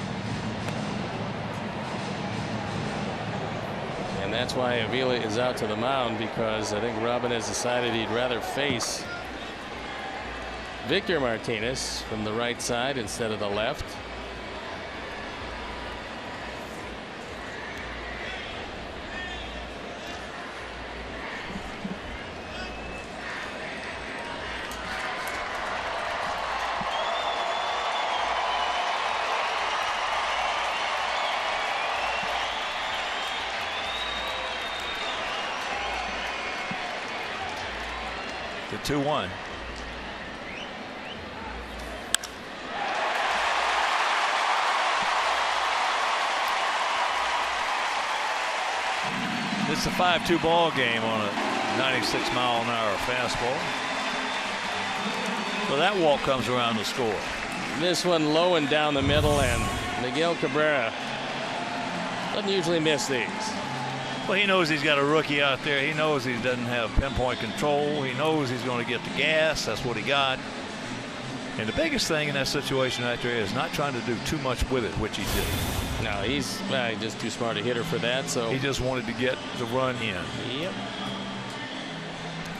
Speaker 2: And that's why Avila is out to the mound, because I think Robin has decided he'd rather face Victor Martinez from the right side instead of the left.
Speaker 1: The 2-1. It's a 5-2 ball game on a 96-mile-an-hour fastball. So that walk comes around the score.
Speaker 2: This one low and down the middle, and Miguel Cabrera doesn't usually miss these.
Speaker 1: Well, he knows he's got a rookie out there. He knows he doesn't have pinpoint control. He knows he's going to get the gas. That's what he got. And the biggest thing in that situation right there is not trying to do too much with it, which he did.
Speaker 2: No, he's just too smart a hitter for that. So
Speaker 1: he just wanted to get the run in.
Speaker 2: Yep.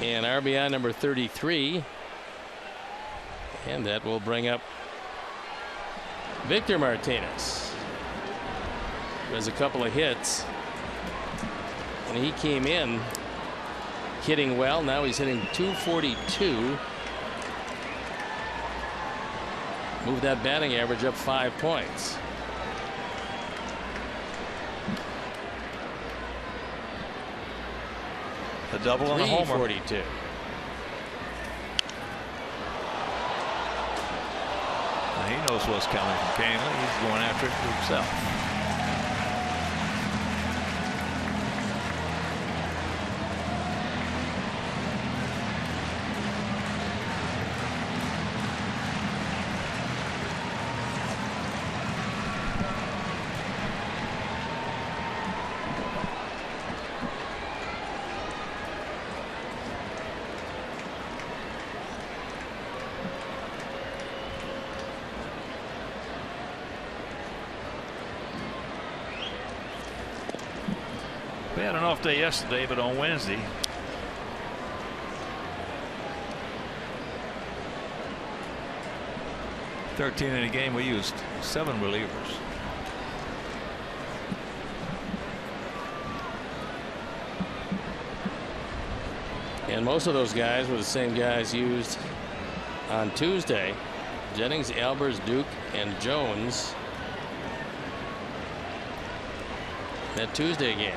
Speaker 2: And RBI number 33. And that will bring up Victor Martinez. There's a couple of hits. And he came in hitting well. Now he's hitting .242. Moved that batting average up 5 points.
Speaker 1: A double and a homer.
Speaker 2: 342.
Speaker 1: Now he knows what's coming from Canley. He's going after it for himself. We had an off day yesterday, but on Wednesday, (13 in a game), we used 7 relievers.
Speaker 2: And most of those guys were the same guys used on Tuesday. Jennings, Albers, Duke, and Jones. That Tuesday game.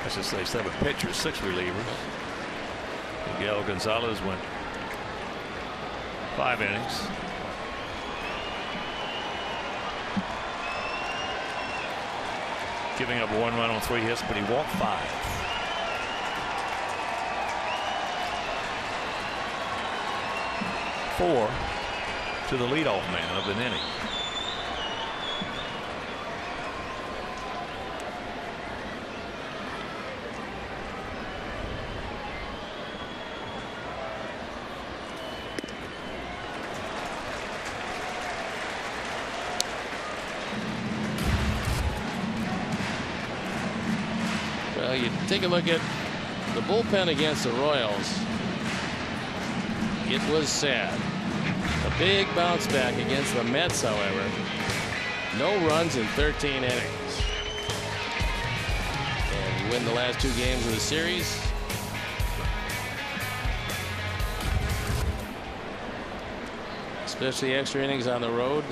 Speaker 1: I should say 7 pitchers, 6 relievers. Miguel Gonzalez went 5 innings. Giving up 1 run on 3 hits, but he walked 5. Four to the leadoff man of an inning.
Speaker 2: Well, you take a look at the bullpen against the Royals. It was sad. A big bounce back against the Mets, however. No runs in 13 innings. And you win the last 2 games of the series. Especially extra innings on the road.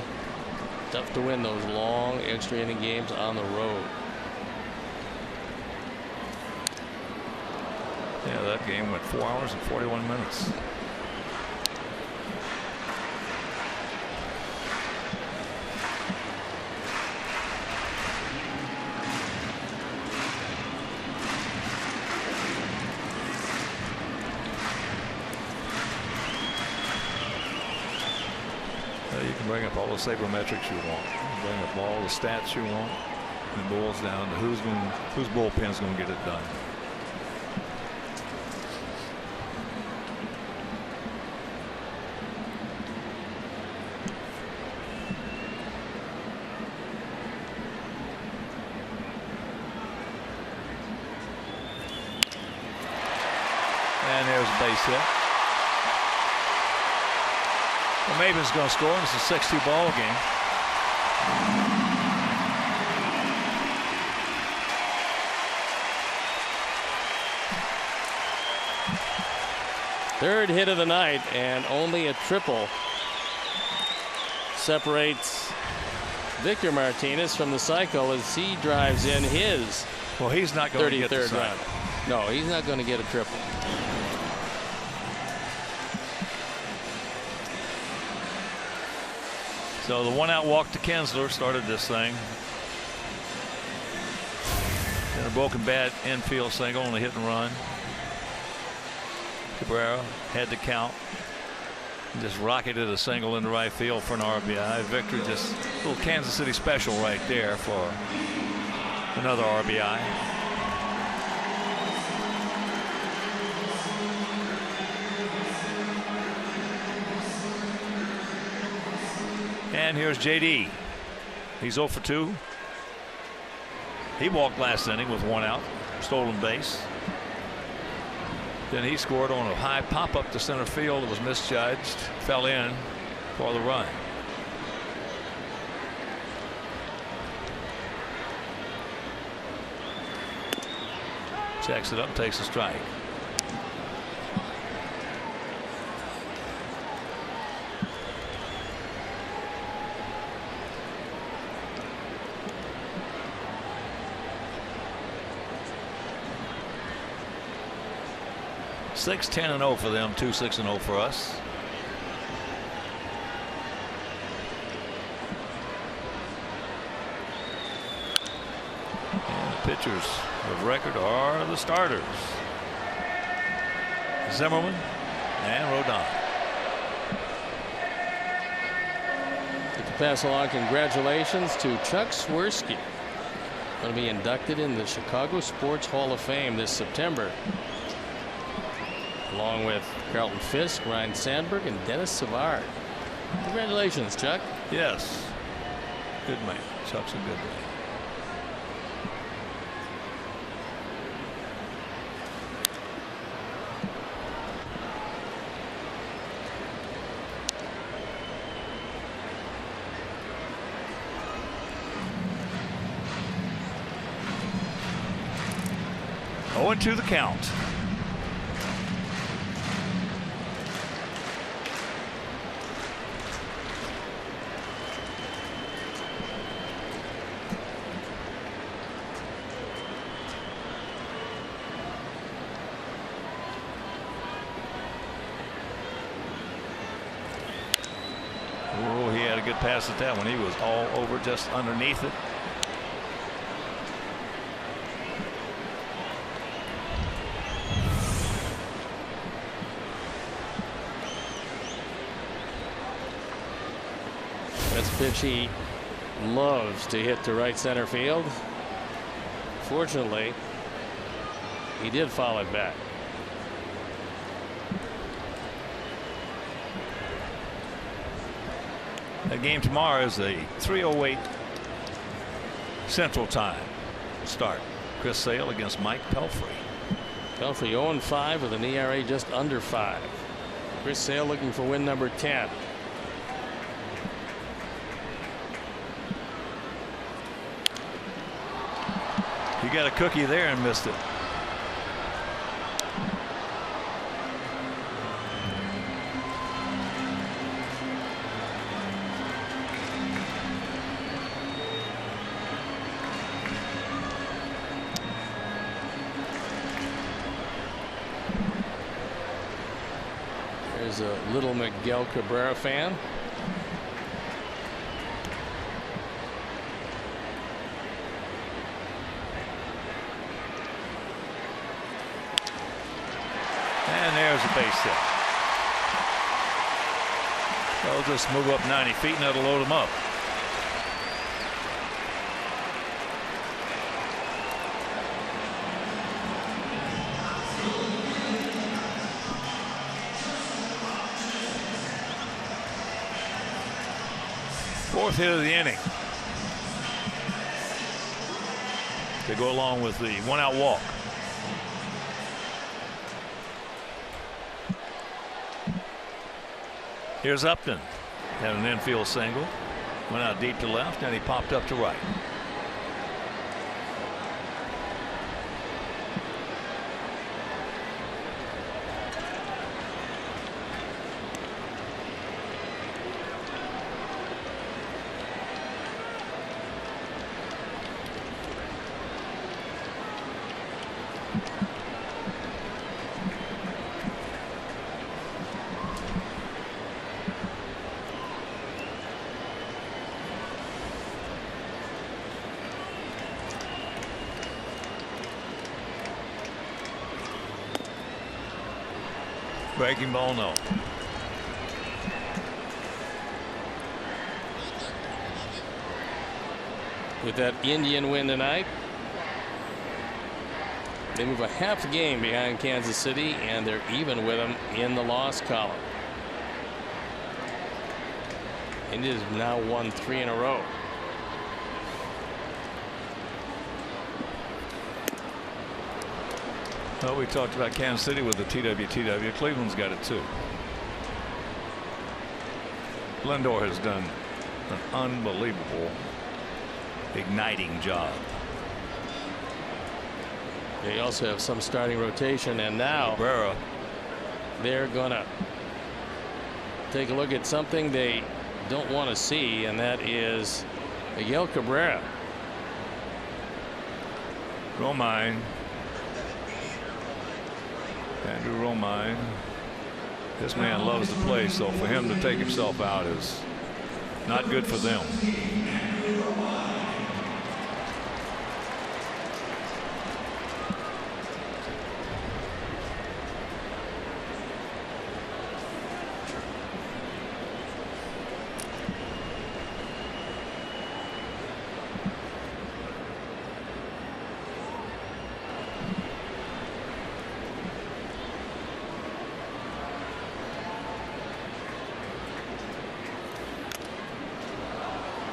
Speaker 2: Tough to win those long extra inning games on the road.
Speaker 1: Yeah, that game went 4 hours and 41 minutes. You can bring up all the sabermetrics you want. You can bring up all the stats you want. It boils down to whose bullpen's going to get it done. And there's a base hit. Well, Maven's going to score. It's a 6-2 ball game.
Speaker 2: Third hit of the night, and only a triple separates Victor Martinez from the cycle as he drives in his
Speaker 1: he's not going to get the
Speaker 2: 33rd run. No, he's not going to get a triple.
Speaker 1: So the 1-out walk to Kinsler started this thing. Then a broken bat infield single on a hit and run. Cabrera had to count. Just rocketed a single into right field for an RBI. Victor just a little Kansas City special right there for another RBI. And here's JD. He's 0 for 2. He walked last inning with 1 out, stolen base. Then he scored on a high pop up to center field. It was misjudged, fell in for the run. Checks it up, takes a strike. Six, 10-0 for them. 2-6-0 for us. And the pitchers of record are the starters: Zimmerman and Rodon.
Speaker 2: Get to pass along congratulations to Chuck Swirsky. Going to be inducted in the Chicago Sports Hall of Fame this September, along with Carlton Fisk, Ryan Sandberg, and Dennis Savard. Congratulations, Chuck.
Speaker 1: Yes. Good man. Chuck's a good man. Oh, and 2 the count. Good pass at that one. He was all over just underneath it.
Speaker 2: That's a pitch he loves to hit to right center field. Fortunately, he did foul it back.
Speaker 1: The game tomorrow is a 3:08 Central Time start. Chris Sale against Mike Pelfrey.
Speaker 2: Pelfrey 0-5 with an ERA just under 5. Chris Sale looking for win number 10.
Speaker 1: You got a cookie there and missed it.
Speaker 2: A little Miguel Cabrera fan.
Speaker 1: And there's a base hit. They'll just move up 90 feet and that'll load them up. Fourth hit of the inning to go along with the one-out walk. Here's Upton. Had an infield single. Went out deep to left, and he popped up to right. Breaking ball, no.
Speaker 2: With that Indian win tonight, they move a half game behind Kansas City, and they're even with them in the loss column. Indians have now won 3 in a row.
Speaker 1: Well, we talked about Kansas City with the TWTW. Cleveland's got it too. Lindor has done an unbelievable igniting job.
Speaker 2: They also have some starting rotation, and now
Speaker 1: Cabrera.
Speaker 2: They're gonna take a look at something they don't want to see, and that is Miguel Cabrera.
Speaker 1: Romine. Andrew Romine. This man loves to play, so for him to take himself out is not good for them.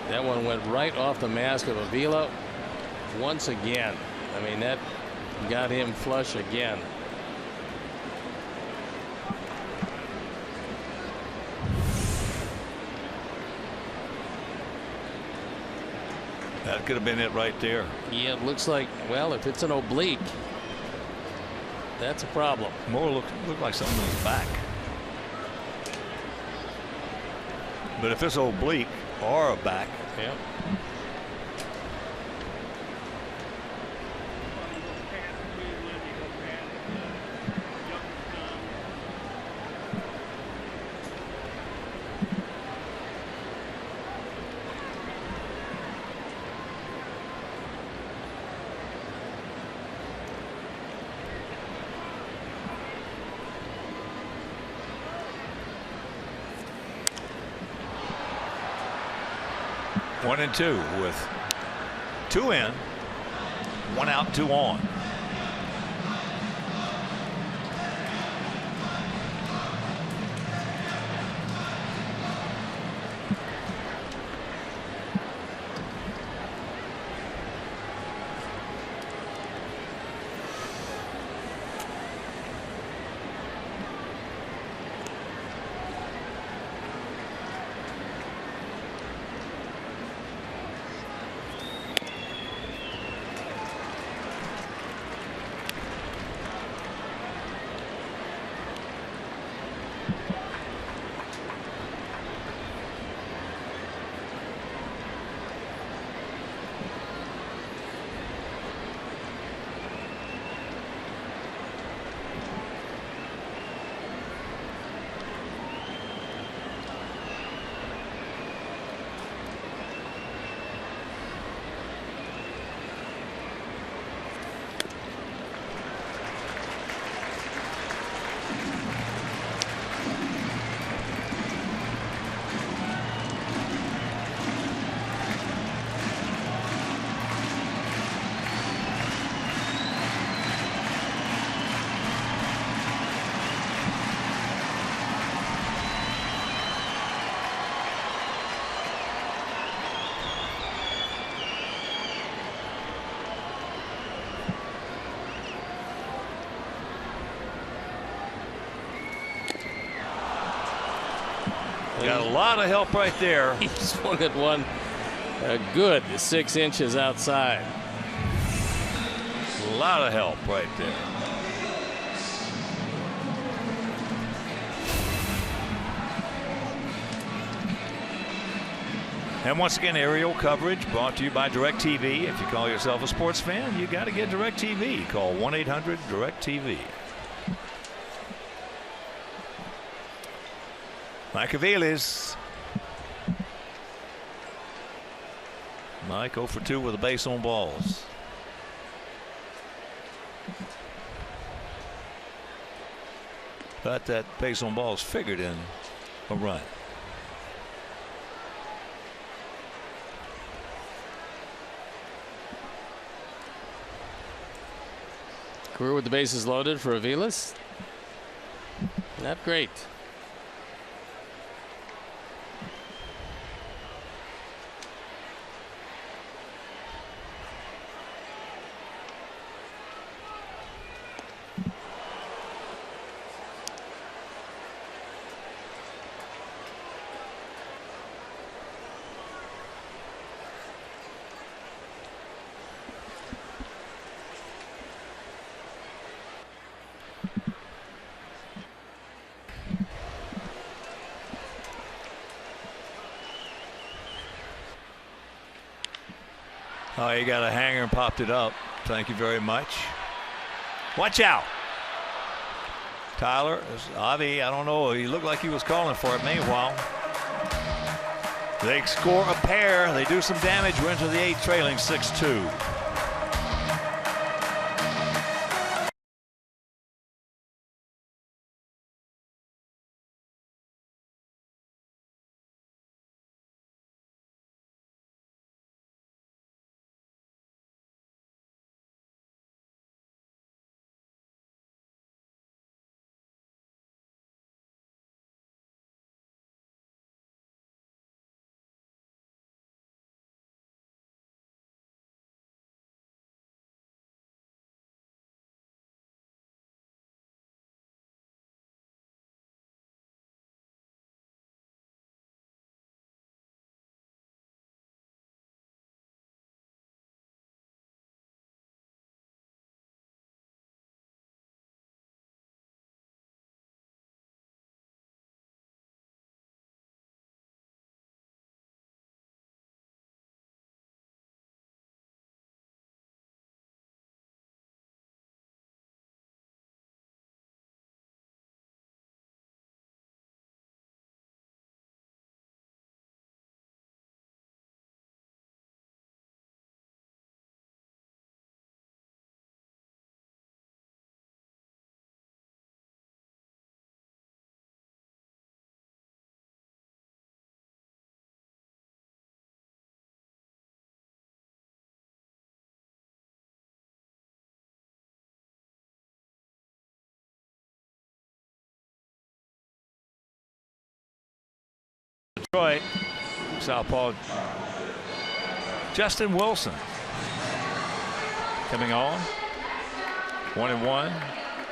Speaker 2: That one went right off the mask of Avila once again. I mean, that got him flush again.
Speaker 1: That could have been it right there.
Speaker 2: Yeah, it looks like, well, if it's an oblique, that's a problem.
Speaker 1: More look like something in his back. But if it's oblique or a back.
Speaker 2: Yeah.
Speaker 1: One and two with 2 in, 1 out, 2 on. Got a lot of help right there.
Speaker 2: He swung at one a good 6 inches outside.
Speaker 1: A lot of help right there. And once again, aerial coverage brought to you by DirecTV. If you call yourself a sports fan, you got to get DirecTV. Call 1-800-DirecTV. Mike Aviles. Mike 0 for 2 with a base on balls. But that base on balls figured in a run.
Speaker 2: Career with the bases loaded for Aviles. Not great.
Speaker 1: Oh, he got a hanger and popped it up. Thank you very much. Watch out. Tyler, Avi, I don't know. He looked like he was calling for it. Meanwhile, they score a pair. They do some damage. We're into the 8th, trailing 6-2. Detroit, southpaw Justin Wilson coming on. 1-1,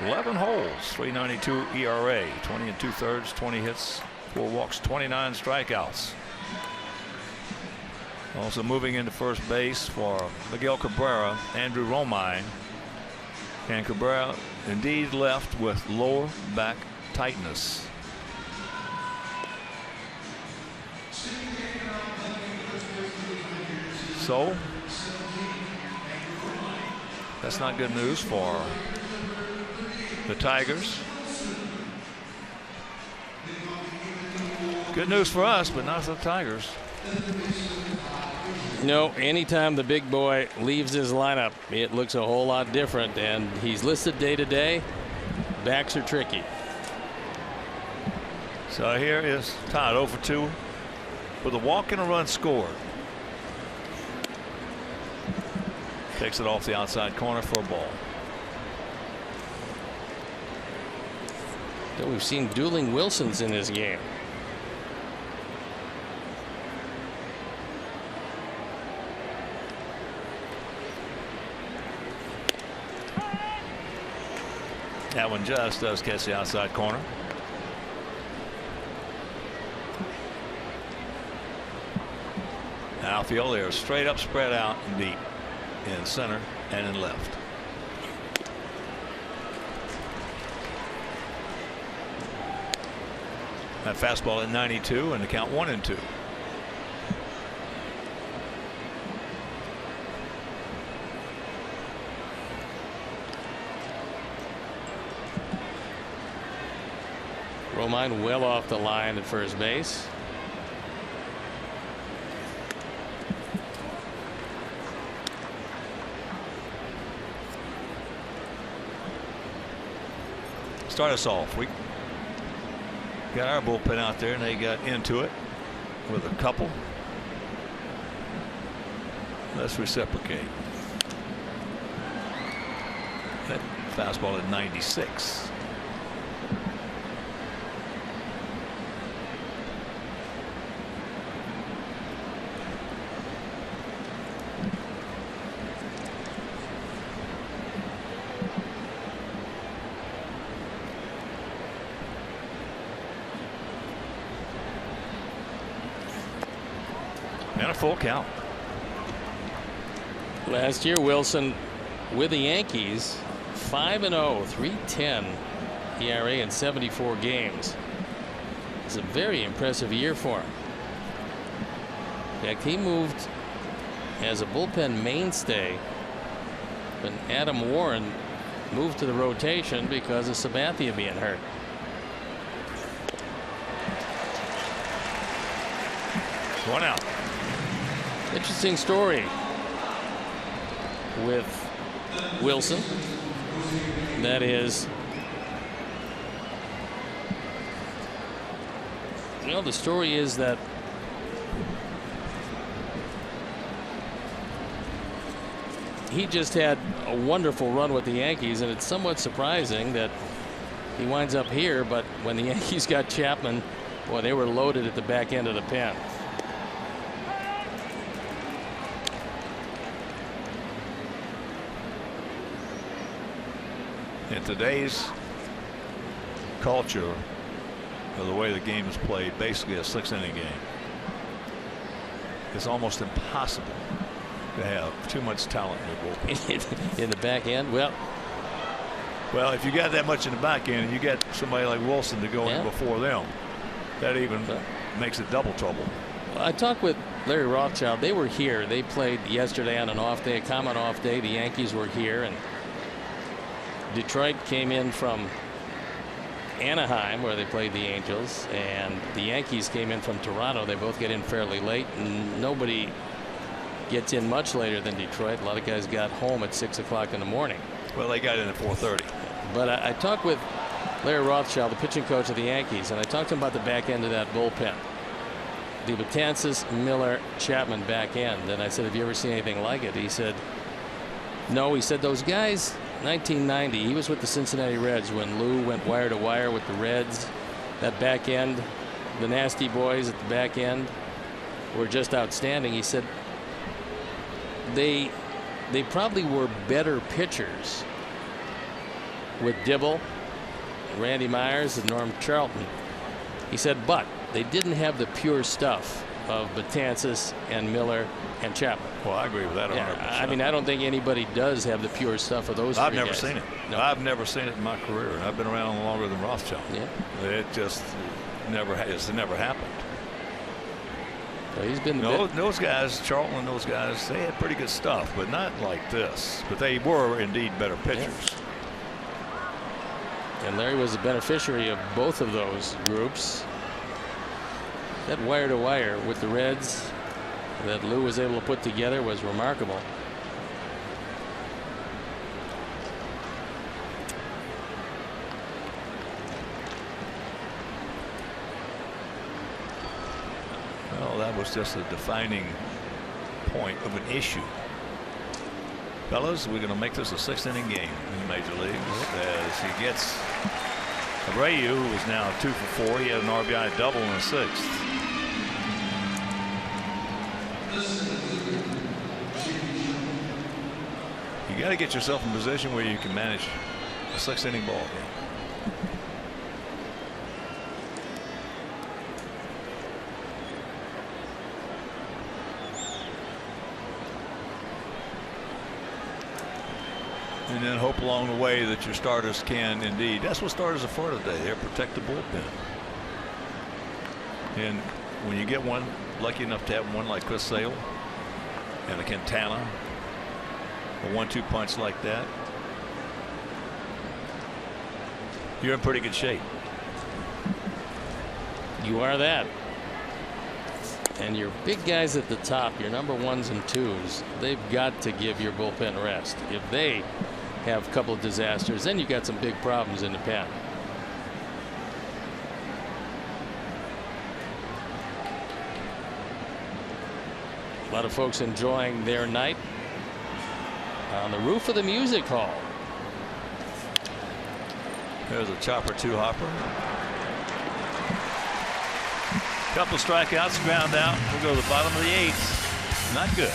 Speaker 1: 11 holes, 3.92 ERA, 20 2/3, 20 hits, 4 walks, 29 strikeouts. Also moving into first base for Miguel Cabrera, Andrew Romine, and Cabrera indeed left with lower back tightness. So that's not good news for the Tigers. Good news for us, but not for the Tigers.
Speaker 2: No, anytime the big boy leaves his lineup, it looks a whole lot different, and he's listed day to day. Backs are tricky.
Speaker 1: So here is Todd 0 for 2 with a walk and a run scored. Takes it off the outside corner for a ball.
Speaker 2: We've seen dueling Wilsons in this game.
Speaker 1: That one just does catch the outside corner. Outfield, they are straight up, spread out, and deep in center and in left. That fastball at 92 and the count 1-2.
Speaker 2: Romine well off the line at first base.
Speaker 1: Start us off. We got our bullpen out there and they got into it with a couple. Let's reciprocate. That fastball at 96. And a full count.
Speaker 2: Last year, Wilson with the Yankees 5-0, 3.10 ERA in 74 games. It's a very impressive year for him. In fact, he moved as a bullpen mainstay, but Adam Warren moved to the rotation because of Sabathia being hurt.
Speaker 1: One out.
Speaker 2: Interesting story with Wilson. That is, you know, the story is that he just had a wonderful run with the Yankees, and it's somewhat surprising that he winds up here. But when the Yankees got Chapman, boy, they were loaded at the back end of the pen.
Speaker 1: In today's culture of the way the game is played, basically a 6-inning game, it's almost impossible to have too much talent in your bullpen.
Speaker 2: In the back end. Well,
Speaker 1: if you got that much in the back end and you get somebody like Wilson to go in before them, that even makes it double trouble.
Speaker 2: I talked with Larry Rothschild. They were here. They played yesterday on an off day, a common off day. The Yankees were here, and Detroit came in from Anaheim, where they played the Angels, and the Yankees came in from Toronto. They both get in fairly late, and nobody gets in much later than Detroit. A lot of guys got home at 6 o'clock in the morning.
Speaker 1: Well, they got in at 4:30.
Speaker 2: But I talked with Larry Rothschild, the pitching coach of the Yankees, and I talked to him about the back end of that bullpen. The Betances, Miller, Chapman back end. And I said, have you ever seen anything like it? He said, no. He said, those guys, 1990, he was with the Cincinnati Reds when Lou went wire to wire with the Reds. That back end, the nasty boys at the back end were just outstanding. He said they probably were better pitchers with Dibble, Randy Myers, and Norm Charlton. He said, but they didn't have the pure stuff of Betances and Miller and Chapman.
Speaker 1: Well, I agree with that 100%.
Speaker 2: I mean, I don't think anybody does have the pure stuff of those.
Speaker 1: I've
Speaker 2: three
Speaker 1: never
Speaker 2: guys.
Speaker 1: seen it.
Speaker 2: No.
Speaker 1: I've never seen it in my career, and I've been around longer than Rothschild.
Speaker 2: Yeah.
Speaker 1: It just never happened.
Speaker 2: So he's been
Speaker 1: those guys, Charlton and those guys, they had pretty good stuff, but not like this. But they were indeed better pitchers.
Speaker 2: Yeah. And Larry was the beneficiary of both of those groups. That wire to wire with the Reds that Lou was able to put together was remarkable.
Speaker 1: Well, that was just a defining point of an issue. Fellas, we're going to make this a 6-inning game in the major leagues as he gets Abreu, who is now 2 for 4. He had an RBI double in the 6th. You got to get yourself in a position where you can manage a 6-inning ball game. and then hope along the way that your starters can indeed. That's what starters are for today. They're protect the bullpen. And when you get one, lucky enough to have one like Chris Sale and a Quintana, a 1-2 punch like that, you're in pretty good shape.
Speaker 2: You are that. And your big guys at the top, your number 1s and 2s, they've got to give your bullpen rest. If they have a couple of disasters, then you've got some big problems in the pen. A lot of folks enjoying their night on the roof of the music hall.
Speaker 1: There's a chopper 2-hopper. Couple strikeouts, ground out. We'll go to the bottom of the 8th. Not good.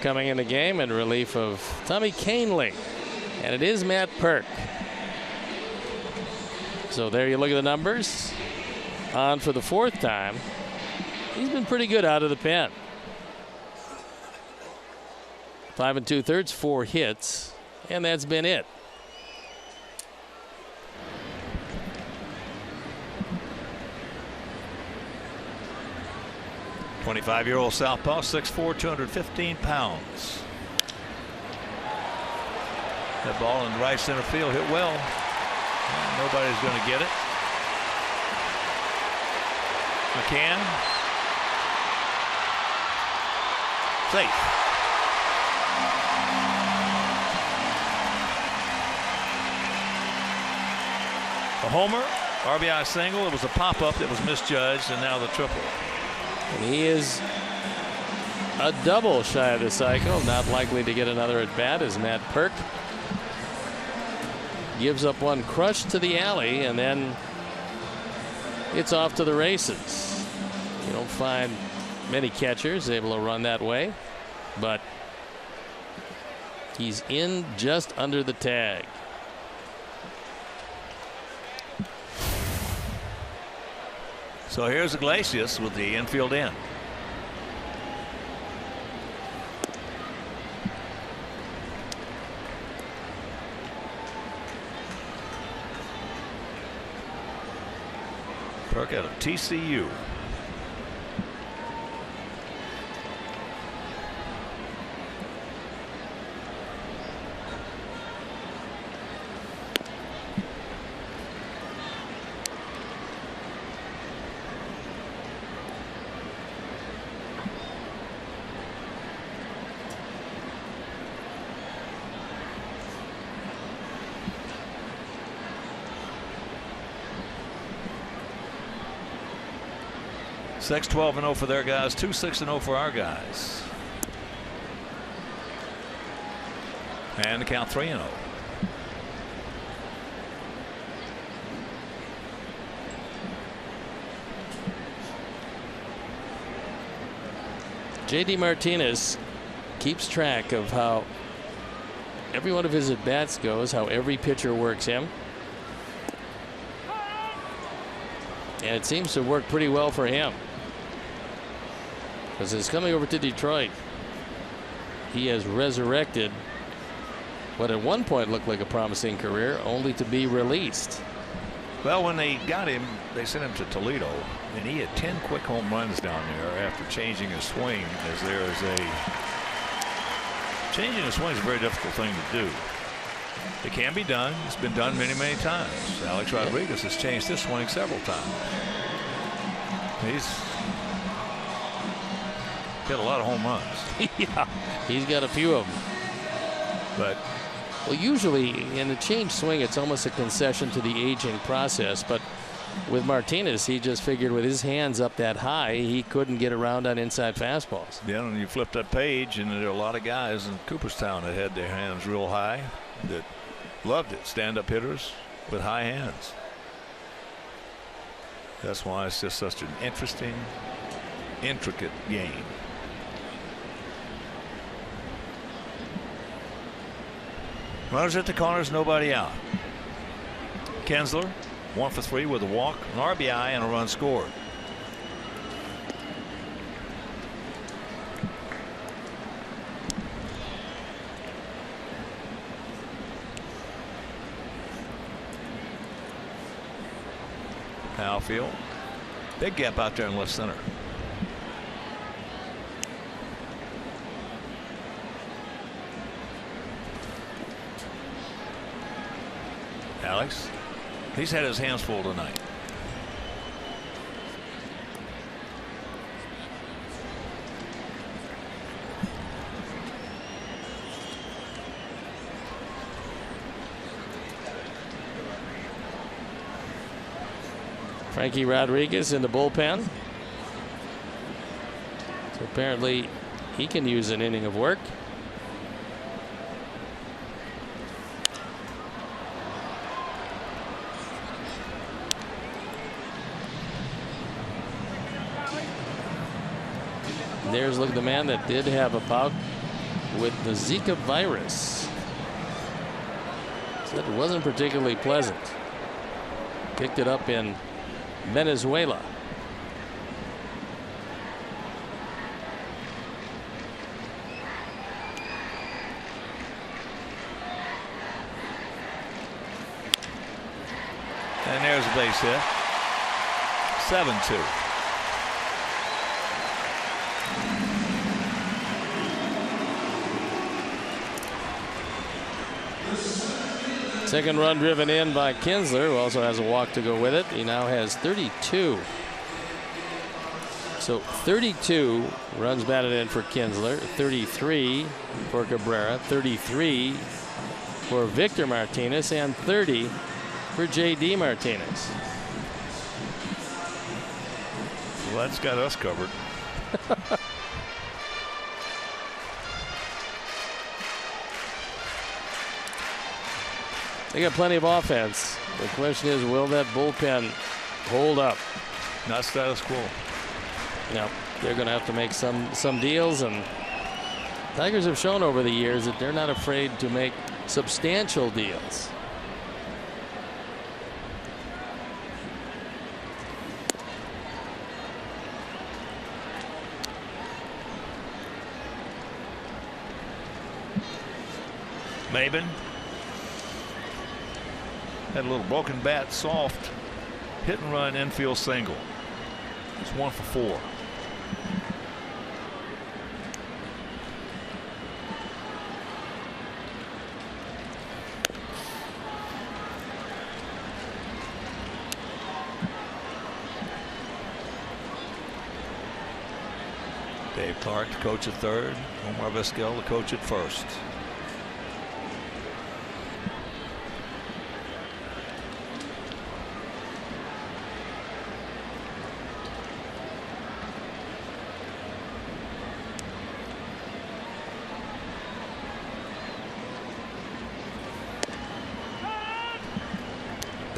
Speaker 2: Coming in the game in relief of Tommy Kahnle, and it is Matt Perk. So there you look at the numbers. On for the 4th time. He's been pretty good out of the pen. 5 2/3, 4 hits, and that's been it.
Speaker 1: '25-year-old southpaw, 6'4", 215 pounds. That ball in right center field hit well. Nobody's going to get it. McCann. Safe. A homer, RBI single. It was a pop-up that was misjudged, and now the triple.
Speaker 2: And he is a double shy of the cycle. Not likely to get another at bat as Matt Perk gives up one crush to the alley, and then it's off to the races. You don't find many catchers able to run that way, but he's in just under the tag.
Speaker 1: So here's Iglesias with the infield in. Perk out of TCU. 6 12-0 for their guys, 2 6-0 for our guys. And the count 3-0.
Speaker 2: JD Martinez keeps track of how every one of his at bats goes, how every pitcher works him. And it seems to work pretty well for him. Because he's coming over to Detroit. He has resurrected what at one point looked like a promising career, only to be released.
Speaker 1: Well, when they got him, they sent him to Toledo, and he had 10 quick home runs down there after changing his swing. As there is changing a swing is a very difficult thing to do. It can be done. It's been done many, many times. Alex Rodriguez has changed his swing several times. He's got a lot of home runs.
Speaker 2: Yeah, he's got a few of them.
Speaker 1: But
Speaker 2: well, usually in a change swing, it's almost a concession to the aging process. But with Martinez, he just figured with his hands up that high, he couldn't get around on inside fastballs.
Speaker 1: Yeah, and you flip that page, and there are a lot of guys in Cooperstown that had their hands real high that loved it. Stand-up hitters with high hands. That's why it's just such an interesting, intricate game. Runners at the corners, nobody out. Kinsler, 1 for 3 with a walk, an RBI, and a run scored. Outfield, big gap out there in left center. Alex, he's had his hands full tonight.
Speaker 2: Frankie Rodriguez in the bullpen. So apparently he can use an inning of work. There's look the man that did have a bout with the Zika virus. So that wasn't particularly pleasant. Picked it up in Venezuela.
Speaker 1: And there's a base hit. 7-2.
Speaker 2: Second run driven in by Kinsler, who also has a walk to go with it. He now has 32. So 32 runs batted in for Kinsler, 33 for Cabrera, 33 for Victor Martinez, and 30 for JD Martinez.
Speaker 1: Well, that's got us covered.
Speaker 2: They got plenty of offense. The question is, will that bullpen hold up?
Speaker 1: Not status quo.
Speaker 2: No, they're going to have to make some deals, and Tigers have shown over the years that they're not afraid to make substantial deals.
Speaker 1: Maben had a little broken bat, soft hit and run infield single. It's 1 for 4. Dave Clark, the coach at third. Omar Vizquel, the coach at first.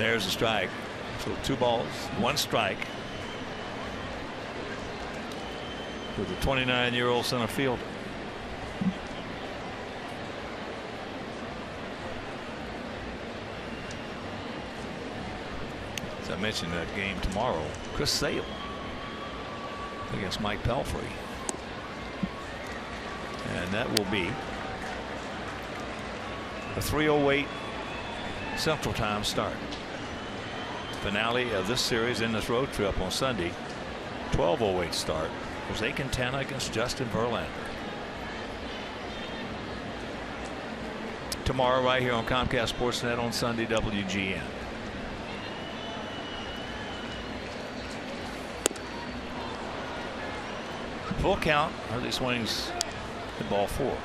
Speaker 1: There's a strike. So 2 balls, 1 strike to the 29-year-old center fielder. As I mentioned, that game tomorrow, Chris Sale against Mike Pelfrey, and that will be a 3:08 Central Time start. Finale of this series in this road trip on Sunday. 12:08 start. Jose Quintana against Justin Verlander. Tomorrow right here on Comcast Sportsnet, on Sunday, WGN. Full count. Early swings at ball 4.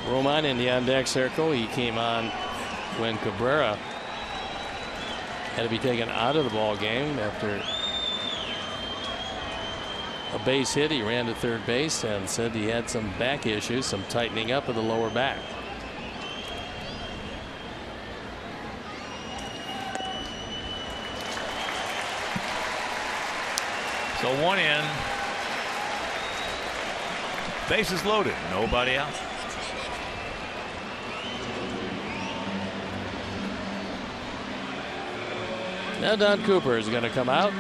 Speaker 2: Roman in the on deck circle. He came on when Cabrera had to be taken out of the ball game after a base hit. He ran to third base and said he had some back issues, some tightening up of the lower back.
Speaker 1: So 1 in, bases loaded, nobody out.
Speaker 2: Now Don Cooper is going to come out.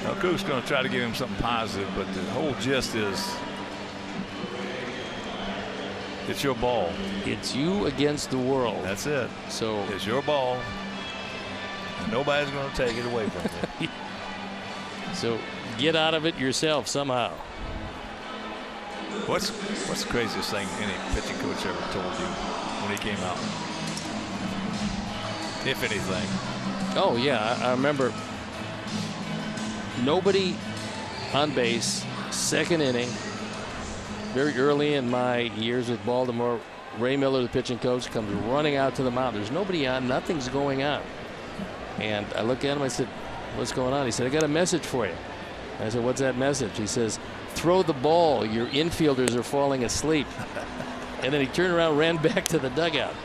Speaker 1: Now Coop's going to try to give him something positive, but the whole gist is it's your ball.
Speaker 2: It's you against the world.
Speaker 1: That's it.
Speaker 2: So
Speaker 1: it's your ball, and nobody's going to take it away from you.
Speaker 2: So get out of it yourself somehow.
Speaker 1: What's the craziest thing any pitching coach ever told you when he came out? If anything.
Speaker 2: Oh yeah, I remember nobody on base, second inning, very early in my years with Baltimore. Ray Miller, the pitching coach, comes running out to the mound. There's nobody on, nothing's going on. And I look at him, I said, what's going on? He said, I got a message for you. I said, what's that message? He says, throw the ball, your infielders are falling asleep. And then he turned around, ran back to the dugout.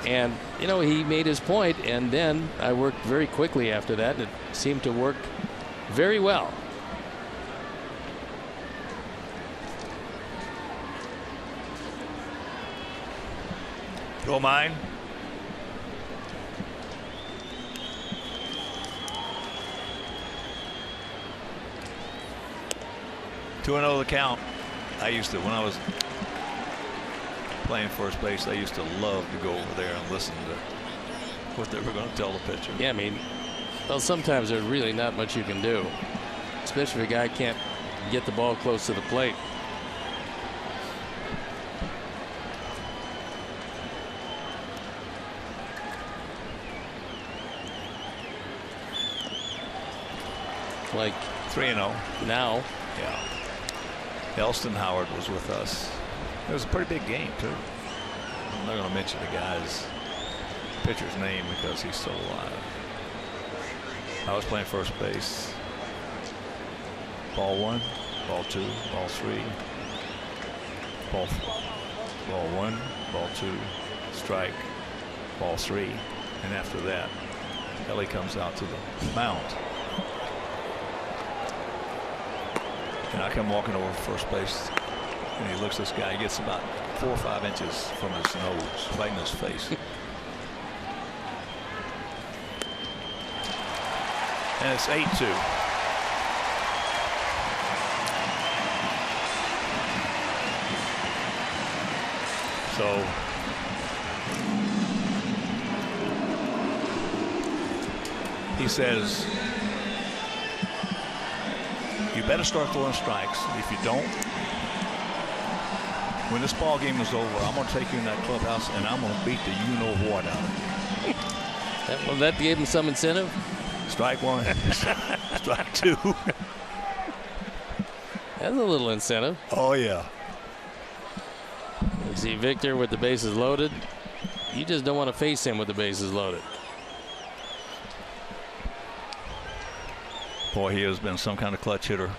Speaker 2: And, you know, he made his point, and then I worked very quickly after that, and it seemed to work very well.
Speaker 1: Go mine. Two and 0 the count. I used to, when I was playing first base, I used to love to go over there and listen to what they were going to tell the pitcher.
Speaker 2: Yeah, I mean, well, sometimes there's really not much you can do, especially if a guy can't get the ball close to the plate. Like
Speaker 1: 3-0
Speaker 2: now.
Speaker 1: Yeah. Elston Howard was with us. It was a pretty big game too. I'm not going to mention the guy's pitcher's name because he's still alive. I was playing first base. Ball 1, ball 2, ball 3, ball 1, ball 2, strike, ball 3, and after that, Ellie comes out to the mound. And I come walking over first base, and he looks at this guy. He gets about 4 or 5 inches from his nose, right in his face. And it's 8-2. So he says, you better start throwing strikes. If you don't, when this ball game is over, I'm going to take you in that clubhouse and I'm going to beat the you-know-what out of you.
Speaker 2: Well, that gave him some incentive.
Speaker 1: Strike 1, strike 2.
Speaker 2: That's a little incentive.
Speaker 1: Oh, yeah.
Speaker 2: You see Victor with the bases loaded. You just don't want to face him with the bases loaded.
Speaker 1: Boy, he has been some kind of clutch hitter.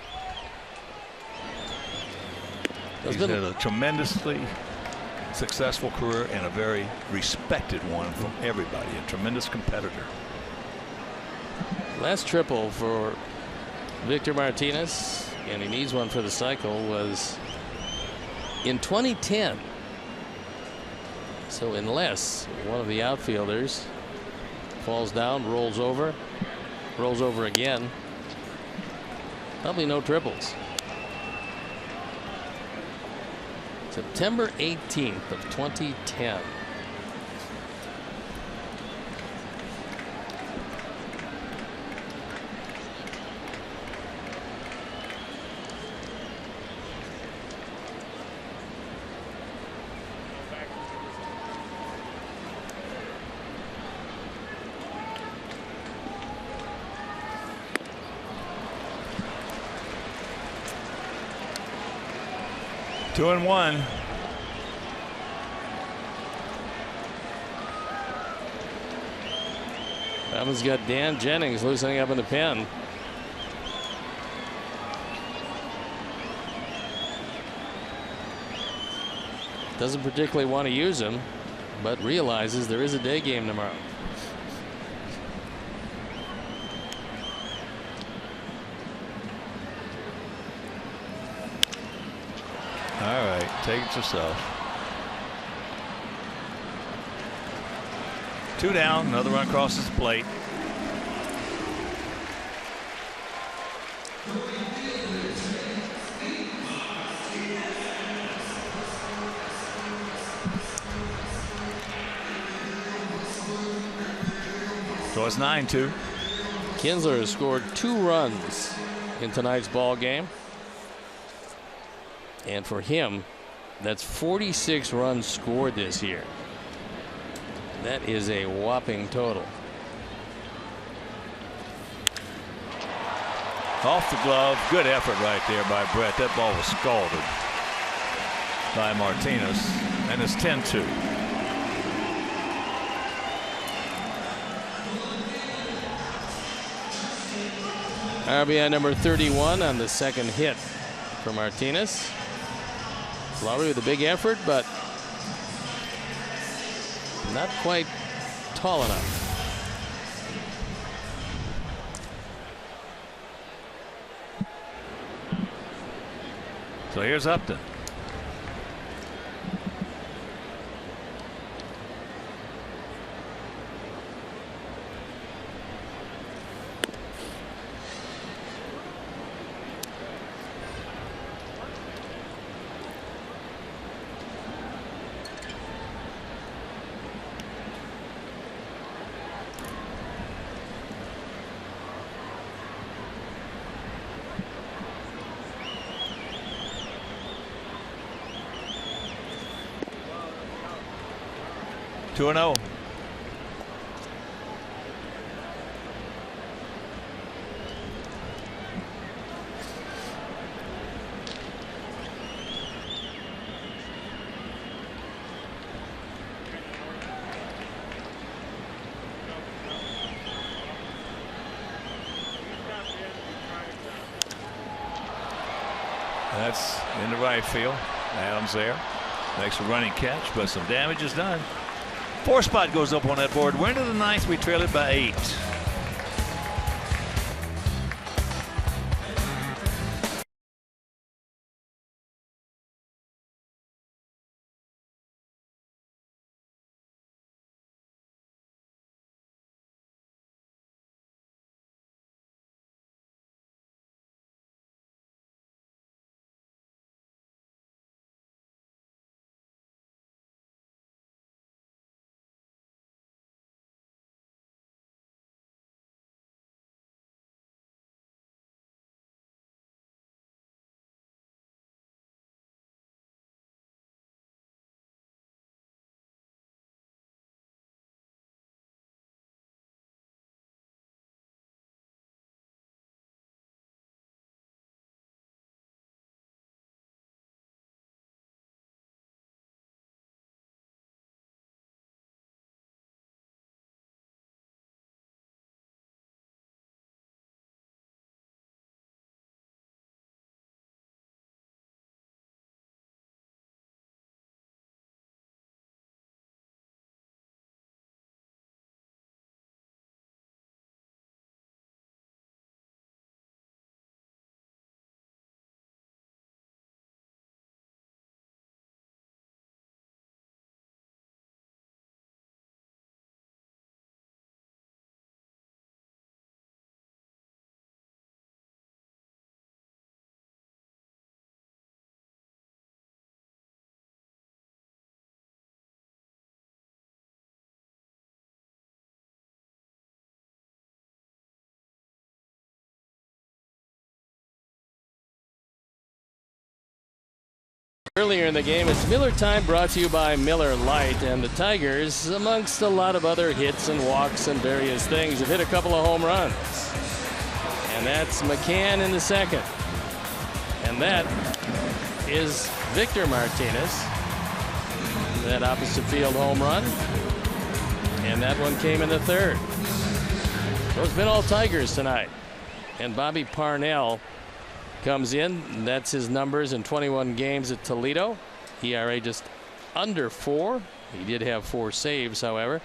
Speaker 1: He's had a tremendously successful career and a very respected one from everybody. A tremendous competitor.
Speaker 2: Last triple for Victor Martinez, and he needs one for the cycle, was in 2010. So unless one of the outfielders falls down, rolls over again, probably no triples. September 18th of 2010.
Speaker 1: Two and one.
Speaker 2: That one's got Dan Jennings loosening up in the pen. Doesn't particularly want to use him, but realizes there is a day game tomorrow.
Speaker 1: All right, take it yourself. Two down, another run crosses the plate. So it's 9-2.
Speaker 2: Kinsler has scored 2 runs in tonight's ball game. And for him, that's 46 runs scored this year. That is a whopping total.
Speaker 1: Off the glove. Good effort right there by Brett. That ball was scalded by Martinez. And it's 10-2.
Speaker 2: RBI number 31 on the second hit for Martinez. Lowry with a big effort, but not quite tall enough.
Speaker 1: So here's Upton. Two and 0. That's in the right field. Adams there makes a running catch, but some damage is done. 4 spot goes up on that board. We're into the 9th. We trail it by 8.
Speaker 2: Earlier in the game, it's Miller Time, brought to you by Miller Lite. And the Tigers, amongst a lot of other hits and walks and various things, have hit a couple of home runs. And that's McCann in the second. And that is Victor Martinez. That opposite field home run. And that one came in the third. So it's been all Tigers tonight. And Bobby Parnell comes in. That's his numbers in 21 games at Toledo. ERA just under 4. He did have 4 saves, however.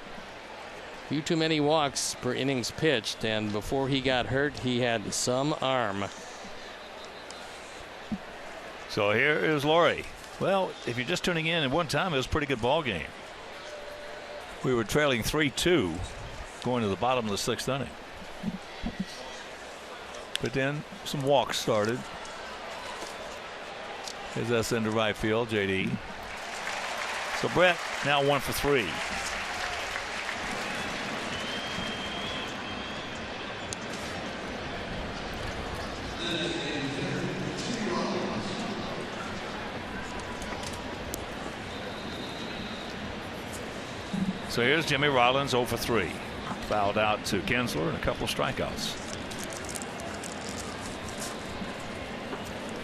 Speaker 2: Few too many walks per innings pitched, and before he got hurt, he had some arm.
Speaker 1: So here is Laurie. Well, if you're just tuning in, at one time it was a pretty good ball game. We were trailing 3-2 going to the bottom of the 6th inning. But then some walks started. As that's into right field, JD. So Brett now 1 for 3. So here's Jimmy Rollins 0 for 3. Fouled out to Kinsler and a couple of strikeouts.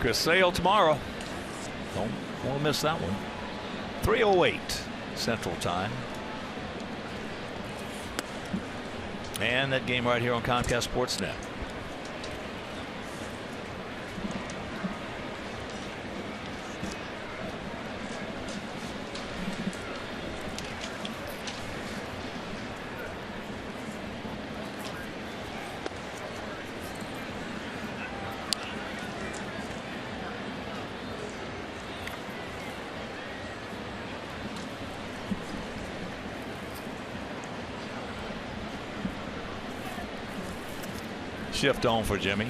Speaker 1: Chris Sale tomorrow. Don't want to miss that one. 3:08 Central Time. And that game right here on Comcast Sportsnet. Shift on for Jimmy.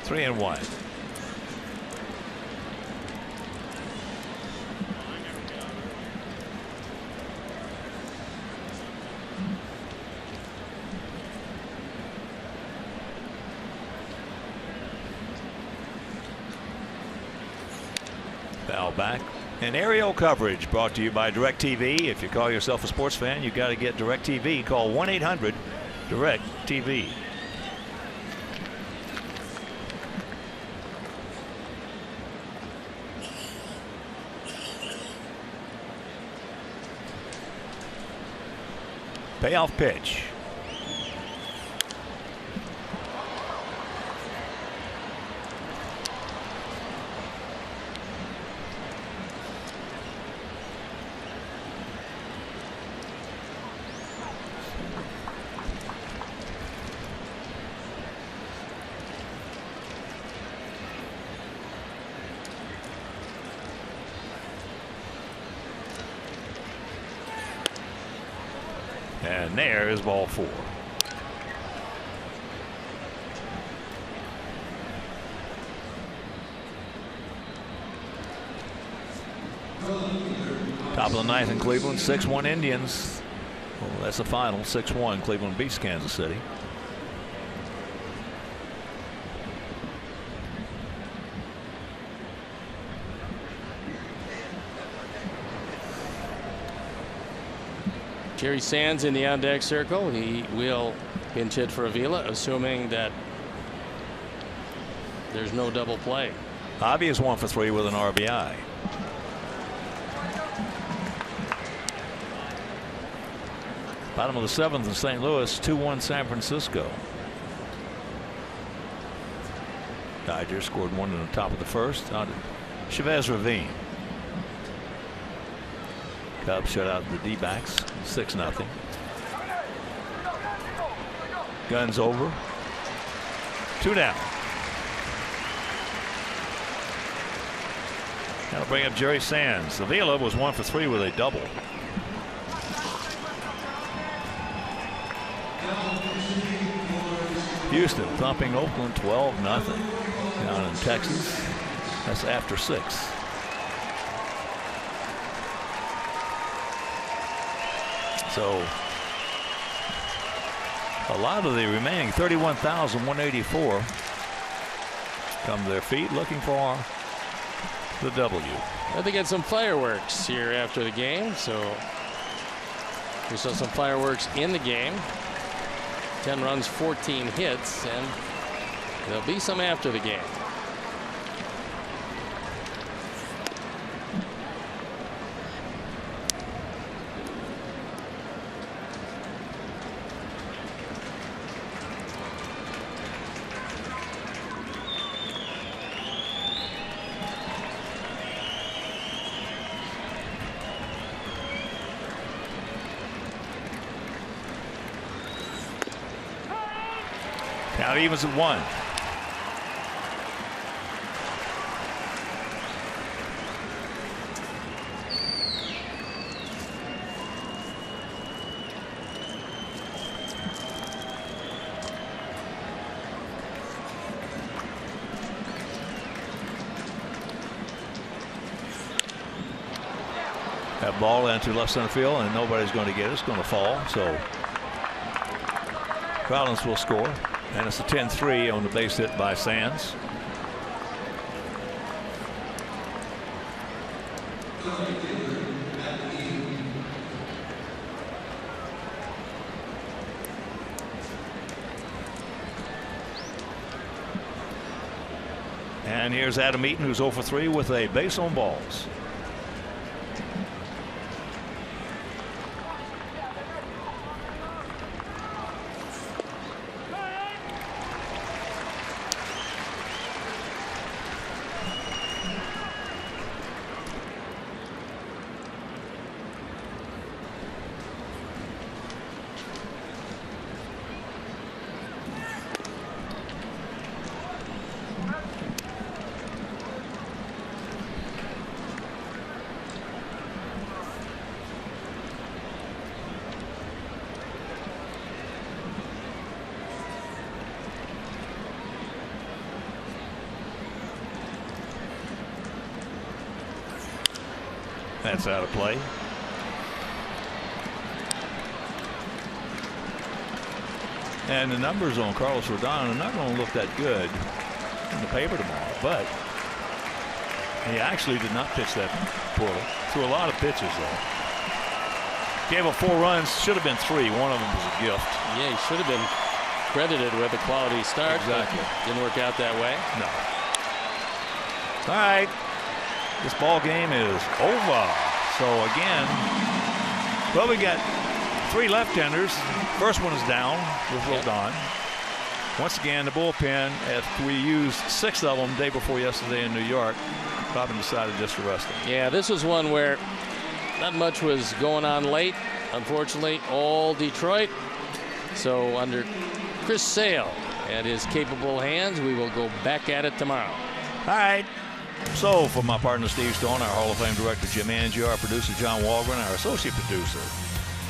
Speaker 1: Three and one. Back. And aerial coverage brought to you by DirecTV. If you call yourself a sports fan, you got to get DirecTV. Call 1-800-DirecTV. Payoff pitch. And there is ball 4. Top of the 9th in Cleveland, 6-1 Indians. Well, that's the final. 6-1 Cleveland beats Kansas City.
Speaker 2: Jerry Sands in the on-deck circle. He will pinch hit for Avila, assuming that there's no double play.
Speaker 1: Javi is 1 for 3 with an RBI. Bottom of the 7th in St. Louis, 2-1 San Francisco. Dodgers scored 1 in the top of the 1st. Out Chavez Ravine. Cubs shut out the D-backs 6-0. Guns over. 2 down. That'll bring up Jerry Sands. Avila was 1 for 3 with a double. Houston thumping Oakland 12-0 down in Texas. That's after 6. So a lot of the remaining 31,184 come to their feet looking for the W.
Speaker 2: They get some fireworks here after the game, so we saw some fireworks in the game. 10 runs, 14 hits, and there'll be some after the game.
Speaker 1: Count evens at 1. That ball into left center field, and nobody's going to get it. It's going to fall. So Cardinals will score. And it's a 10-3 on the base hit by Sands. And here's Adam Eaton, who's 0 for 3 with a base on balls. That's out of play. And the numbers on Carlos Rodon are not going to look that good in the paper tomorrow, but he actually did not pitch that poorly. Threw a lot of pitches though. Gave up 4 runs, should have been 3. One of them was a gift.
Speaker 2: Yeah, he should have been credited with a quality start.
Speaker 1: Exactly.
Speaker 2: Didn't work out that way.
Speaker 1: No. All right. This ball game is over. So again, well, we got 3 left-handers. First one is down with Rodon. Once again, the bullpen, after we used 6 of them day before yesterday in New York, probably decided just to rest them.
Speaker 2: Yeah, this was one where not much was going on late. Unfortunately, all Detroit. So under Chris Sale and his capable hands, we will go back at it tomorrow.
Speaker 1: All right. So for my partner Steve Stone, our Hall of Fame director Jim Angier, our producer John Walgren, our associate producer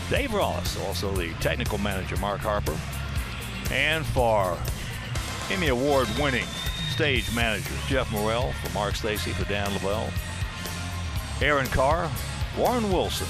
Speaker 1: Dave Ross, also the technical manager Mark Harper, and for Emmy Award winning stage manager Jeff Morrell, for Mark Stacy, for Dan Lavelle, Aaron Carr, Warren Wilson,